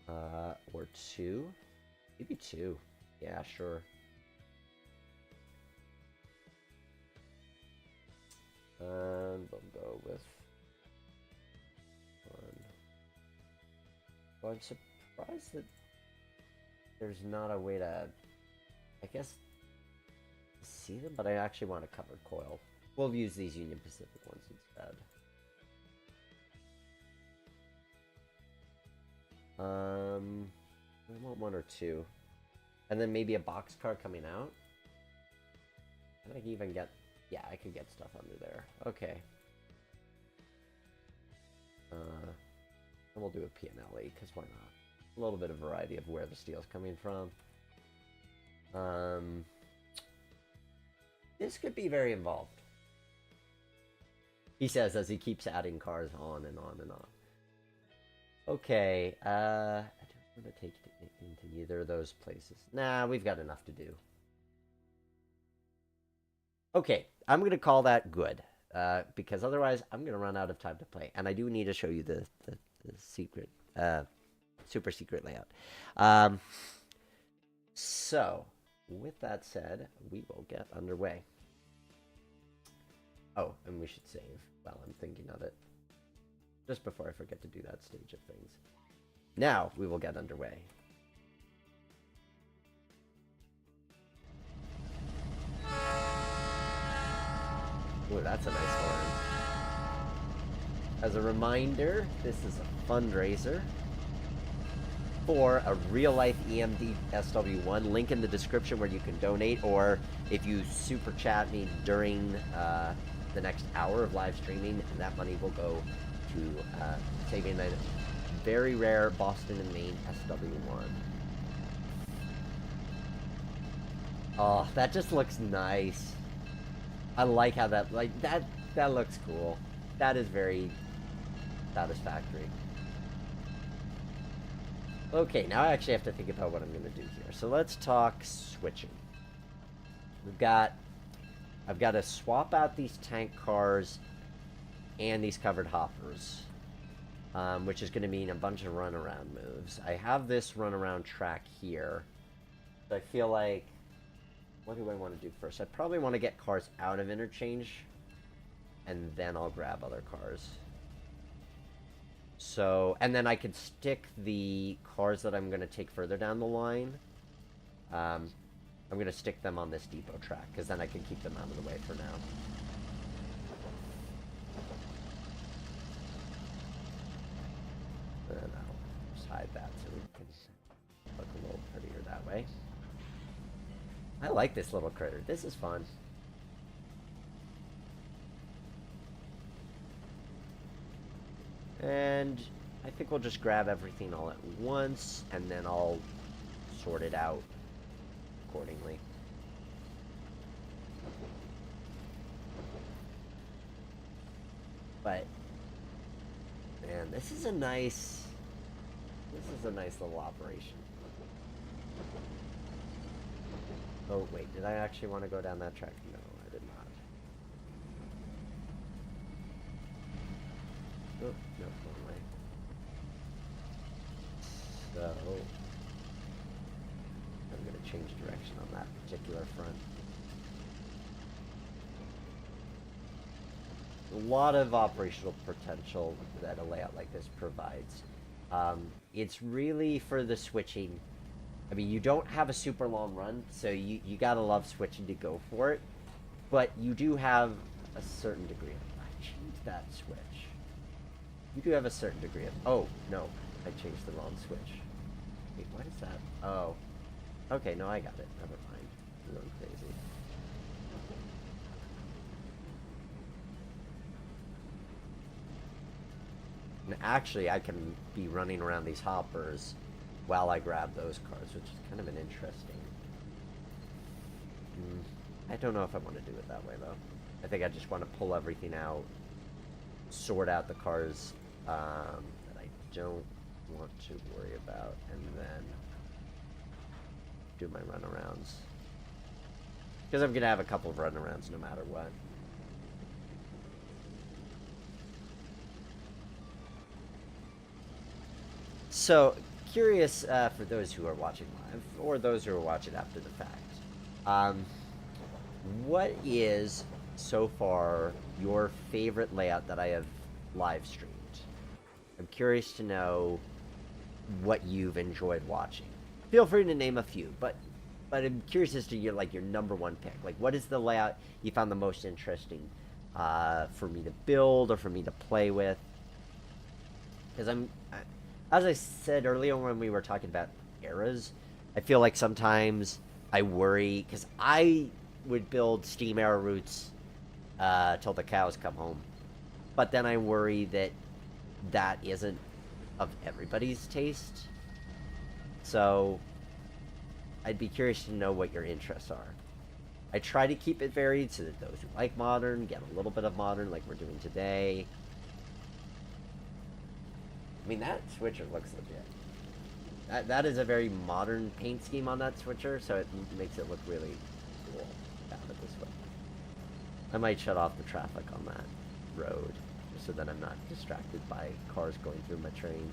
Speaker 1: Or two. Maybe two. Yeah, sure. And we'll go with one. Well, I'm surprised that there's not a way to, I guess, see them, but I actually want a covered coil. We'll use these Union Pacific ones instead. 1 or 2. And then maybe a boxcar coming out. I think I even get... Yeah, I could get stuff under there. Okay. And we'll do a P&LE, because why not? A little bit of variety of where the steel's coming from. This could be very involved. He says as he keeps adding cars on and on and on. Okay, I don't want to take it into either of those places. Nah, we've got enough to do. Okay, I'm going to call that good, because otherwise I'm going to run out of time to play. And I do need to show you the secret, super secret layout. So, with that said, we will get underway. Oh, and we should save while I'm thinking of it. Just before I forget to do that stage of things. Now, we will get underway. Ooh, that's a nice horn. As a reminder, this is a fundraiser for a real-life EMD SW1. Link in the description where you can donate, or if you super chat me during the next hour of live streaming, and that money will go to saving a very rare Boston and Maine SW1. Oh, that just looks nice. I like how that, that looks cool. That is very satisfactory. Okay, now I actually have to think about what I'm going to do here. So let's talk switching. I've got to swap out these tank cars and these covered hoppers, which is going to mean a bunch of runaround moves. I have this runaround track here. So I feel like, what do I want to do first? I probably want to get cars out of interchange, and then I'll grab other cars. So, and then I could stick the cars that I'm going to take further down the line. I'm going to stick them on this depot track, because then I can keep them out of the way for now. And I'll just hide that so it can look a little prettier that way. I like this little critter. This is fun. And I think we'll just grab everything all at once, and then I'll sort it out accordingly. But, man, this is a nice little operation. Oh, wait, did I actually want to go down that track? No, I did not. Oh, no, wrong way. So, I'm going to change direction on that particular front. A lot of operational potential that a layout like this provides. It's really for the switching. I mean, you don't have a super long run, so you gotta love switching to go for it. But you do have a certain degree of... I changed that switch. You do have a certain degree of... Oh, no. I changed the wrong switch. Wait, what is that? Oh. Okay, no, I got it. Never mind. I'm going crazy. And actually, I can be running around these hoppers while I grab those cars, which is kind of an interesting... I don't know if I want to do it that way, though. I think I just want to pull everything out, sort out the cars that I don't want to worry about, and then do my runarounds. Because I'm going to have a couple of runarounds no matter what. So, curious for those who are watching live, or those who are watching after the fact, what is, so far, your favorite layout that I have live streamed? I'm curious to know what you've enjoyed watching. Feel free to name a few, but I'm curious as to your number one pick. Like, what is the layout you found the most interesting for me to build or for me to play with? Because as I said earlier when we were talking about eras. I feel like sometimes I worry because I would build steam era routes till the cows come home, but then I worry that that isn't of everybody's taste. So I'd be curious to know what your interests are. I try to keep it varied so that those who like modern get a little bit of modern, like we're doing today. I mean, that switcher looks legit. That is a very modern paint scheme on that switcher, so it makes it look really cool. Have it this way. I might shut off the traffic on that road, just so that I'm not distracted by cars going through my train.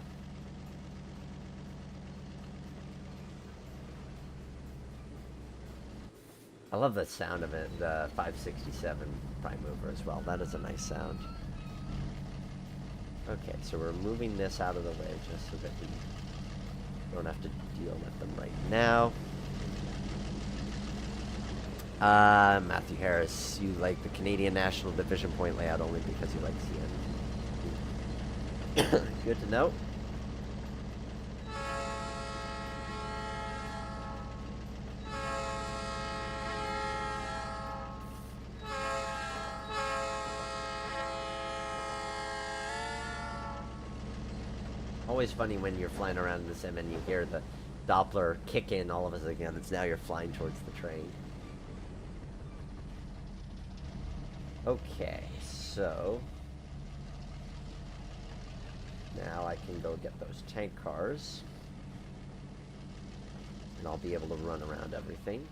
Speaker 1: I love the sound of it, the 567 prime mover as well. That is a nice sound. Okay, so we're moving this out of the way just so that we don't have to deal with them right now. Matthew Harris, you like the Canadian National Division Point layout only because you like CN. Good to know. Always funny when you're flying around in the sim and you hear the Doppler kick in all of a sudden again. It's now you're flying towards the train. Okay, so now I can go get those tank cars and I'll be able to run around everything.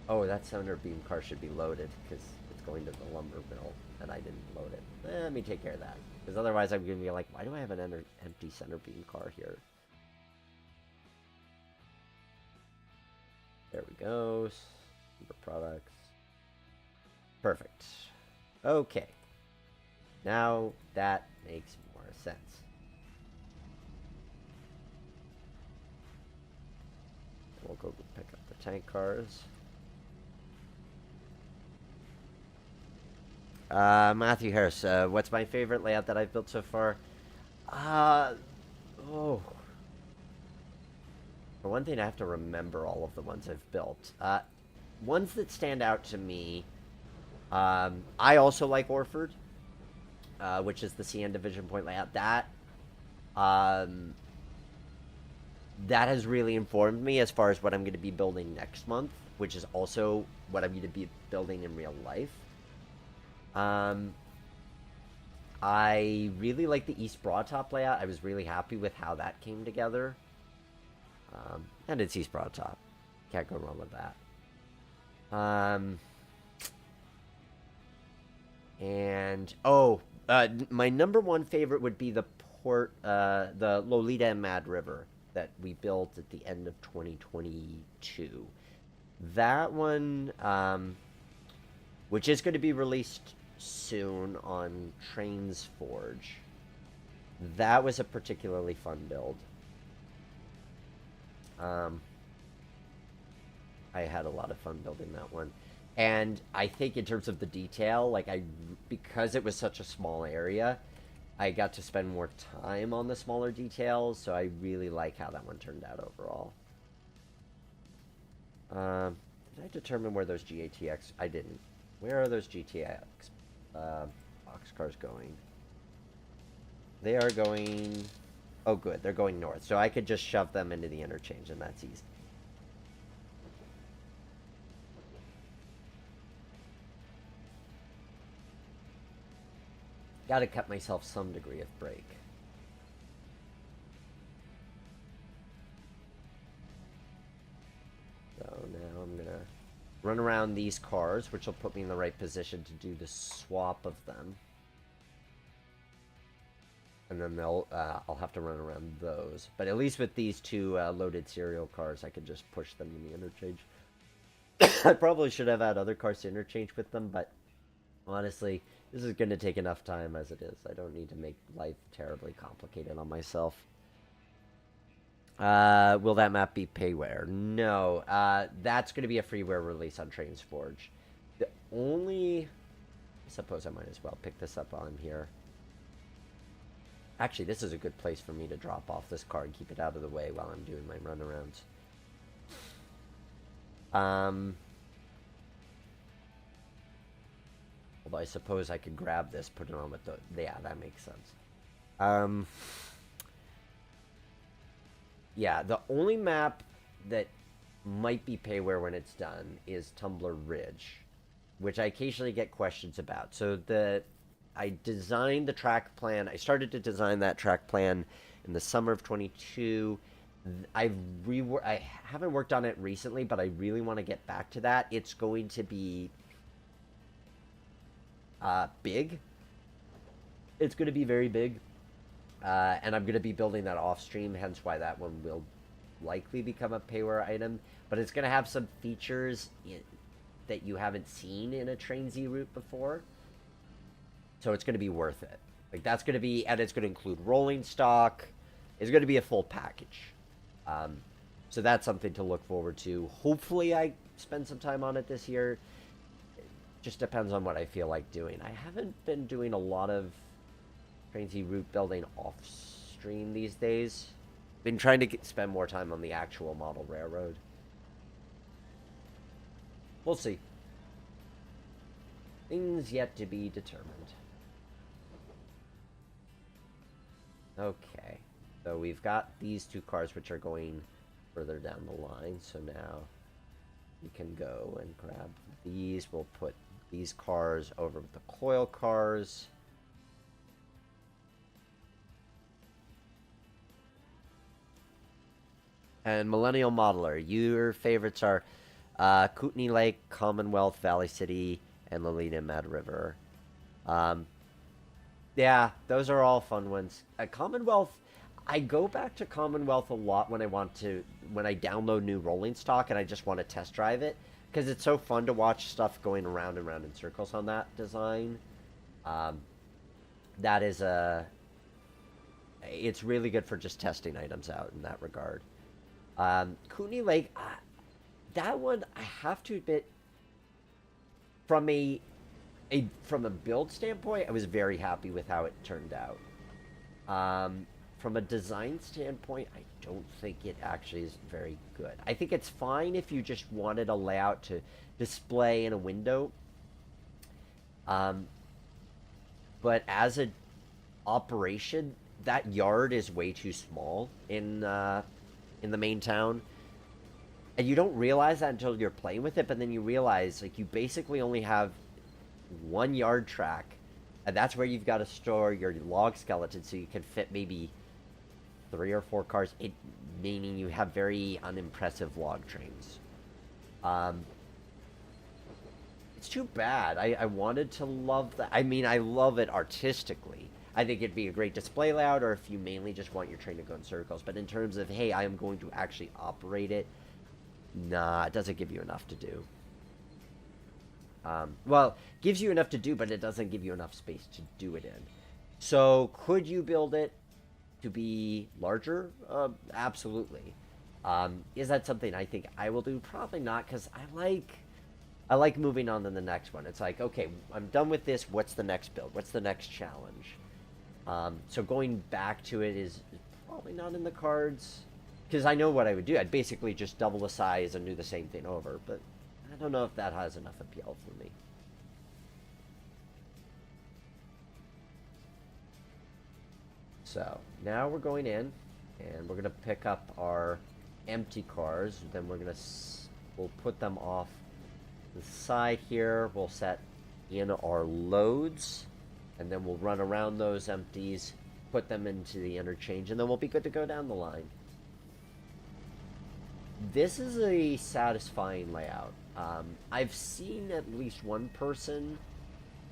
Speaker 1: Oh, that center beam car should be loaded because it's going to the lumber mill and I didn't load it. Let me take care of that. Because otherwise I'm going to be like, why do I have an empty center beam car here? There we go. Lumber products. Perfect. Okay. Now that makes more sense. We'll go pick up the tank cars. Matthew Harris, what's my favorite layout that I've built so far? For one thing, I have to remember all of the ones I've built. Ones that stand out to me, I also like Orford, which is the CN Division Point layout. That has really informed me as far as what I'm going to be building next month, which is also what I'm going to be building in real life. I really like the East Broad Top layout. I was really happy with how that came together. And it's East Broad Top. Can't go wrong with that. My number one favorite would be the Lolita and Mad River that we built at the end of 2022. That one, which is going to be released soon on Trainz Forge. That was a particularly fun build. I had a lot of fun building that one. And I think in terms of the detail, because it was such a small area, I got to spend more time on the smaller details, so I really like how that one turned out overall. Did I determine where those GATX... I didn't. Where are those GTX boxcars going? They are going... Oh, good. They're going north. So I could just shove them into the interchange, and that's easy. Gotta cut myself some degree of break. So now I'm gonna run around these cars, which will put me in the right position to do the swap of them. And then I'll have to run around those. But at least with these two loaded serial cars, I can just push them in the interchange. I probably should have had other cars to interchange with them, but honestly, this is going to take enough time as it is. I don't need to make life terribly complicated on myself. Will that map be payware? No. That's going to be a freeware release on Trainz Forge. The only... I suppose I might as well pick this up on here. Actually, this is a good place for me to drop off this car and keep it out of the way while I'm doing my runarounds. Although I suppose I could grab this, put it on with the... Yeah, that makes sense. Yeah, the only map that might be payware when it's done is Tumbler Ridge, which I occasionally get questions about. So I designed the track plan. I started to design that track plan in the summer of 22. I haven't worked on it recently, but I really want to get back to that. It's going to be big. It's going to be very big. And I'm going to be building that off stream, hence why that one will likely become a payware item. But it's going to have some features that you haven't seen in a Trainz route before. So it's going to be worth it. Like, that's going to be, and it's going to include rolling stock. It's going to be a full package. So that's something to look forward to. Hopefully I spend some time on it this year. It just depends on what I feel like doing. I haven't been doing a lot of Trainz route building off stream these days. Been trying to spend more time on the actual model railroad. We'll see. Things yet to be determined. Okay, so we've got these two cars which are going further down the line, so now we can go and grab these. We'll put these cars over with the coil cars. And Millennial Modeler, your favorites are Kootenai Lake, Commonwealth, Valley City, and Lolita Mad River. Yeah, those are all fun ones. Commonwealth, I go back to Commonwealth a lot when I download new rolling stock and I just want to test drive it, because it's so fun to watch stuff going around and around in circles on that design. That is it's really good for just testing items out in that regard. Kootenai Lake, that one, I have to admit, from a build standpoint, I was very happy with how it turned out. From a design standpoint, I don't think it actually is very good. I think it's fine if you just wanted a layout to display in a window. But as an operation, that yard is way too small in the main town. And you don't realize that until you're playing with it, but then you realize, like, you basically only have one yard track, and that's where you've got to store your log skeleton so you can fit maybe 3 or 4 cars, meaning you have very unimpressive log trains. It's too bad. I wanted to love that. I mean, I love it artistically. I think it'd be a great display layout, or if you mainly just want your train to go in circles. But in terms of, hey, I am going to actually operate it, nah, it doesn't give you enough to do. Well, gives you enough to do, but it doesn't give you enough space to do it in. So, could you build it to be larger? Absolutely. Is that something I think I will do? Probably not, because I like moving on to the next one. It's like, okay, I'm done with this. What's the next build? What's the next challenge? So going back to it is probably not in the cards, because I know what I would do. I'd basically just double the size and do the same thing over, but I don't know if that has enough appeal for me. So now we're going in, and we're gonna pick up our empty cars. Then we'll put them off the side here. We'll set in our loads, and then we'll run around those empties, put them into the interchange, and then we'll be good to go down the line. This is a satisfying layout. I've seen at least one person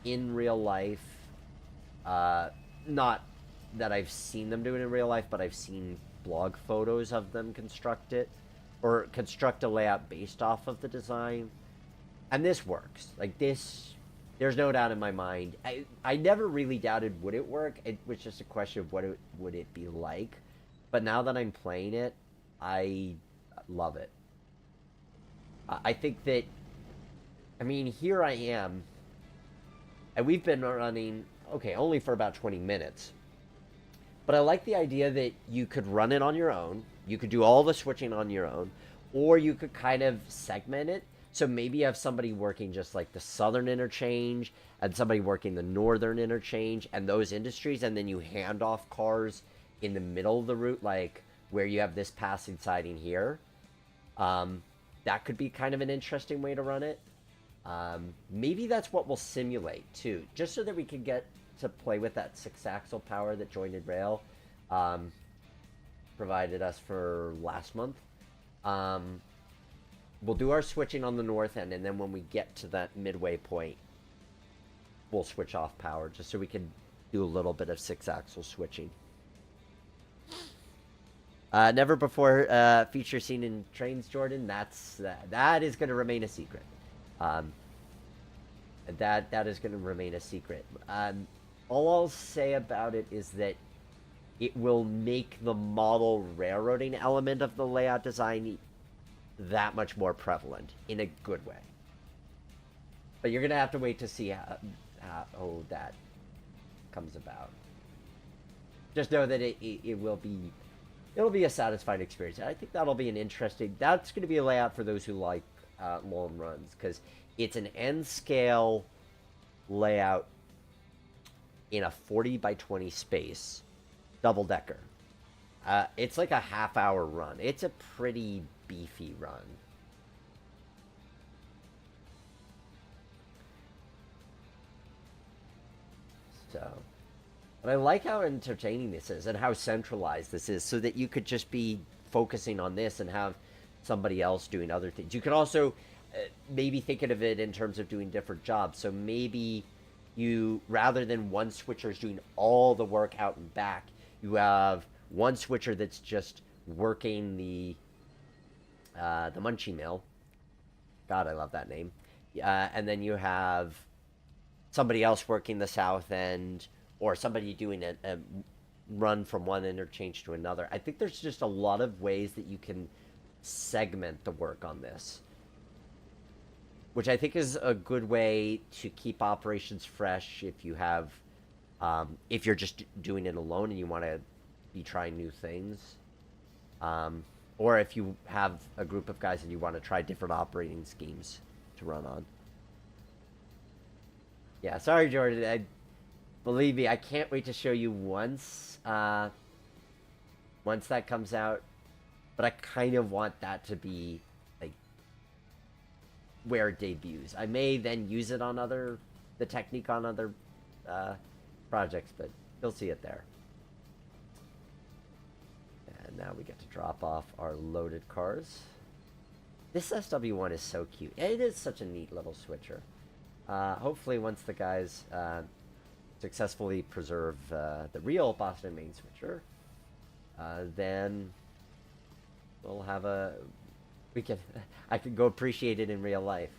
Speaker 1: in real life, not that I've seen them do it in real life, but I've seen blog photos of them construct it, or construct a layout based off of the design. And this works. Like, this, there's no doubt in my mind. I never really doubted would it work. It was just a question of would it be like. But now that I'm playing it, I love it. I think that, I mean, here I am, and we've been running, okay, only for about 20 minutes. But I like the idea that you could run it on your own. You could do all the switching on your own, or you could kind of segment it. So maybe you have somebody working just like the southern interchange and somebody working the northern interchange and those industries, and then you hand off cars in the middle of the route, like where you have this passing siding here. That could be kind of an interesting way to run it. Maybe that's what we'll simulate too, just so that we can get to play with that 6-axle power that Jointed Rail provided us for last month. We'll do our switching on the north end, and then when we get to that midway point, we'll switch off power, just so we can do a little bit of 6-axle switching. Never before feature seen in Trainz, Jordan. That is going to remain a secret. That is going to remain a secret. All I'll say about it is that it will make the model railroading element of the layout design that much more prevalent in a good way. But you're going to have to wait to see how that comes about. Just know that it will be, it'll be a satisfying experience. I think that'll be an interesting, that's going to be a layout for those who like long runs, because it's an end scale layout in a 40 by 20 space, double decker. It's like a half-hour run. It's a pretty beefy run. So, but I like how entertaining this is and how centralized this is, so that you could just be focusing on this and have somebody else doing other things. You could also maybe think of it in terms of doing different jobs. So maybe you, rather than one switcher is doing all the work out and back, you have one switcher that's just working the Munchie Mill. God, I love that name. And then you have somebody else working the south end, or somebody doing a run from one interchange to another. I think there's just a lot of ways that you can segment the work on this, which I think is a good way to keep operations fresh if you have, if you're just doing it alone and you want to be trying new things. Or if you have a group of guys and you want to try different operating schemes to run on. Yeah, sorry, Jordan. Believe me, I can't wait to show you once that comes out. But I kind of want that to be like where it debuts. I may then use it on the technique on other projects, but you'll see it there. And now we get to drop off our loaded cars. This SW1 is so cute. It is such a neat little switcher. Hopefully once the guys successfully preserve the real Boston Main switcher, then we'll have I can go appreciate it in real life.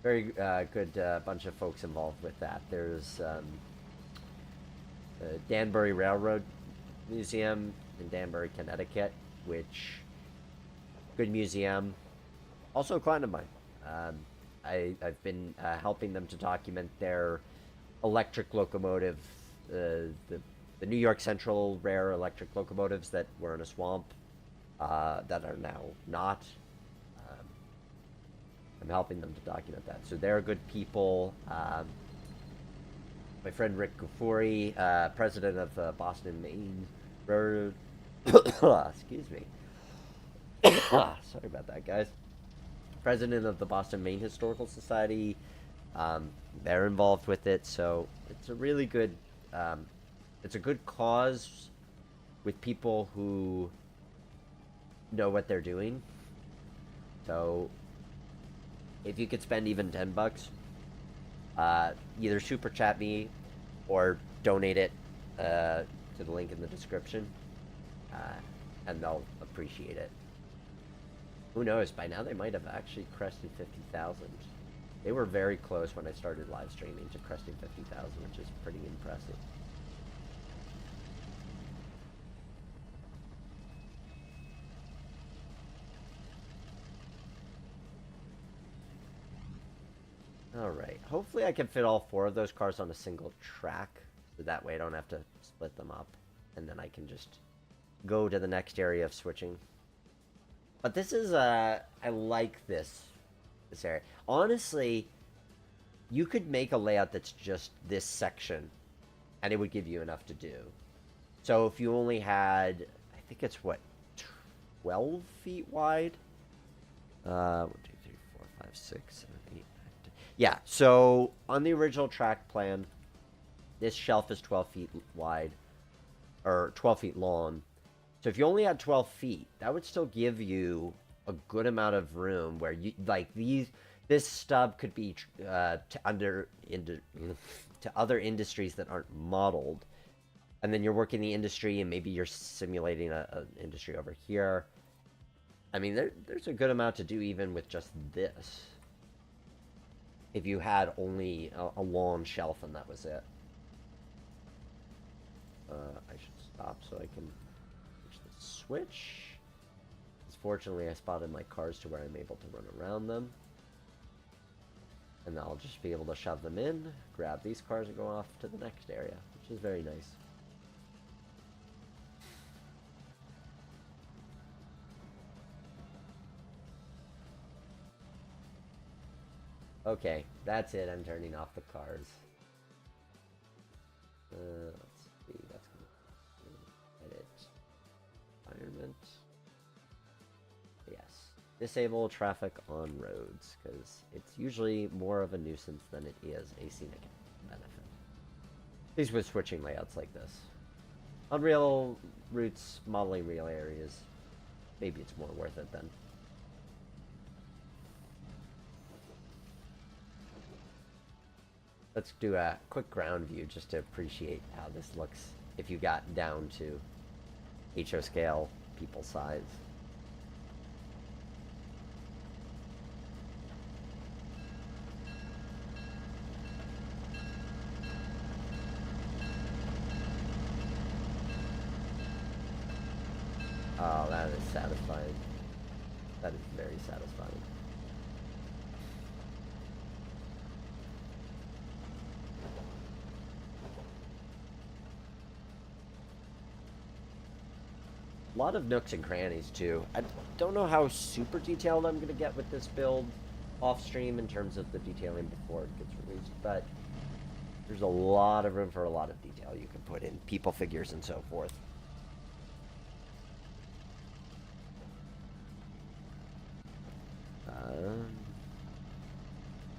Speaker 1: Very good bunch of folks involved with that. There's the Danbury Railroad Museum in Danbury, Connecticut, which, good museum. Also a client of mine. I've been helping them to document their electric locomotive, the New York Central rare electric locomotives that were in a swamp, that are now not. I'm helping them to document that. So they're good people. My friend Rick Gufuri, president of the Boston Main Railroad. Excuse me. Sorry about that, guys. President of the Boston Main Historical Society. They're involved with it, so it's a really good, it's a good cause with people who know what they're doing. So if you could spend even $10, either super chat me or donate it to the link in the description, and they'll appreciate it. Who knows, by now they might have actually crested 50,000. They were very close when I started live streaming to cresting 50,000, which is pretty impressive. Alright, hopefully I can fit all 4 of those cars on a single track, so that way I don't have to split them up, and then I can just go to the next area of switching. But this is, I like this area. Honestly, you could make a layout that's just this section, and it would give you enough to do. So if you only had, I think it's what, 12 feet wide? 1, 2, 3, 4, 5, 6, 7, 8, 9, 10. Yeah, so on the original track plan, this shelf is 12 feet wide, or 12 feet long. So if you only had 12 feet, that would still give you a good amount of room where you, like, this stub could be to other industries that aren't modeled. And then you're working the industry, and maybe you're simulating an industry over here. I mean, there's a good amount to do even with just this. If you had only a long shelf and that was it. I should stop so I can push the switch. Fortunately, I spotted my cars to where I'm able to run around them. And I'll just be able to shove them in, grab these cars, and go off to the next area, which is very nice. Okay, that's it. I'm turning off the cars. Let's see. That's gonna edit environment. Yes, disable traffic on roads because it's usually more of a nuisance than it is a scenic benefit. These with switching layouts like this. On real routes, modeling real areas, maybe it's more worth it then. Let's do a quick ground view just to appreciate how this looks if you got down to HO scale, people size. Oh, that is satisfying. That is very satisfying. A lot of nooks and crannies too. I don't know how super detailed I'm gonna get with this build off stream in terms of the detailing before it gets released, but there's a lot of room for a lot of detail you can put in, people, figures, and so forth.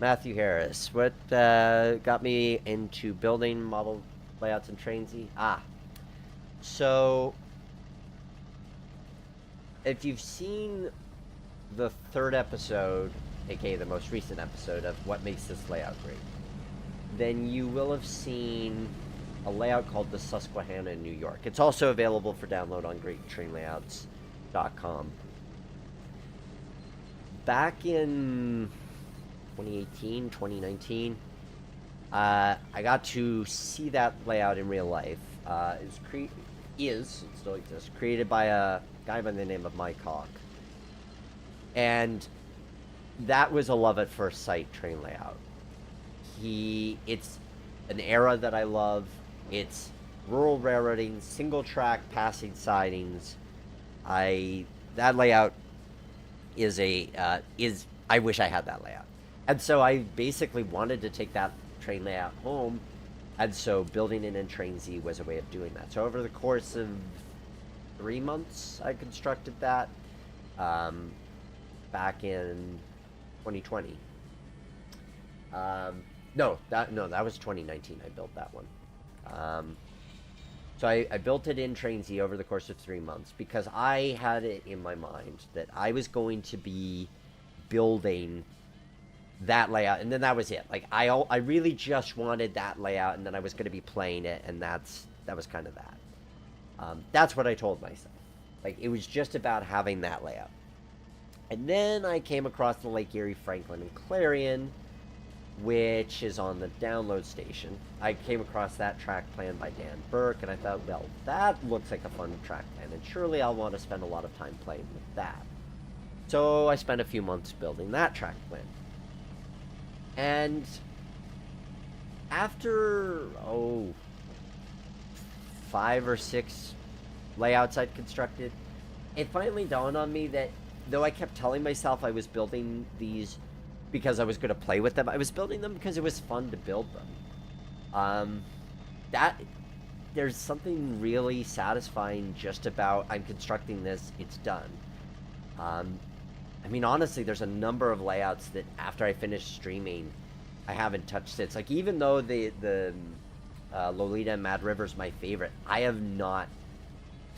Speaker 1: Matthew Harris, what got me into building model layouts in Trainz? So if you've seen the 3rd episode, aka the most recent episode of what makes this layout great, then you will have seen a layout called the Susquehanna in New York. It's also available for download on greattrainlayouts.com. Back in 2018, 2019, I got to see that layout in real life. It still exists, created by a guy by the name of Mike Hawk. And that was a love at first sight train layout. It's an era that I love. It's rural railroading, single track passing sidings. That layout I wish I had that layout. And so I basically wanted to take that train layout home, and so building it in Trainz was a way of doing that. So over the course of 3 months, I constructed that back in 2020. No, that was 2019. I built that one. So I built it in Trainz over the course of 3 months because I had it in my mind that I was going to be building that layout, and then that was it. Like I really just wanted that layout, and then I was going to be playing it, and that was kind of that. That's what I told myself. Like it was just about having that layout. And then I came across the Lake Erie, Franklin, and Clarion, which is on the download station. I came across that track plan by Dan Murdock, and I thought, well, that looks like a fun track plan, and surely I'll want to spend a lot of time playing with that. So I spent a few months building that track plan. And after, 5 or 6 layouts I'd constructed, it finally dawned on me that though I kept telling myself I was building these because I was going to play with them, I was building them because it was fun to build them. That there's something really satisfying just about I'm constructing this, it's done. I mean, honestly, there's a number of layouts that after I finish streaming, I haven't touched it. It's like, even though the Lolita and Mad River's my favorite, I have not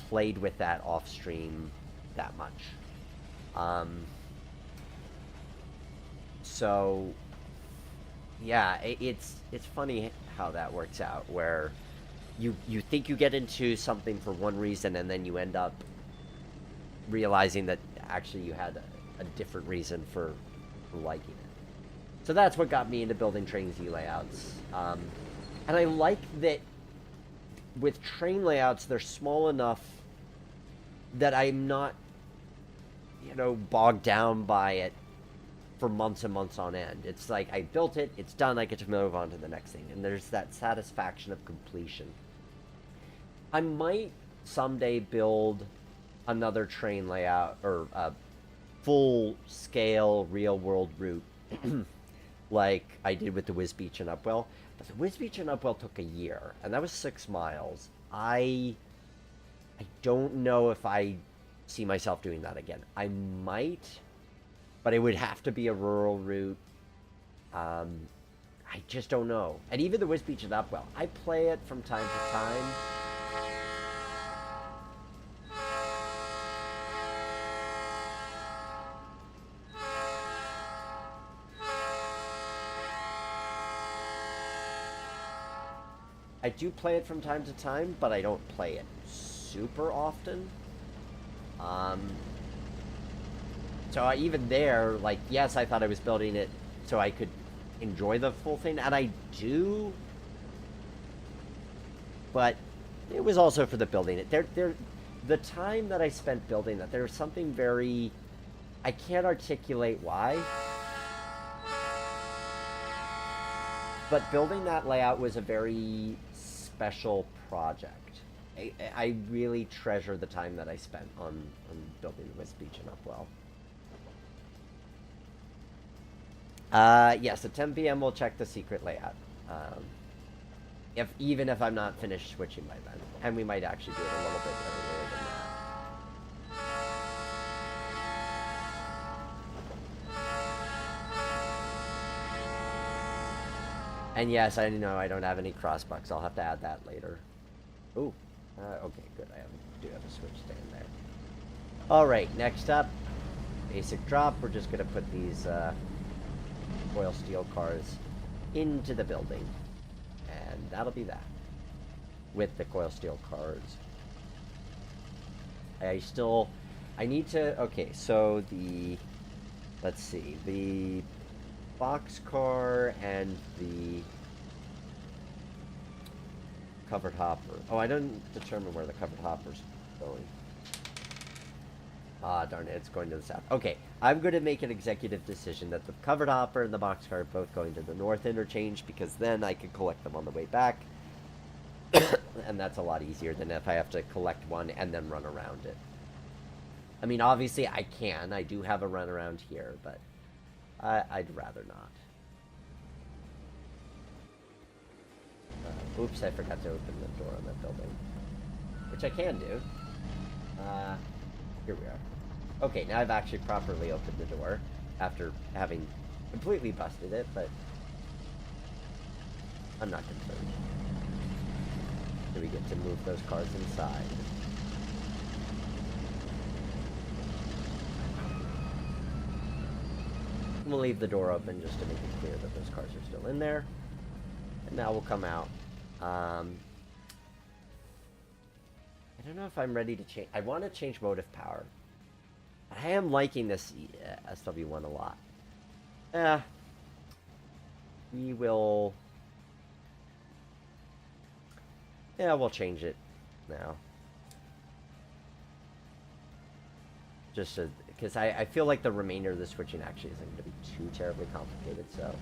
Speaker 1: played with that off stream that much. So yeah, it's funny how that works out, where you think you get into something for one reason and then you end up realizing that actually you had a different reason for liking it. So that's what got me into building Trainz layouts. And I like that with train layouts, they're small enough that I'm not, bogged down by it for months and months on end. It's like, I built it, it's done, I get to move on to the next thing. And there's that satisfaction of completion. I might someday build another train layout, or a full-scale, real-world route, like I did with the Whiz Beach and Upwell. But the Whiz Beach and Upwell took a year, and that was 6 miles. I don't know if I see myself doing that again. I might, but it would have to be a rural route. I just don't know. And even the Whiz Beach and Upwell, I play it from time to time. I do play it from time to time, but I don't play it super often. So even there, like, yes, I thought I was building it so I could enjoy the full thing, and I do, but it was also for the building it. The time that I spent building that, there's something very, I can't articulate why, but building that layout was a very special project. I really treasure the time that I spent on building the Whiz Beach and Upwell. Yes, at 10 p.m. we'll check the secret layout. Even if I'm not finished switching by then. And we might actually do it a little bit earlier than that. And yes, I know I don't have any crossbucks. I'll have to add that later. Ooh. Okay, good. I do have a switch stand there. Alright, next up. Basic drop. We're just going to put these coil steel cars into the building. And that'll be that. With the coil steel cars. I need to... Okay, so the... Let's see. The boxcar and the covered hopper. Oh, I didn't determine where the covered hopper's going. Ah, darn it, it's going to the south. Okay, I'm going to make an executive decision that the covered hopper and the boxcar are both going to the north interchange, because then I can collect them on the way back. And that's a lot easier than if I have to collect one and then run around it. I mean, obviously I can. I do have a run around here, but I'd rather not. Oops, I forgot to open the door on that building. Which I can do. Here we are. Okay, now I've actually properly opened the door after having completely busted it, but I'm not concerned. So we get to move those cars inside. We'll leave the door open just to make it clear that those cars are still in there. And now we'll come out. I don't know if I'm ready to change. I want to change motive power. I am liking this SW1 a lot. We will... Yeah, we'll change it now. Just because I feel like the remainder of the switching actually isn't going to be too terribly complicated, so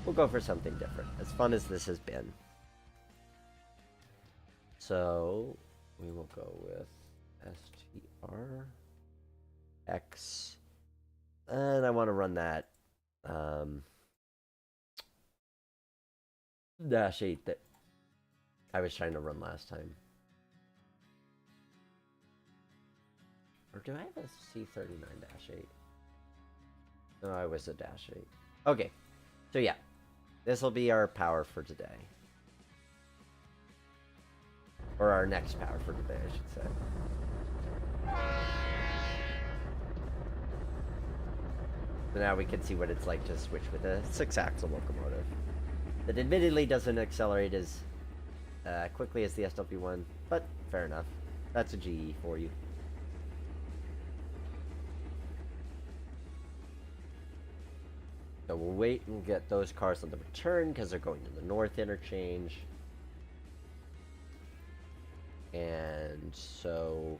Speaker 1: We'll go for something different, as fun as this has been. So, we will go with STR X. And I want to run that -8 that I was trying to run last time. Or do I have a C39-8? No, I was a -8. Okay, so yeah, this will be our power for today. Or our next power for today, I should say. So now we can see what it's like to switch with a 6-axle locomotive. That admittedly doesn't accelerate as quickly as the SW1, but fair enough. That's a GE for you. So we'll wait and get those cars on the return because they're going to the north interchange. And so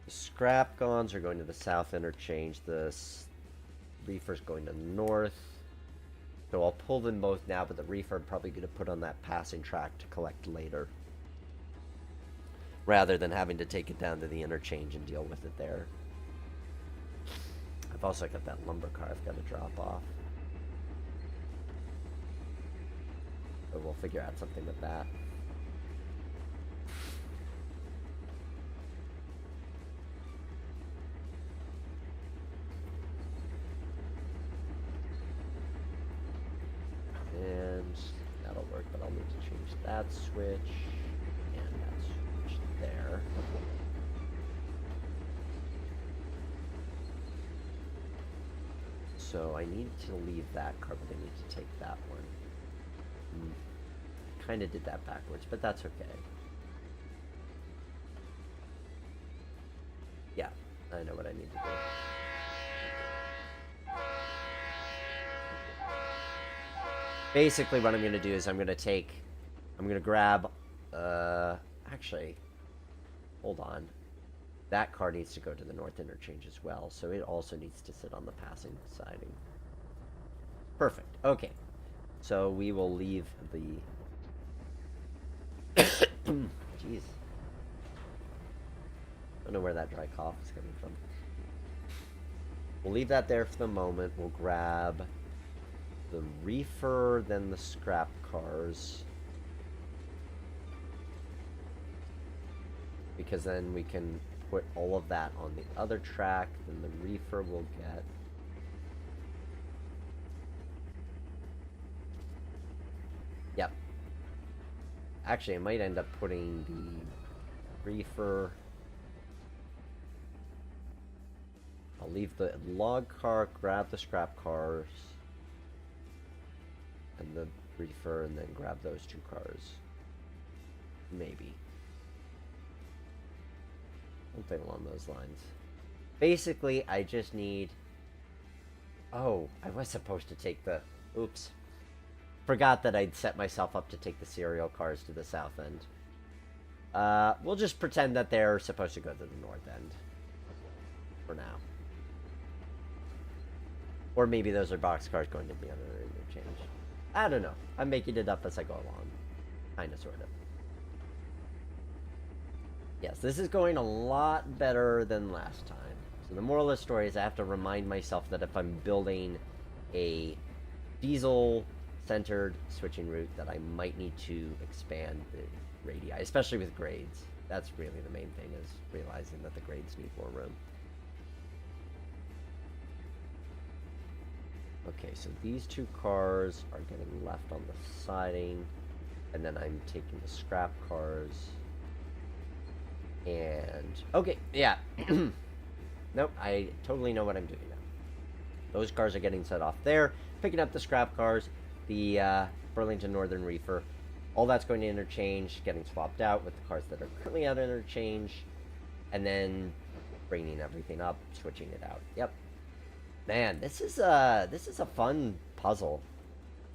Speaker 1: the scrap gons are going to the south interchange. The reefer's going to the north. So I'll pull them both now, but the reefer I'm probably going to put on that passing track to collect later, rather than having to take it down to the interchange and deal with it there. I've also got that lumber car I've got to drop off. But we'll figure out something with that. And that'll work, but I'll need to change that switch and that switch there. So I need to leave that car, but I need to take that one. Kind of did that backwards, but that's okay. Yeah, I know what I need to do. Basically, what I'm going to do is I'm going to grab, actually, hold on. That car needs to go to the north interchange as well, so it also needs to sit on the passing siding. Perfect, okay. So we will leave the... Jeez. I don't know where that dry cough is coming from. We'll leave that there for the moment. We'll grab the reefer, then the scrap cars. Because then we can put all of that on the other track. Then the reefer will get... Yep. Actually, I might end up putting the reefer... I'll leave the log car, grab the scrap cars, and the reefer, and then grab those two cars. Maybe. Something along those lines. Basically, I just need... Oh, I was supposed to take the... Oops. Forgot that I'd set myself up to take the serial cars to the south end. We'll just pretend that they're supposed to go to the north end. For now. Or maybe those are box cars going to the other interchange. I don't know. I'm making it up as I go along. Kinda, sort of. Yes, this is going a lot better than last time. So the moral of the story is I have to remind myself that if I'm building a diesel-centered switching route, that I might need to expand the radii, especially with grades. That's really the main thing, is realizing that the grades need more room. Okay, so these two cars are getting left on the siding, and then I'm taking the scrap cars. And, okay, yeah. Nope, I totally know what I'm doing now. Those cars are getting set off there, picking up the scrap cars, the Burlington Northern Reefer. All that's going to interchange, getting swapped out with the cars that are currently out of interchange, and then bringing everything up, switching it out. Yep. Man, this is a fun puzzle.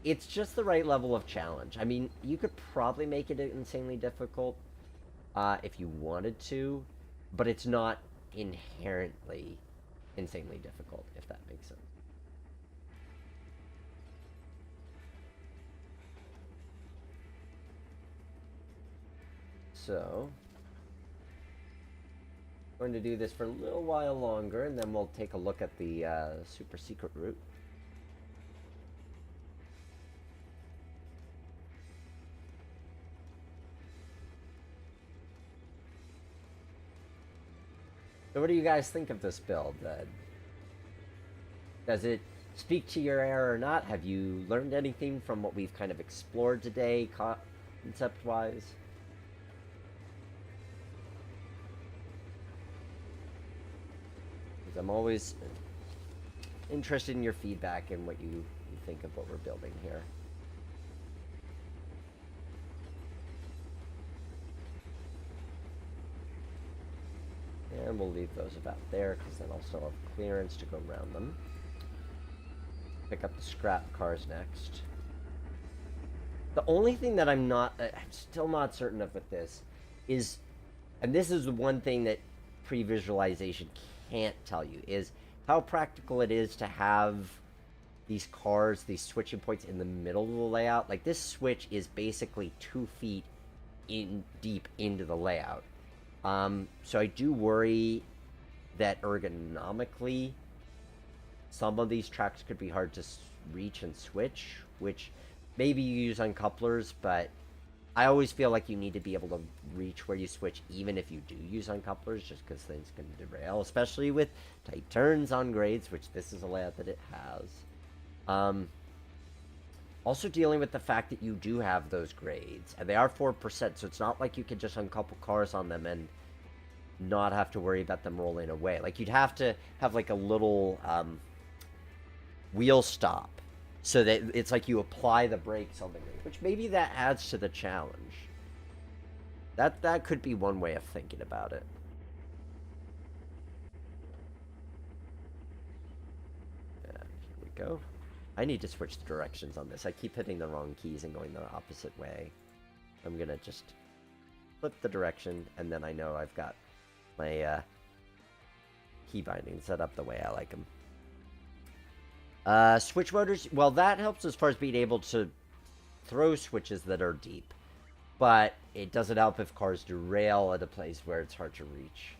Speaker 1: It's just the right level of challenge. I mean, you could probably make it insanely difficult if you wanted to, but it's not inherently insanely difficult, if that makes sense. So, going to do this for a little while longer, and then we'll take a look at the super secret route. So what do you guys think of this build? Does it speak to your era or not? Have you learned anything from what we've kind of explored today, concept-wise? Because I'm always interested in your feedback and what you think of what we're building here. And we'll leave those about there, because then I'll still have clearance to go around them. Pick up the scrap cars next. The only thing that I'm still not certain of with this is, and this is the one thing that pre-visualization can't tell you, is how practical it is to have these cars, these switching points in the middle of the layout. Like, this switch is basically 2 feet deep into the layout. So I do worry that ergonomically, some of these tracks could be hard to reach and switch, which maybe you use uncouplers, but I always feel like you need to be able to reach where you switch, even if you do use uncouplers, just because things can derail, especially with tight turns on grades, which this is a layout that it has. Also dealing with the fact that you do have those grades, and they are 4%, so it's not like you can just uncouple cars on them and not have to worry about them rolling away. Like, you'd have to have like a little wheel stop, so that it's like you apply the brakes on the grade, which maybe that adds to the challenge. That could be one way of thinking about it. Yeah, here we go. I need to switch the directions on this. I keep hitting the wrong keys and going the opposite way. I'm gonna just flip the direction, and then I know I've got my key bindings set up the way I like them. Switch motors, well, that helps as far as being able to throw switches that are deep, but it doesn't help if cars derail at a place where it's hard to reach.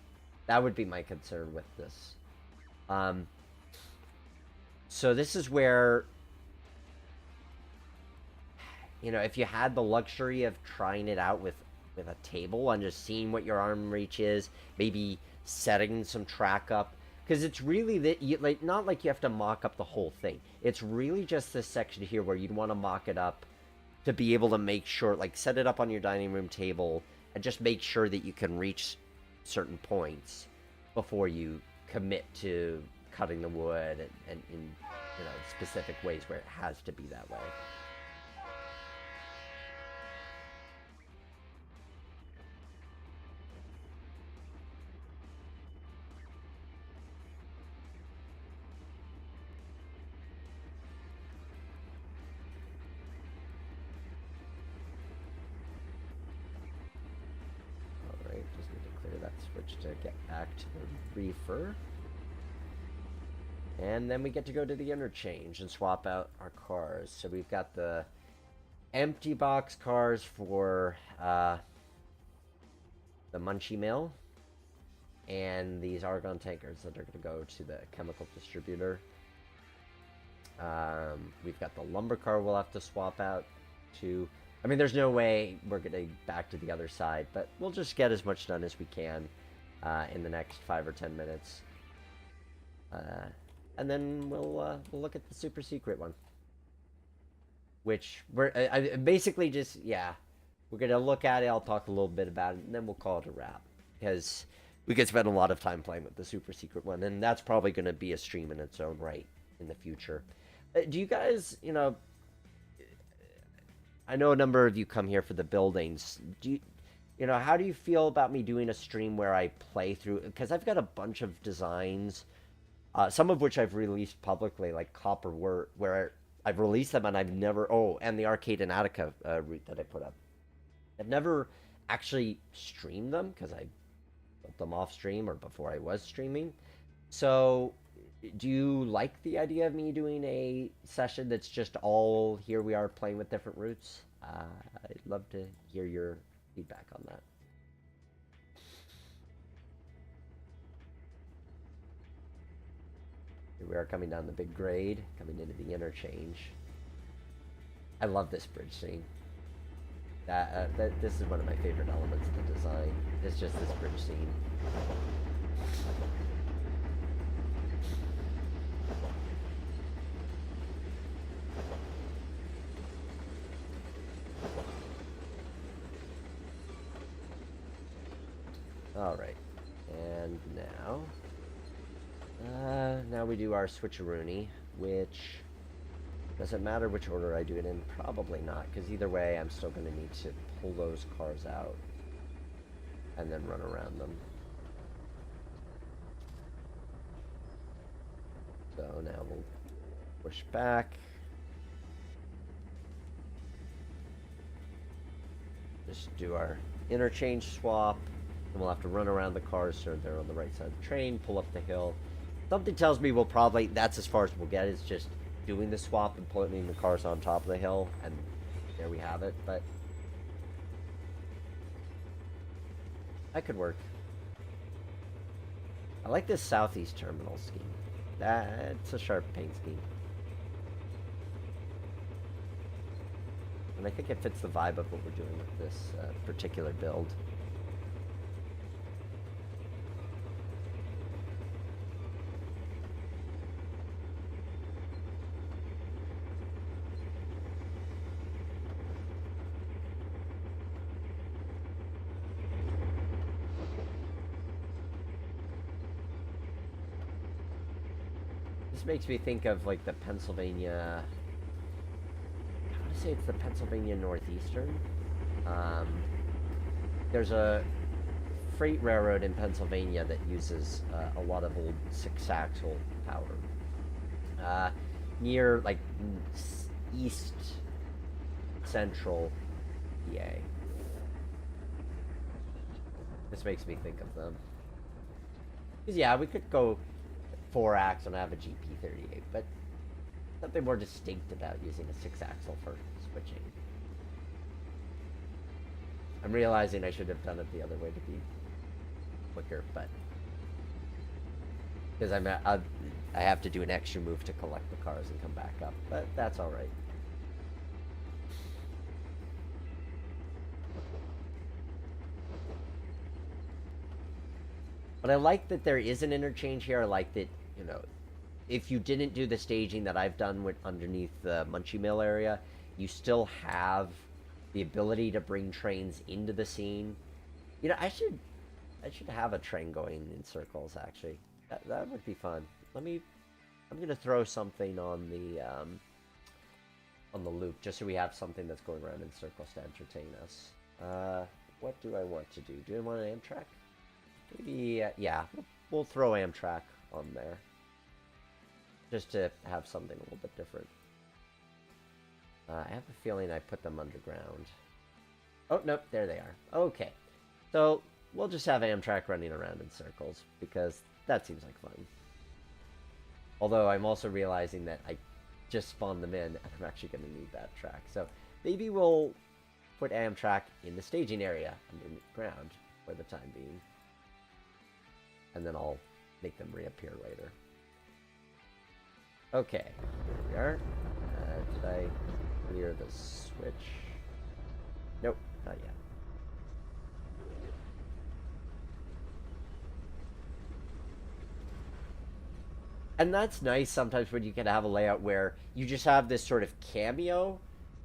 Speaker 1: That would be my concern with this. So this is where, you know, if you had the luxury of trying it out with a table and just seeing what your arm reach is, maybe setting some track up, because it's really that not like you have to mock up the whole thing. It's really just this section here where you'd want to mock it up to be able to make sure, like, set it up on your dining room table and just make sure that you can reach certain points before you commit to cutting the wood and in, you know, specific ways where it has to be that way. Alright, just need to clear that switch to get back to the reefer. And then we get to go to the interchange and swap out our cars. So we've got the empty box cars for the Munchie Mill, and these argon tankers that are going to go to the chemical distributor. We've got the lumber car we'll have to swap out to. I mean, there's no way we're going to back to the other side, but we'll just get as much done as we can in the next 5 or 10 minutes. And then we'll look at the super secret one, which we're basically just, yeah, we're gonna look at it. I'll talk a little bit about it, and then we'll call it a wrap, because we could spend a lot of time playing with the super secret one, and that's probably gonna be a stream in its own right in the future. Do you guys, you know, I know a number of you come here for the buildings. You know, how do you feel about me doing a stream where I play through? Because I've got a bunch of designs. Some of which I've released publicly, like Copper, where I've released them and I've never... Oh, and the Arcade and Attica route that I put up. I've never actually streamed them, because I built them off stream or before I was streaming. So, do you like the idea of me doing a session that's just all here we are playing with different routes? I'd love to hear your feedback on that. Here we are coming down the big grade, coming into the interchange. I love this bridge scene. This is one of my favorite elements of the design. It's just this bridge scene. All right, and now we do our switcheroony, which doesn't matter which order I do it in. Probably not, because either way, I'm still going to need to pull those cars out and then run around them. So now we'll push back. Just do our interchange swap. And we'll have to run around the cars so they're on the right side of the train, pull up the hill. Something tells me we'll probably, that's as far as we'll get, is just doing the swap and putting the cars on top of the hill, and there we have it, but that could work. I like this southeast terminal scheme. That's a sharp paint scheme. And I think it fits the vibe of what we're doing with this particular build. This makes me think of like the Pennsylvania, I want to say it's the Pennsylvania Northeastern. There's a freight railroad in Pennsylvania that uses a lot of old 6-axle power. Near like east central PA. This makes me think of them. Because yeah, we could go 4-axle and have a GP38, but something more distinct about using a 6-axle for switching. I'm realizing I should have done it the other way to be quicker, but because I have to do an extra move to collect the cars and come back up, but that's all right. But I like that there is an interchange here. I like that, you know, if you didn't do the staging that I've done with underneath the Munchie Mill area, you still have the ability to bring trains into the scene. You know, I should have a train going in circles, actually. That would be fun. I'm gonna throw something on the loop, just so we have something that's going around in circles to entertain us. What do I want to do? Do I want an Amtrak? Maybe, yeah, we'll throw Amtrak on there. Just to have something a little bit different. I have a feeling I put them underground. Oh, nope, there they are. Okay. So, we'll just have Amtrak running around in circles, because that seems like fun. Although, I'm also realizing that I just spawned them in, and I'm actually going to need that track. So, maybe we'll put Amtrak in the staging area, underground, for the time being. And then I'll make them reappear later. Okay, here we are. Did I clear the switch? Nope, not yet. And that's nice sometimes when you can have a layout where you just have this sort of cameo.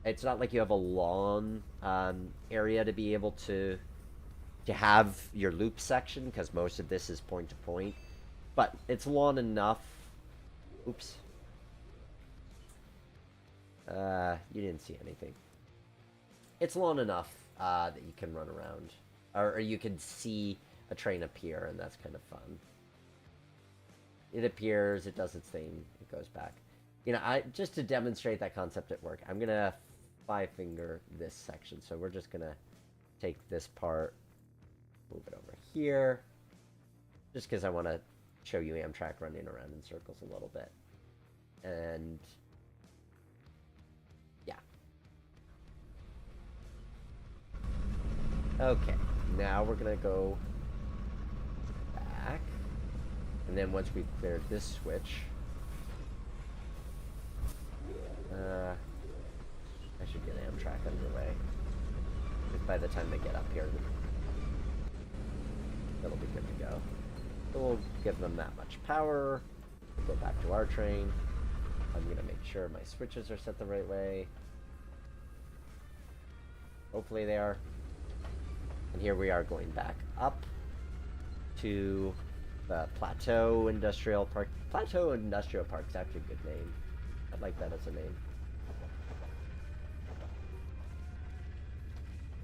Speaker 1: It's not like you have a lawn area to be able to have your loop section, because most of this is point to point, but it's long enough. Oops. You didn't see anything. It's long enough that you can run around, or you can see a train appear, and that's kind of fun. It appears, it does its thing, it goes back. You know, just to demonstrate that concept at work, I'm gonna 5-finger this section. So we're just gonna take this part, move it over here, just because I want to show you Amtrak running around in circles a little bit. And yeah. Okay, now we're gonna go back, and then once we've cleared this switch, I should get Amtrak underway. If by the time they get up here, it'll be good to go. So we'll give them that much power. We'll go back to our train. I'm gonna make sure my switches are set the right way. Hopefully they are. And here we are going back up to the Plateau Industrial Park. Plateau Industrial Park is actually a good name. I'd like that as a name.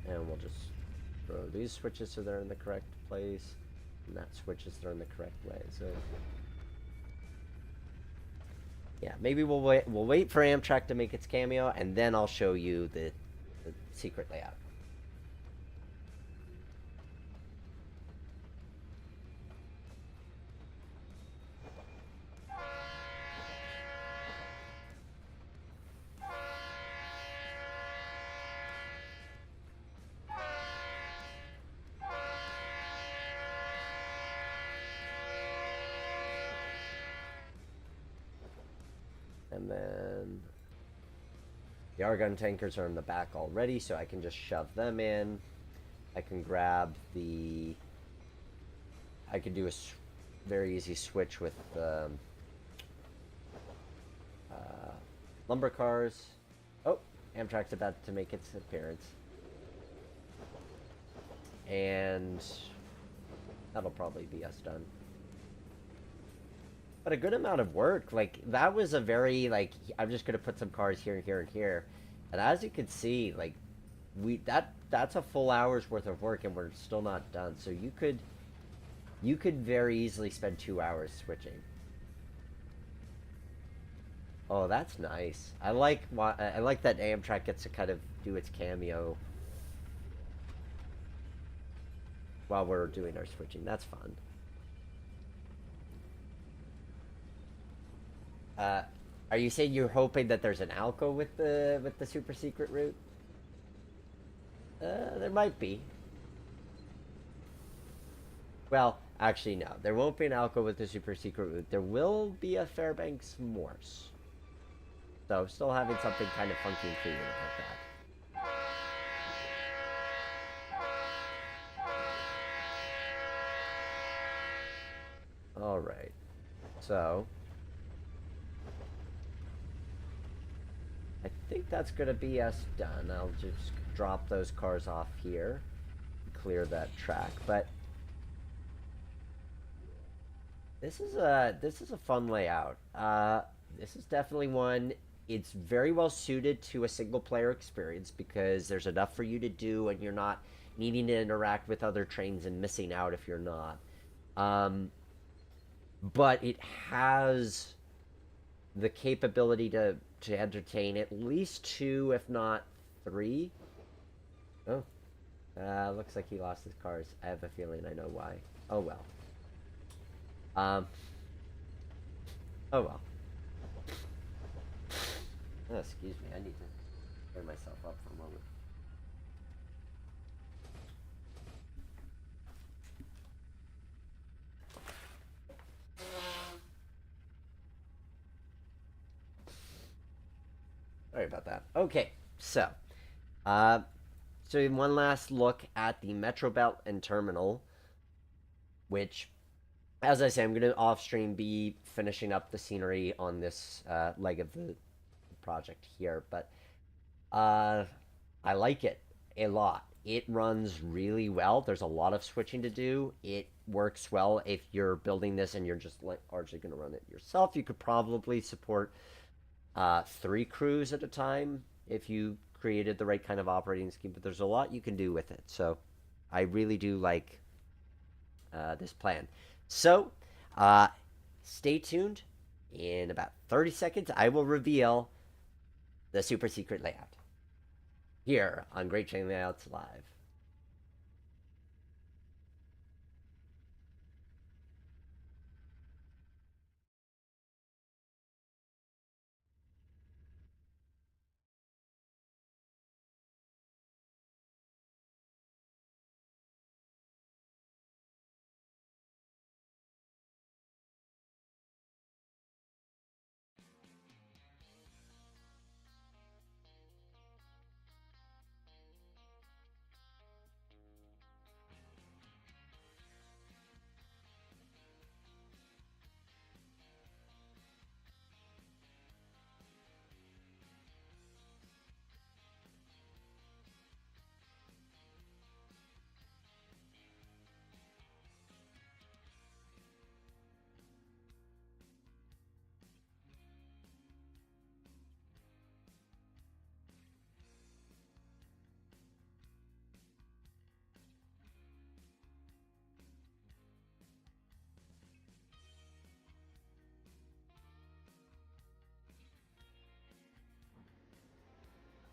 Speaker 1: And we'll just throw these switches so they're in the correct place, and that switches they're in the correct way. So yeah, maybe we'll wait for Amtrak to make its cameo, and then I'll show you the secret layout. And then the argon tankers are in the back already, so I can just shove them in. I can grab the... I could do a very easy switch with the lumber cars. Oh, Amtrak's about to make its appearance. And that'll probably be us done. But a good amount of work. Like, that was a very, like, I'm just gonna put some cars here and here and here. And as you can see, like, that's a full hour's worth of work, and we're still not done. So you could very easily spend 2 hours switching. Oh, that's nice. I like that Amtrak gets to kind of do its cameo while we're doing our switching. That's fun. Are you saying you're hoping that there's an Alco with the super secret route? There might be. Well, actually, no. There won't be an Alco with the super secret route. There will be a Fairbanks Morse. So, still having something kind of funky and creative like that. Alright. So... I think that's going to be us done. I'll just drop those cars off here, clear that track. But this is a fun layout. This is definitely one. It's very well suited to a single player experience because there's enough for you to do, and you're not needing to interact with other trains and missing out if you're not. But it has the capability to entertain at least 2, if not 3. Oh. Looks like he lost his cars. I have a feeling I know why. Oh well. Oh well. Oh, excuse me. I need to turn myself up for a moment. Sorry about that. Okay, so one last look at the Metro Belt and Terminal, which, as I say, I'm going to off-stream be finishing up the scenery on this leg of the project here, but I like it a lot. It runs really well. There's a lot of switching to do. It works well if you're building this and you're just largely going to run it yourself. You could probably support 3 crews at a time if you created the right kind of operating scheme, but there's a lot you can do with it. So I really do like this plan. So stay tuned. In about 30 seconds, I will reveal the super secret layout here on Great Train Layouts Live.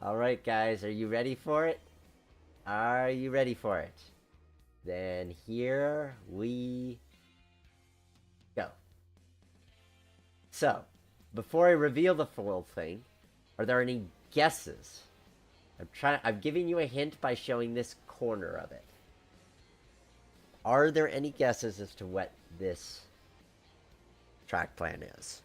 Speaker 1: Alright, guys, are you ready for it? Are you ready for it? Then here we go. So, before I reveal the full thing, are there any guesses? I'm giving you a hint by showing this corner of it. Are there any guesses as to what this track plan is?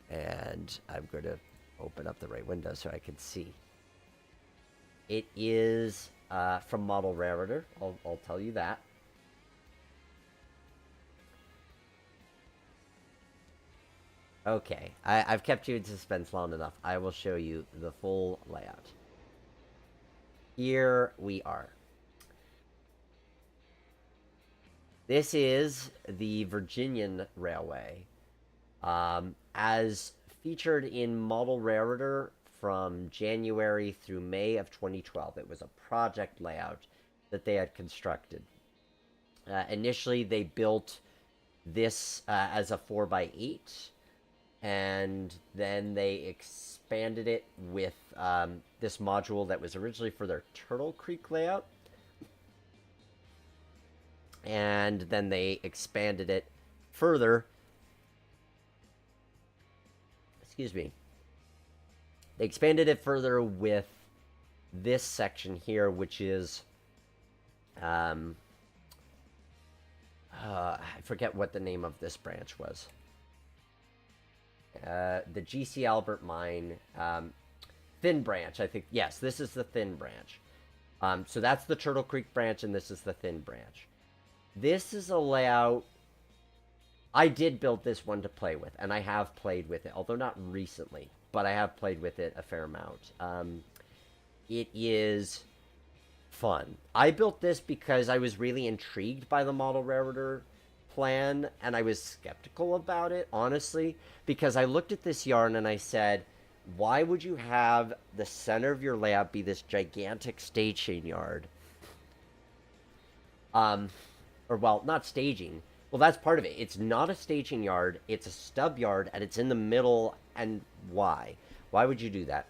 Speaker 1: And I'm going to open up the right window so I can see. It is from Model Railroader. I'll tell you that. Okay, I've kept you in suspense long enough. I will show you the full layout. Here we are. This is the Virginian Railway. As featured in Model Railroader from January through May of 2012. It was a project layout that they had constructed. Initially, they built this as a 4x8, and then they expanded it with this module that was originally for their Turtle Creek layout. And then they expanded it further. Excuse me. They expanded it further with this section here, which is I forget what the name of this branch was. The GC Albert Mine Thin Branch, I think. Yes, this is the Thin Branch. So that's the Turtle Creek branch, and this is the Thin Branch. This is a layout. I did build this one to play with, and I have played with it, although not recently, but I have played with it a fair amount. It is fun. I built this because I was really intrigued by the Model Railroader plan, and I was skeptical about it, honestly, because I looked at this yarn and I said, why would you have the center of your layout be this gigantic staging yard? Or, well, not staging. Well, that's part of it. It's not a staging yard. It's a stub yard, and it's in the middle. And why? Why would you do that?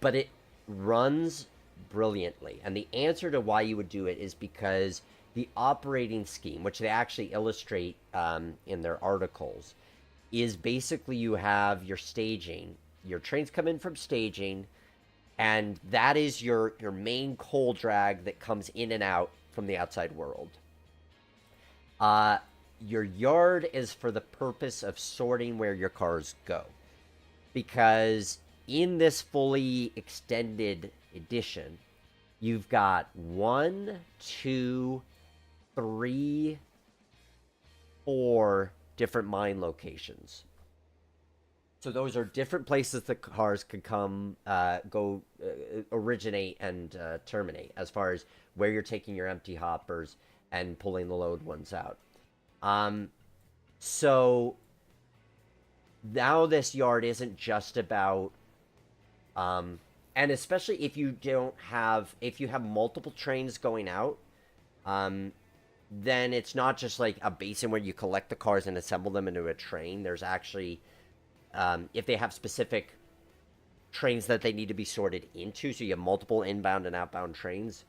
Speaker 1: But it runs brilliantly. And the answer to why you would do it is because the operating scheme, which they actually illustrate in their articles, is basically you have your staging. Your trains come in from staging, and that is your main coal drag that comes in and out from the outside world. Your yard is for the purpose of sorting where your cars go. Because in this fully extended edition, you've got 1, 2, 3, 4 different mine locations. So those are different places the cars could come, originate and terminate, as far as where you're taking your empty hoppers and pulling the load ones out. So now this yard isn't just about, and especially if you have multiple trains going out, then it's not just like a basin where you collect the cars and assemble them into a train. There's actually, if they have specific trains that they need to be sorted into, so you have multiple inbound and outbound trains,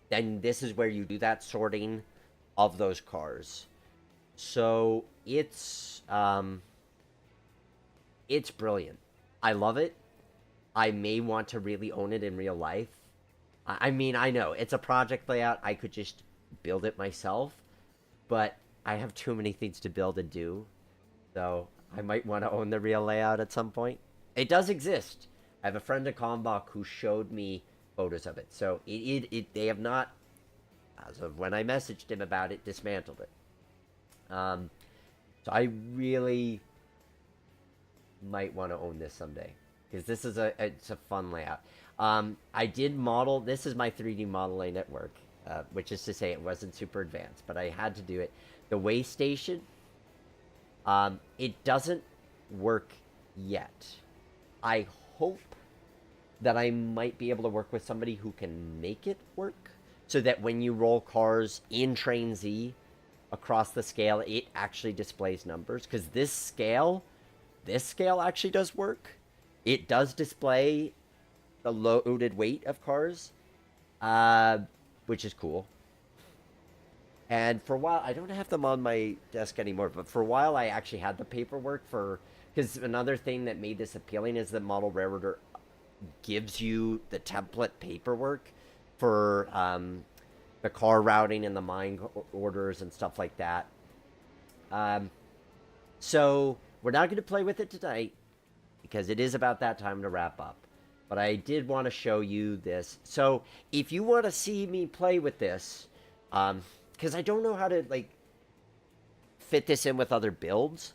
Speaker 1: then this is where you do that sorting of those cars. So it's brilliant. I love it. I may want to really own it in real life. I mean, I know it's a project layout. I could just build it myself, but I have too many things to build and do, so I might want to own the real layout at some point. It does exist. I have a friend at Kalmbach who showed me photos of it, so they have not, as of when I messaged him about it, dismantled it. So I really might want to own this someday, because this is it's a fun layout. I did model, this is my 3D modeling at work, which is to say it wasn't super advanced, but I had to do it. The way station, it doesn't work yet. I hope that I might be able to work with somebody who can make it work, so that when you roll cars in Train Z, across the scale, it actually displays numbers, because this scale actually does work. It does display the loaded weight of cars, which is cool. And for a while, I don't have them on my desk anymore, but for a while I actually had the paperwork for, because another thing that made this appealing is that Model Railroader gives you the template paperwork for the car routing and the mine orders and stuff like that. So we're not going to play with it tonight because it is about that time to wrap up. But I did want to show you this. So if you want to see me play with this, because I don't know how to like fit this in with other builds.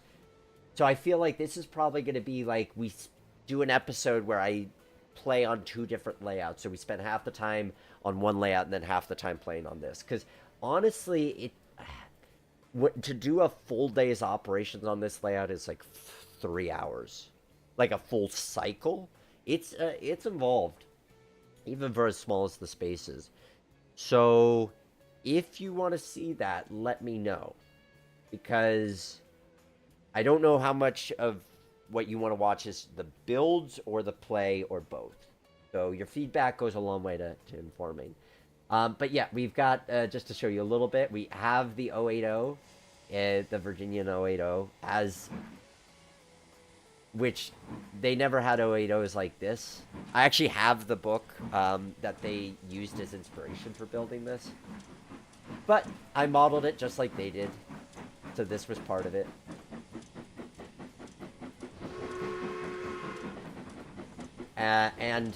Speaker 1: So I feel like this is probably going to be like we do an episode where I play on 2 different layouts. So we spend half the time on one layout and then half the time playing on this. Because honestly, to do a full day's operations on this layout is like 3 hours. Like a full cycle. It's involved. Even for as small as the space is. So if you want to see that, let me know. Because I don't know how much of what you want to watch is the builds or the play or both. So your feedback goes a long way to informing. But yeah, we've got, just to show you a little bit, we have the 080, the Virginian 080, as, which they never had 080s like this. I actually have the book that they used as inspiration for building this. But I modeled it just like they did. So this was part of it. And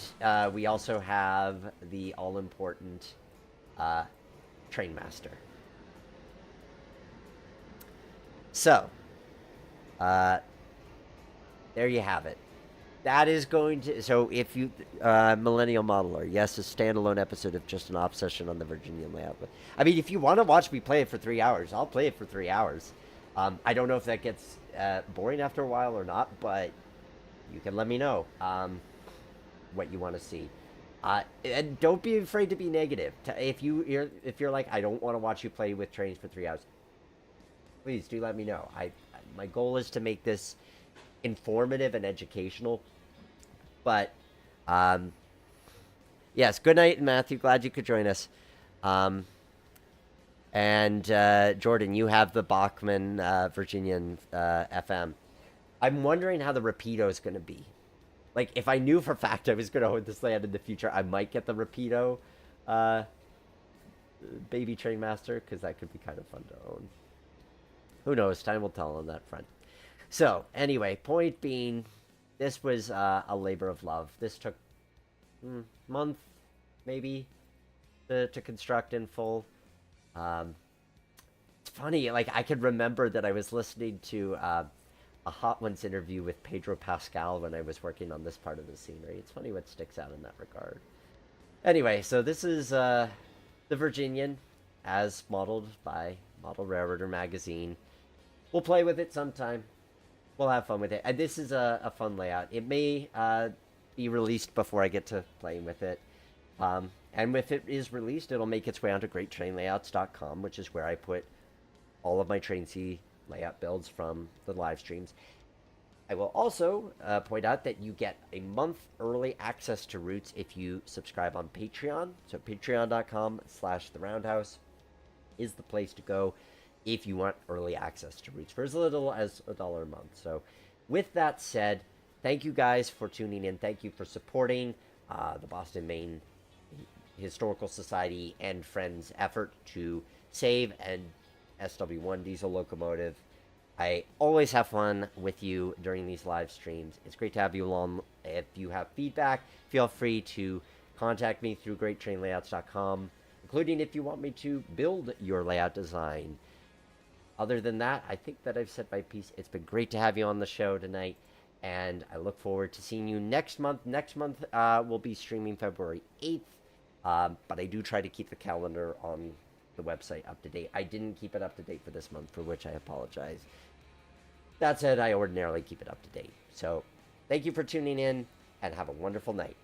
Speaker 1: we also have the all-important Trainmaster. So, there you have it. That is going to... So, if you... Millennial Modeler. Yes, a standalone episode of Just an Obsession on the Virginian layout. But, I mean, if you want to watch me play it for 3 hours, I'll play it for 3 hours. I don't know if that gets boring after a while or not, but you can let me know what you want to see. And don't be afraid to be negative. If you're like, I don't want to watch you play with Trainz for 3 hours, please do let me know. My goal is to make this informative and educational. But yes, good night, Matthew. Glad you could join us. And Jordan, you have the Bachmann Virginian FM. I'm wondering how the Rapido is going to be. Like, if I knew for a fact I was going to own this land in the future, I might get the Rapido baby Trainmaster, because that could be kind of fun to own. Who knows? Time will tell on that front. So, anyway, point being, this was a labor of love. This took a month, maybe, to construct in full. It's funny, like, I could remember that I was listening to a Hot Ones interview with Pedro Pascal when I was working on this part of the scenery. It's funny what sticks out in that regard. Anyway, so this is the Virginian, as modeled by Model Railroader magazine. We'll play with it sometime. We'll have fun with it. And this is a fun layout. It may be released before I get to playing with it. And if it is released, it'll make its way onto greattrainlayouts.com, which is where I put all of my Trainz layout builds from the live streams. I will also point out that you get a month early access to Roots if you subscribe on Patreon. So patreon.com/theroundhouse is the place to go if you want early access to Roots for as little as $1 a month. So with that said, thank you guys for tuning in. Thank you for supporting the Boston, Maine Historical Society and Friends effort to save an SW1 diesel locomotive. I always have fun with you during these live streams. It's great to have you along. If you have feedback, feel free to contact me through greattrainlayouts.com, including if you want me to build your layout design. Other than that, I think that I've said my piece. It's been great to have you on the show tonight, and I look forward to seeing you next month. Next month, we'll be streaming February 8th, but I do try to keep the calendar on the website up to date. I didn't keep it up to date for this month, for which I apologize. That said, I ordinarily keep it up to date. So, thank you for tuning in, and have a wonderful night.